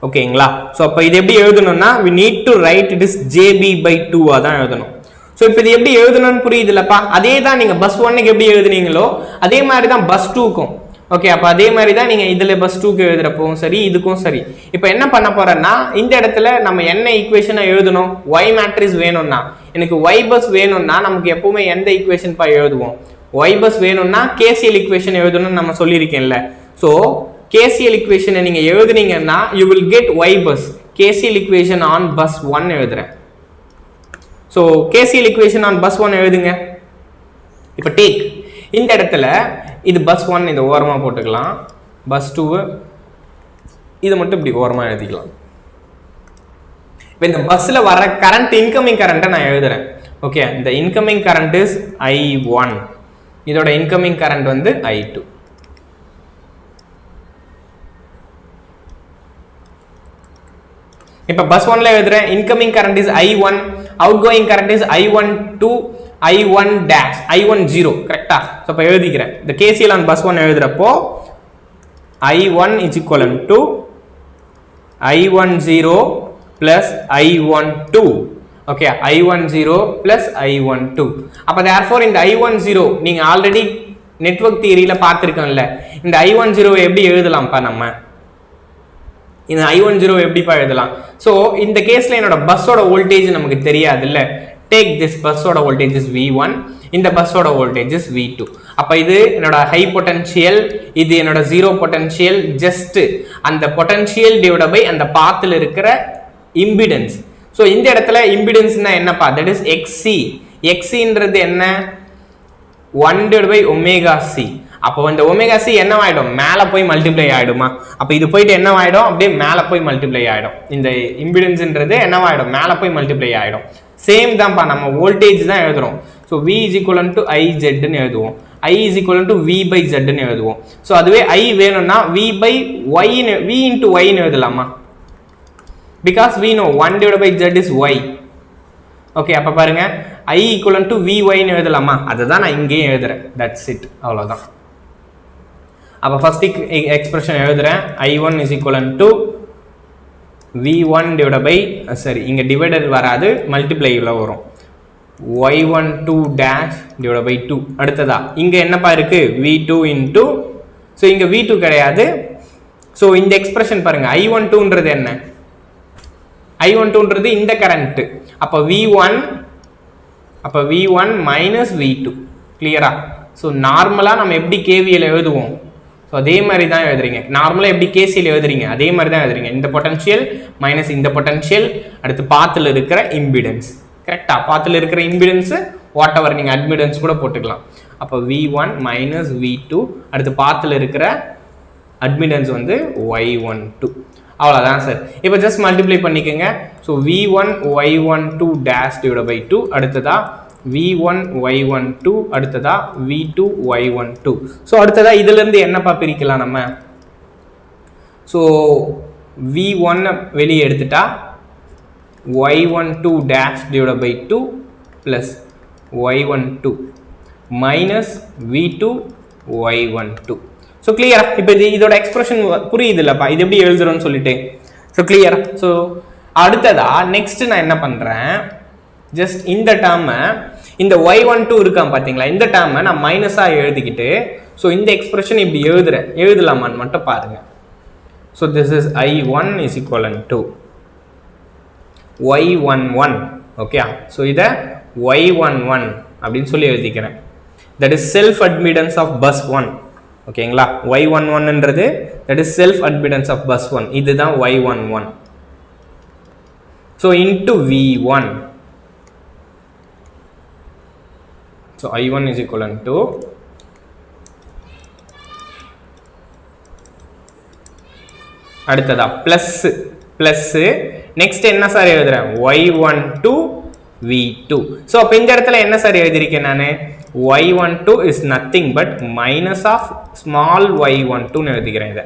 ஓகேங்களா, சோ அப்ப இது எப்படி எழுதணும்னா we need to write it is jb by 2 ஆ தான் எழுதணும். சோ இப்போ இது எப்படி எழுதணும்னு புரியுதுலப்பா, அதே தான் நீங்க பஸ் 1 க்கு எப்படி எழுதுனீங்களோ அதே மாதிரி தான் பஸ் 2 க்கும். ஓகே, அப்ப அதே மாதிரி தான் நீங்க இதுல பஸ் 2 க்கு எழுதுறப்பவும் சரி இதுக்கும் சரி. இப்போ என்ன பண்ண போறேன்னா, இந்த இடத்துல நம்ம என்ன ஈக்குவேஷனை எழுதணும், y மேட்ரிக்ஸ் வேணும்னா, எனக்கு y பஸ் வேணும்னா நமக்கு எப்பவுமே எந்த ஈக்குவேஷன் பா எழுதுவோம், y பஸ் வேணும்னா KCL ஈக்குவேஷன் எழுதணும்னு நம்ம சொல்லியிருக்கேன்ல. சோ KCL equation நீங்க எழுதுனீங்கன்னா you will get y bus, KCL equation on bus 1 எழுதுறேன். so KCL equation on bus 1 எழுதுங்க. இப்போ take இந்த இடத்துல இது bus 1 இந்த ஓரமா போட்டுக்கலாம், bus 2 இது மட்டும் இப்படி ஓரமா எழுதிக்கலாம். இப்போ இந்த பஸ்ல வர கரண்ட் இன்கமிங் கரண்ட்டை நான் எழுதுறேன். ஓகே, இந்த இன்கமிங் கரண்ட் இஸ் I1, இதோட இன்கமிங் கரண்ட் வந்து I2. இப்போ பஸ் 1 ல எழுதுறேன், incoming current is I1, outgoing current is I12 I1 dash I10, கரெக்ட்டா? சோ அப்ப எழுதிக்கிறேன், இந்த KCL on bus 1 எழுதுறப்போ I1 is equivalent to I10 plus I12. Okay, I10 plus I12. அப்ப therefore இந்த I10 நீங்க ஆல்ரெடி நெட்வொர்க் தியரியில பார்த்திருக்கோம்ல, இந்த I10 எப்படி எழுதலாம்ப்பா நம்ம, இந்த I10 எப்படிப்பா எழுதலாம்? சோ இந்த கேஸ்ல என்னோட பஸ்ஸோட வோல்டேஜ் நமக்கு தெரியாது இல்ல, டேக் திஸ் பஸ்ஸோட வோல்டேஜ் இஸ் V1, இந்த பஸ்ஸோட வோல்டேஜ் இஸ் V2. அப்ப இது என்னோட ஹை பொட்டன்ஷியல், இது என்னோட ஜீரோ பொட்டன்ஷியல், ஜஸ்ட் அந்த பொட்டன்ஷியல் டிவைட் பை அந்த பாத்ல இருக்கிற இம்பிடன்ஸ். சோ இந்த இடத்துல இம்பிடன்ஸ்னா என்னப்பா, தட் இஸ் XC. XCன்றது என்ன, 1 divided by omega c. அப்போ இந்த ஒமேகா c என்னவாயிடும், மேல போய் மல்டிப்ளை ஆயிடுமா, அப்ப இது போயிட்டு என்னவாயிடும், அப்படியே மேல போய் மல்டிப்ளை ஆயிடும். இந்த இம்பிடன்ஸ்ன்றது என்னவாயிடும், மேல போய் மல்டிப்ளை ஆயிடும். சேம் தான்ப்பா, நம்ம வோல்டேஜ் தான் எழுதுறோம். So V is equivalent to IZ ன்னு எழுதுவோம், I is equivalent to V by Z ன்னு எழுதுவோம். சோ அதுவே I வேணும்னா V by Y V into Y ன்னு எழுதலாமா, because we know 1 divided by Z is Y. Okay, அப்ப பாருங்க I equivalent to VY ன்னு எழுதலாமா, அதுதான் நான் இங்கேயும் எழுதுறேன். தட்ஸ் இட், அவ்வளவுதான். அப்ப ஃபர்ஸ்ட் எக்ஸ்பிரஷன் எழுதுறேன், I1 is equivalent to V1 divided by இங்க டிவைடட் வராது, மல்டிப்ளைல வரும், Y12 dash divided by 2. அடுத்ததா இங்க என்னப்பா இருக்கு, V2 into, சோ இங்க V2 கிடையாது. சோ இந்த எக்ஸ்பிரஷன் பாருங்க, I12ன்றது என்ன, I12ன்றது இந்த கரண்ட், அப்ப V1 minus V2. கிளியரா? சோ நார்மலா நம்ம எப்படி KVL எழுதுவோம், சோ அதே மாதிரி தான் எழுதுறீங்க. நார்மலா எப்படி KCL எழுதுறீங்க அதே மாதிரி தான் எழுதுறீங்க. இந்த பொட்டன்ஷியல் மைனஸ் இந்த பொட்டன்ஷியல், அடுத்து பாத்ல இருக்கிற இம்பிடன்ஸ். கரெக்ட்டா? பாத்ல இருக்கிற இம்பிடன்ஸ் வாட் எவர் நீங்க அட்மிட்டன்ஸ் கூட போட்டுக்கலாம். அப்ப V1 minus V2, அடுத்து பாத்ல இருக்கிற அட்மிட்டன்ஸ் வந்து Y12. அவ்வளவுதான் சார். இப்போ ஜஸ்ட் மல்டிப்ளை பண்ணிக்கங்க. So V1 Y12 dash divided by 2, அடுத்ததா V1 Y12, அடுத்ததா V2 Y12. சோ அடுத்ததா இதுல இருந்து என்னப்பா பிரிக்கலாம் நம்ம, சோ V1 வெளியே எடுத்துட்டா Y12 dash divided by 2 plus Y12 minus V2 Y12. So கிளியரா? இப்போ இதோட எக்ஸ்பிரஷன் புரியுதுல்லப்பா, இது எப்படி எழுதுறோம்னு சொல்லிட்டு. சோ கிளியரா? சோ அடுத்ததா நெக்ஸ்ட் நான் என்ன பண்றேன், ஜஸ்ட் இந்த டேர்ம், இந்த y12 இருக்கான் பாத்தீங்களா, இந்த டேர்ம் நான் மைனஸா எழுதிக்கிட்டு, சோ இந்த எக்ஸ்பிரஷன் இப்படி எழுதலாமான்னு மட்டும் பாருங்க. So this is I1 is equivalent to y11. Okay, so இத y11 அப்படின்னு சொல்லி எழுதிக்கிறேன். that is self admittance of bus 1. ஓகேங்களா, y11 ன்றது that is self admittance of bus 1. இதுதான் y11. so into v1, so i1 is equivalent to அடுத்ததா plus next என்ன sir எழுதுறேன், y12 v2. so அப்ப இந்த இடத்துல என்ன சார் எழுதிருக்கேன் நானு, y12 is nothing but minus of small y12 னு எழுதிக்கிறேன் இத.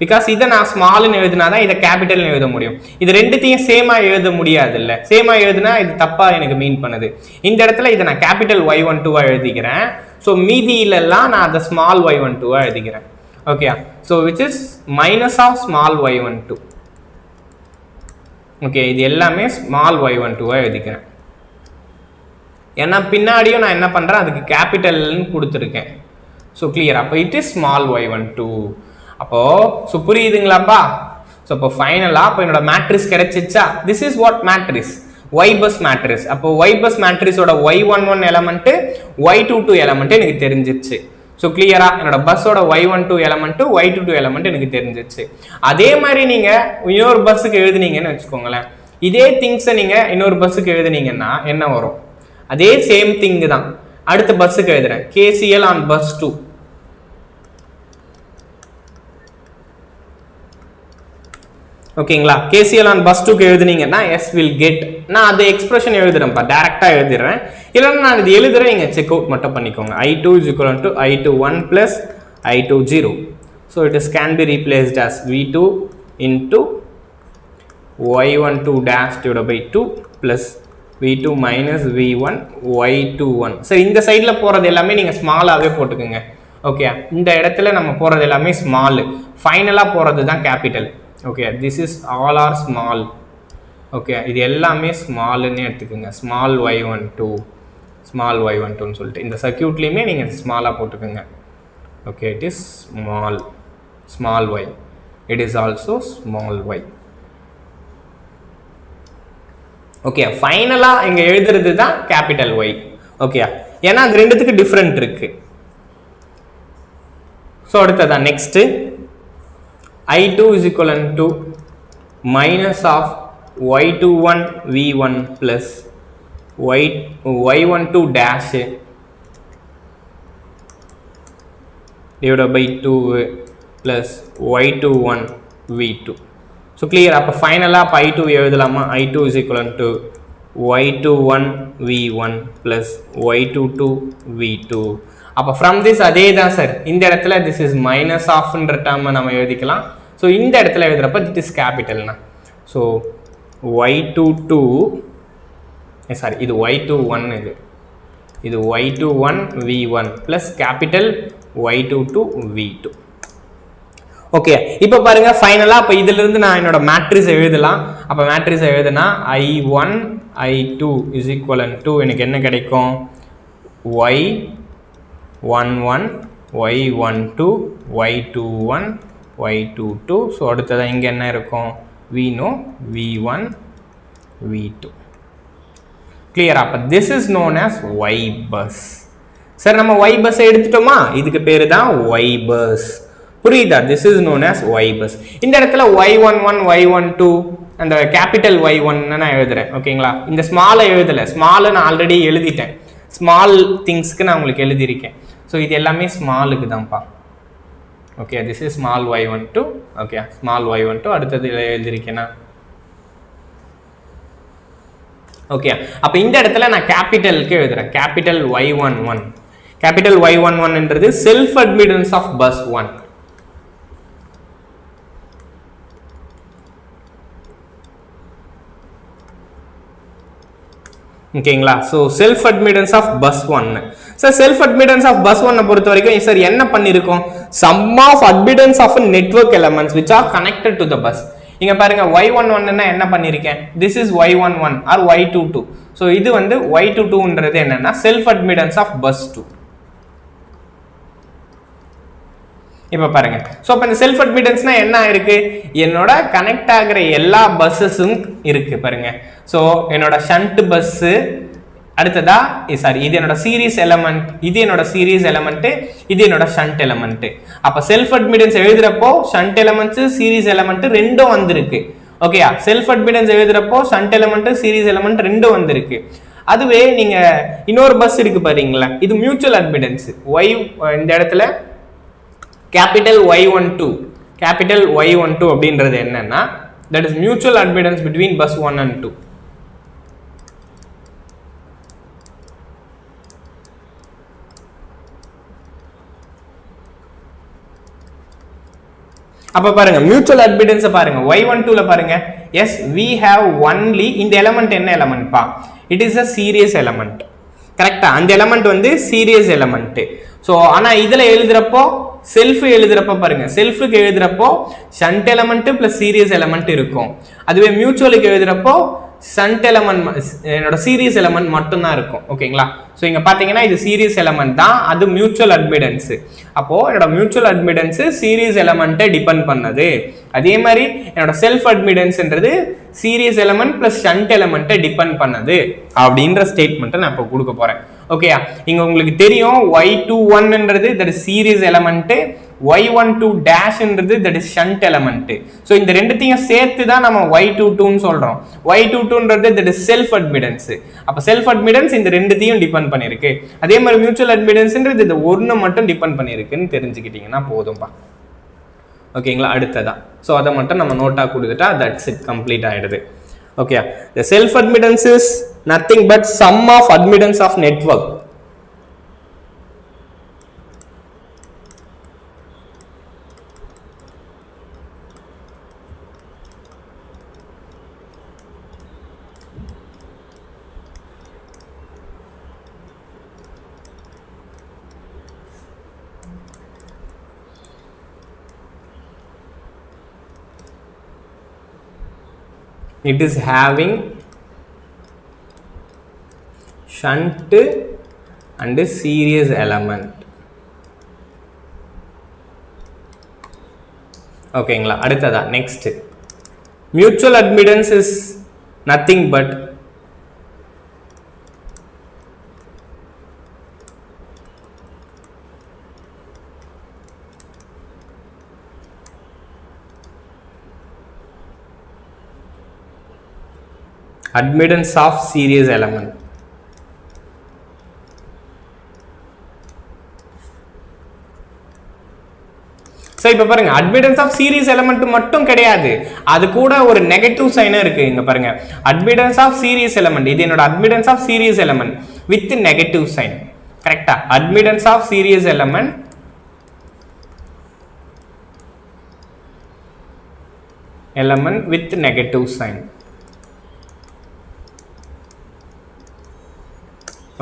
because இத நான் small னு எழுதுனா தான் இத capital னு எழுத முடியும். இது ரெண்டுத்தையும் சேமா எழுத முடியாது இல்ல, சேமா எழுதுனா இது தப்பா எனக்கு மீன் பண்ணுது. இந்த இடத்துல இத நான் capital y12 ஆ எழுதிக்கிறேன். so மீதியில எல்லாம் நான் அத small y12 ஆ எழுதிக்கிறேன். okay, so which is minus of small y12. okay, இது எல்லாமே small y12 ஆ எழுதிக்கிறேன். ஏன்னா பின்னாடியும் நான் என்ன பண்றேன், அதுக்கு கேபிட்டல்னு கொடுத்துருக்கேன். So clear. அப்போ இட் இஸ் ஸ்மால் y12. அப்போ ஸோ புரியுதுங்களாப்பா. ஸோ இப்போ ஃபைனலாக இப்போ என்னோட மேட்ரிக்ஸ் கிடைச்சிச்சா, this is what matrix, y-bus matrix. அப்போ y-bus மேட்ரிக்ஸோட y11 element y22 element எனக்கு தெரிஞ்சிச்சு. ஸோ கிளியரா, என்னோட பஸ்ஸோட y12 எலமெண்ட் y22 எலமெண்ட் எனக்கு தெரிஞ்சிச்சு. அதே மாதிரி நீங்க இன்னொரு பஸ்ஸுக்கு எழுதுனீங்கன்னு வச்சுக்கோங்களேன், இதே திங்ஸை நீங்க இன்னொரு பஸ்ஸுக்கு எழுதுனீங்கன்னா என்ன வரும், அதே சேம் திங் தான் அடுத்த பஸ்ஸுக்கு எழுதுறேன். KCL on bus 2. ஓகேங்களா, KCL on bus 2 க்கு எழுதுனீங்கன்னா S will get, நான் அது எக்ஸ்பிரஷன் எழுதுறேன்ப்பா, டைரக்டா எழுதிடுறேன். இல்லைன்னா நான் இது எழுதுறேன், நீங்க செக் அவுட் மட்டும் பண்ணிக்கோங்க. I2 is equal to I21 plus I20. so it is can be replaced as V2 into y12 dash divided by 2 plus v2 minus v1 y21. சரி, இந்த சைடுல போறது எல்லாமே நீங்க ஸ்மாலாவே போட்டுக்கோங்க. ஓகே, இந்த இடத்துல நம்ம போறது எல்லாமே ஸ்மால், ஃபைனலா போறது தான் capital. Okay, this is all are small. Okay, இது எல்லாமே ஸ்மால்னு எடுத்துக்கோங்க. ஸ்மால் y12 ஸ்மால் y12ன்னு சொல்லிட்டு இந்த சர்க்யூட்லயுமே நீங்க ஸ்மாலா போட்டுக்கோங்க. Okay, it is small y, it is also small y. Okay, ஃபைனலா இங்க எழுதுறது தான் கேபிட்டல் Y. ஓகே, ஏன்னா அது ரெண்டுத்துக்கு டிஃபரெண்ட் இருக்கு. ஸோ அடுத்ததா next I2 is equivalent to minus of y21 v1 plus y12 dash divided by 2 plus y21 v2. So clear. அப்போ ஃபைனலாக இப்போ I2 எழுதலாமா, I2 is equivalent to y21 v1 plus y22 v2. அப்போ from this அதே தான் sir, இந்த இடத்துல this is minus ofன்ற டேர்மை நம்ம எழுதிக்கலாம். ஸோ இந்த இடத்துல எழுதுறப்ப this is capitalனா, ஸோ y22 சாரி இது y21, இது y21 v1 plus capital y22 v2. Okay, இப்போ பாருங்க ஃபைனலா அப்ப இதில இருந்து நான் என்னோட மேட்ரிக்ஸ் எழுதலாம். அப்ப மேட்ரிக்ஸ் எழுதுனா I1 I2 is equivalent to எனக்கு என்ன கிடைக்கும், y11 y12 y21 y22. So அடுத்தது இங்க என்ன இருக்கும், we know v1 v2. Clear. அப்ப this is known as y-bus. சரி, நம்ம y-bus எடுத்துட்டோமா, இதுக்கு பேரு தான் y-bus. புரியுதா, this is known as y-bus. இந்த இடத்துல y11 y12 அந்த கேபிட்டல் y1 நான் எழுதுறேன். ஓகேங்களா, இந்த ஸ்மாலை எழுதல, ஸ்மாலை நான் ஆல்ரெடி எழுதிட்டேன், ஸ்மால் திங்ஸ்க்கு நான் உங்களுக்கு எழுதியிருக்கேன். ஸோ இது எல்லாமே ஸ்மாலுக்கு தான்ப்பா. Okay, this is small y12. Okay, small y12 அடுத்தது எழுதியிருக்கேன்னா. ஓகே, அப்போ இந்த இடத்துல நான் கேபிட்டலுக்கு எழுதுறேன், கேபிட்டல் y11. கேபிட்டல் y11ன்றது செல்ஃப் அட்மிட்டன்ஸ் ஆஃப் பஸ் 1. ஓகேங்களா, so self admittance of bus 1. Sir self admittance of bus 1 பொறுத்த வரைக்கும் சார் என்ன பண்ணியிருக்கோம், sum of admittance of network elements which are connected to the bus. இங்க பாருங்க y11 என்ன பண்ணிருக்கேன், this is y11 R y22. So இது வந்து y22ன்றது என்னன்னா செல்ஃப் அட்மிட்டன்ஸ் ஆஃப் பஸ் 2. இப்போ பாருங்க, ஸோ அப்போ இந்த செல்ஃப் அட்மிட்டன்ஸ்னா என்ன இருக்கு, என்னோட கனெக்ட் ஆகிற எல்லா பஸ்ஸஸும் இருக்கு பாருங்க. ஸோ என்னோட ஷண்ட் பஸ்ஸு, அடுத்ததா சாரி இது என்னோட சீரிஸ் எலிமெண்ட், இது என்னோட சீரிஸ் எலிமெண்ட், இது என்னோட ஷண்ட் எலிமெண்ட். அப்ப செல்ஃப் அட்மிட்டன்ஸ் எழுதுறப்போ ஷண்ட் எலிமெண்ட்ஸ் சீரிஸ் எலிமெண்ட் ரெண்டும் வந்திருக்கு. ஓகேயா, செல்ஃப் அட்மிட்டன்ஸ் எழுதுறப்போ ஷண்ட் எலிமெண்ட் சீரிஸ் எலிமெண்ட் ரெண்டும் வந்திருக்கு. அதுவே நீங்க இன்னொரு பஸ் இருக்கு பாருங்களா, இது மியூச்சுவல் அட்மிட்டன்ஸ் y, இந்த இடத்துல கேபிட்டல் Y12 கேபிட்டல் Y12 அப்படின்றது என்னன்னா that is mutual admittance between bus 1 and 2. அப்ப பாருங்க மியூச்சுவல் அட்மிட்டன்ஸ் பாருங்க Y12 ல பாருங்க, yes we have only இந்த எலிமெண்ட் என்ன எலிமெண்ட் பா, it is a series element. கரெக்ட்டா, அந்த எலிமெண்ட் வந்து சீரியஸ் எலிமெண்ட். சோ ஆனா இதுல எழுதுறப்போ செல்ஃப் எழுதுறப்போ பாருங்க, செல்ஃப்க்கு எழுதுறப்போ shunt element plus series element இருக்கும். அதுவே மியூச்சுவலுக்கு எழுதுறப்போ ஷண்ட் எலிமெண்ட் என்னோட சீரியஸ் எலிமெண்ட் மட்டும் தான் இருக்கும். ஓகேங்களா, ஸோ இங்க பாத்தீங்கன்னா இது சீரியஸ் எலிமெண்ட் தான், அது மியூச்சுவல் அட்மிட்டன்ஸ். அப்போ என்னோட மியூச்சுவல் அட்மிட்டன்ஸ் சீரியஸ் எலிமெண்ட்டை டிபெண்ட் பண்ணது. அதே மாதிரி என்னோட செல்ஃப் அட்மிட்டன்ஸ்ன்றது சீரியஸ் எலிமெண்ட் பிளஸ் ஷண்ட் எலிமெண்ட்டை டிபெண்ட் பண்ணது அப்படின்ற ஸ்டேட்மெண்ட்டை நான் இப்போ கொடுக்க போறேன். ஓகேயா, இங்க உங்களுக்கு தெரியும் Y21ன்றது that is series element, Y12 டேஷ்ன்றது that is shunt element. So இந்த ரெண்டுத்தையும் சேர்த்து தான் நம்ம Y22ன்னு சொல்றோம். Y22ன்றது தட் இஸ் செல்ஃப் அட்மிட்டன்ஸ். அப்ப செல்ஃப் அட்மிட்டன்ஸ் இந்த ரெண்டுத்தையும் டிபெண்ட் பண்ணிருக்கு. அதே மாதிரி மியூச்சுவல் அட்மிட்டன்ஸ்ன்றது இந்த ஒன்னு மட்டும் டிபெண்ட் பண்ணிருக்குன்னு தெரிஞ்சுக்கிட்டீங்கன்னா போதும்பா. ஓகேங்களா, அடுத்ததான் ஸோ அதை மட்டும் நம்ம நோட்டா கொடுத்துட்டா தட்ஸ் இட், கம்ப்ளீட் ஆயிடுது. Okay, the self admittance is nothing but sum of admittance of network. It is having shunt and series element. ஓகேங்களா, அடுத்ததா next mutual admittance is nothing but admittance of series element. So இப்ப பாருங்க admittance of series element மட்டும் கிடையாது, அது கூட ஒரு negative sign இருக்கு. இங்க பாருங்க admittance of series element, இது என்னோட admittance of series element with negative sign. கரெக்ட்டா, admittance of series element with negative sign.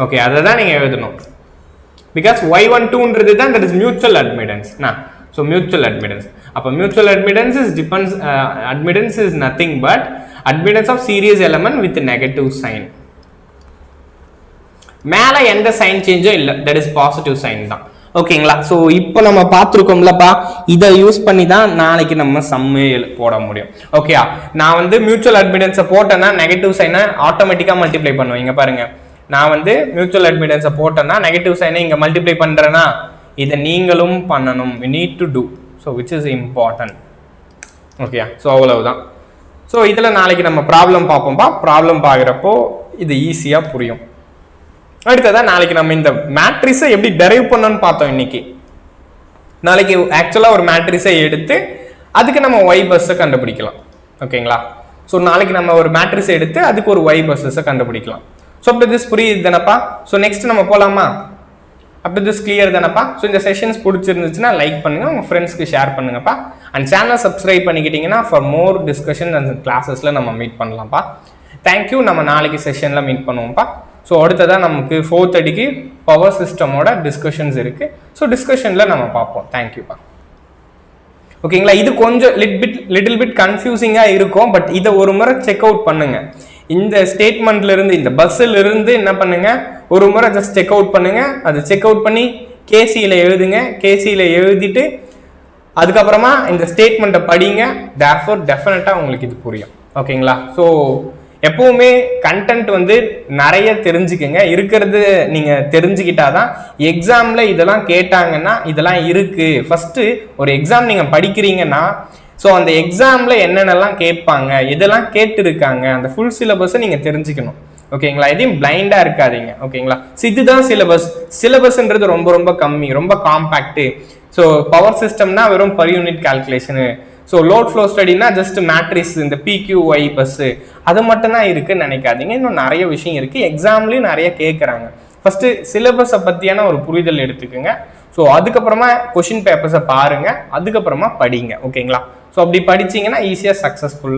Okay, அதை தான் நீங்க எழுதணும். பிகாஸ் Y12ன்றது தான் that is mutual admittance. So mutual admittance, அப்போ mutual admittance is depends, admittance is nothing but admittance of series element with negative sign. மேலே எந்த sign சேஞ்சும் இல்லை, தட் இஸ் பாசிட்டிவ் சைன் தான். ஓகேங்களா, ஸோ இப்போ நம்ம பார்த்துருக்கோம்லப்பா, இதை யூஸ் பண்ணி தான் நாளைக்கு நம்ம சம்மே போட முடியும். ஓகேயா, நான் வந்து மியூச்சுவல் அட்மிட்டன்ஸை போட்டேன்னா நெகட்டிவ் சைனை ஆட்டோமேட்டிக்காக மல்டிப்ளை பண்ணுவேன். இங்கே பாருங்க, நான் வந்து மியூச்சுவல் அட்மிட்டன்ஸை போட்டேன்னா நெகட்டிவ் சைனை இங்கே மல்டிப்ளை பண்ணுறேன்னா இதை நீங்களும் பண்ணணும். we need to do so which is important. ஓகேயா, ஸோ அவ்வளவுதான். ஸோ இதில் நாளைக்கு நம்ம ப்ராப்ளம் பார்ப்போம்ப்பா. ப்ராப்ளம் பார்க்குறப்போ இது ஈஸியாக புரியும். அடுத்ததான் நாளைக்கு நம்ம இந்த மேட்ரிஸை எப்படி டெரைவ் பண்ணணும்னு பார்த்தோம். இன்னைக்கு நாளைக்கு ஆக்சுவலாக ஒரு மேட்ரிஸை எடுத்து அதுக்கு நம்ம ஒய் பஸ்ஸை கண்டுபிடிக்கலாம். ஓகேங்களா, ஸோ நாளைக்கு நம்ம ஒரு மேட்ரிஸை எடுத்து அதுக்கு ஒரு ஒய் பஸ்ஸை கண்டுபிடிக்கலாம். ஸோ அப்படி திஸ் புரியுது தானப்பா. ஸோ நெக்ஸ்ட் நம்ம போகலாமா? அப்படி திஸ் கிளியர் தானப்பா. ஸோ இந்த செஷன்ஸ் பிடிச்சிருந்துச்சுன்னா லைக் பண்ணுங்க, உங்கள் ஃப்ரெண்ட்ஸ்க்கு ஷேர் பண்ணுங்கப்பா. அண்ட் சேனல் சப்ஸ்கிரைப் பண்ணிக்கிட்டீங்கன்னா ஃபார் மோர் டிஸ்கஷன் அண்ட் கிளாஸஸில் நம்ம மீட் பண்ணலாம்ப்பா. தேங்க்யூ, நம்ம நாளைக்கு செஷனில் மீட் பண்ணுவோம்ப்பா. ஸோ அடுத்ததான் நமக்கு 4:30க்கு பவர் சிஸ்டமோட டிஸ்கஷன்ஸ் இருக்குது. ஸோ டிஸ்கஷனில் நம்ம பார்ப்போம். தேங்க்யூப்பா. ஓகேங்களா, இது கொஞ்சம் லிட்டில் பிட் கன்ஃபியூசிங்காக இருக்கும், பட் இதை ஒரு முறை செக் அவுட் பண்ணுங்க. இந்த ஸ்டேட்மெண்ட்ல இருந்து இந்த பஸ்ஸில் இருந்து என்ன பண்ணுங்க, ஒரு முறை ஜஸ்ட் செக் அவுட் பண்ணுங்க. அது செக் அவுட் பண்ணி கேசியில் எழுதுங்க. கேசியில் எழுதிட்டு அதுக்கப்புறமா இந்த ஸ்டேட்மெண்ட்டை படிங்க. தேர்ஃபோர் டெஃபினட்டாக உங்களுக்கு இது புரியும். ஓகேங்களா, ஸோ எப்பவுமே கண்டென்ட் வந்து நிறைய தெரிஞ்சுக்கங்க, இருக்கிறது நீங்கள் தெரிஞ்சுக்கிட்டாதான் எக்ஸாமில் இதெல்லாம் கேட்டாங்கன்னா இதெல்லாம் இருக்குது. ஃபஸ்ட்டு ஒரு எக்ஸாம் நீங்கள் படிக்கிறீங்கன்னா ஸோ அந்த எக்ஸாமில் என்னென்னலாம் கேட்பாங்க, இதெல்லாம் கேட்டுருக்காங்க, அந்த ஃபுல் சிலபஸை நீங்கள் தெரிஞ்சுக்கணும். ஓகேங்களா? எதையும் பிளைண்டாக இருக்காதீங்க. ஓகேங்களா? ஸோ இதுதான் சிலபஸ்ன்றது ரொம்ப ரொம்ப கம்மி, ரொம்ப காம்பேக்டு. ஸோ பவர் சிஸ்டம்னா வெறும் per unit calculation. So load flow ஸ்டடினா ஜஸ்ட் மேட்ரிக்ஸ், இந்த PQY-bus அது மட்டும் தான் இருக்குன்னு நினைக்காதீங்க. இன்னும் நிறைய விஷயம் இருக்குது, எக்ஸாம்லேயும் நிறைய கேட்குறாங்க. ஃபஸ்ட்டு சிலபஸை பற்றியான ஒரு புரிதல் எடுத்துக்கோங்க. ஸோ அதுக்கப்புறமா கொஷின் பேப்பர்ஸை பாருங்கள், அதுக்கப்புறமா படிங்க. ஓகேங்களா? ஸோ அப்படி படிச்சிங்கன்னா ஈஸியாக சக்ஸஸ்ஃபுல்லாக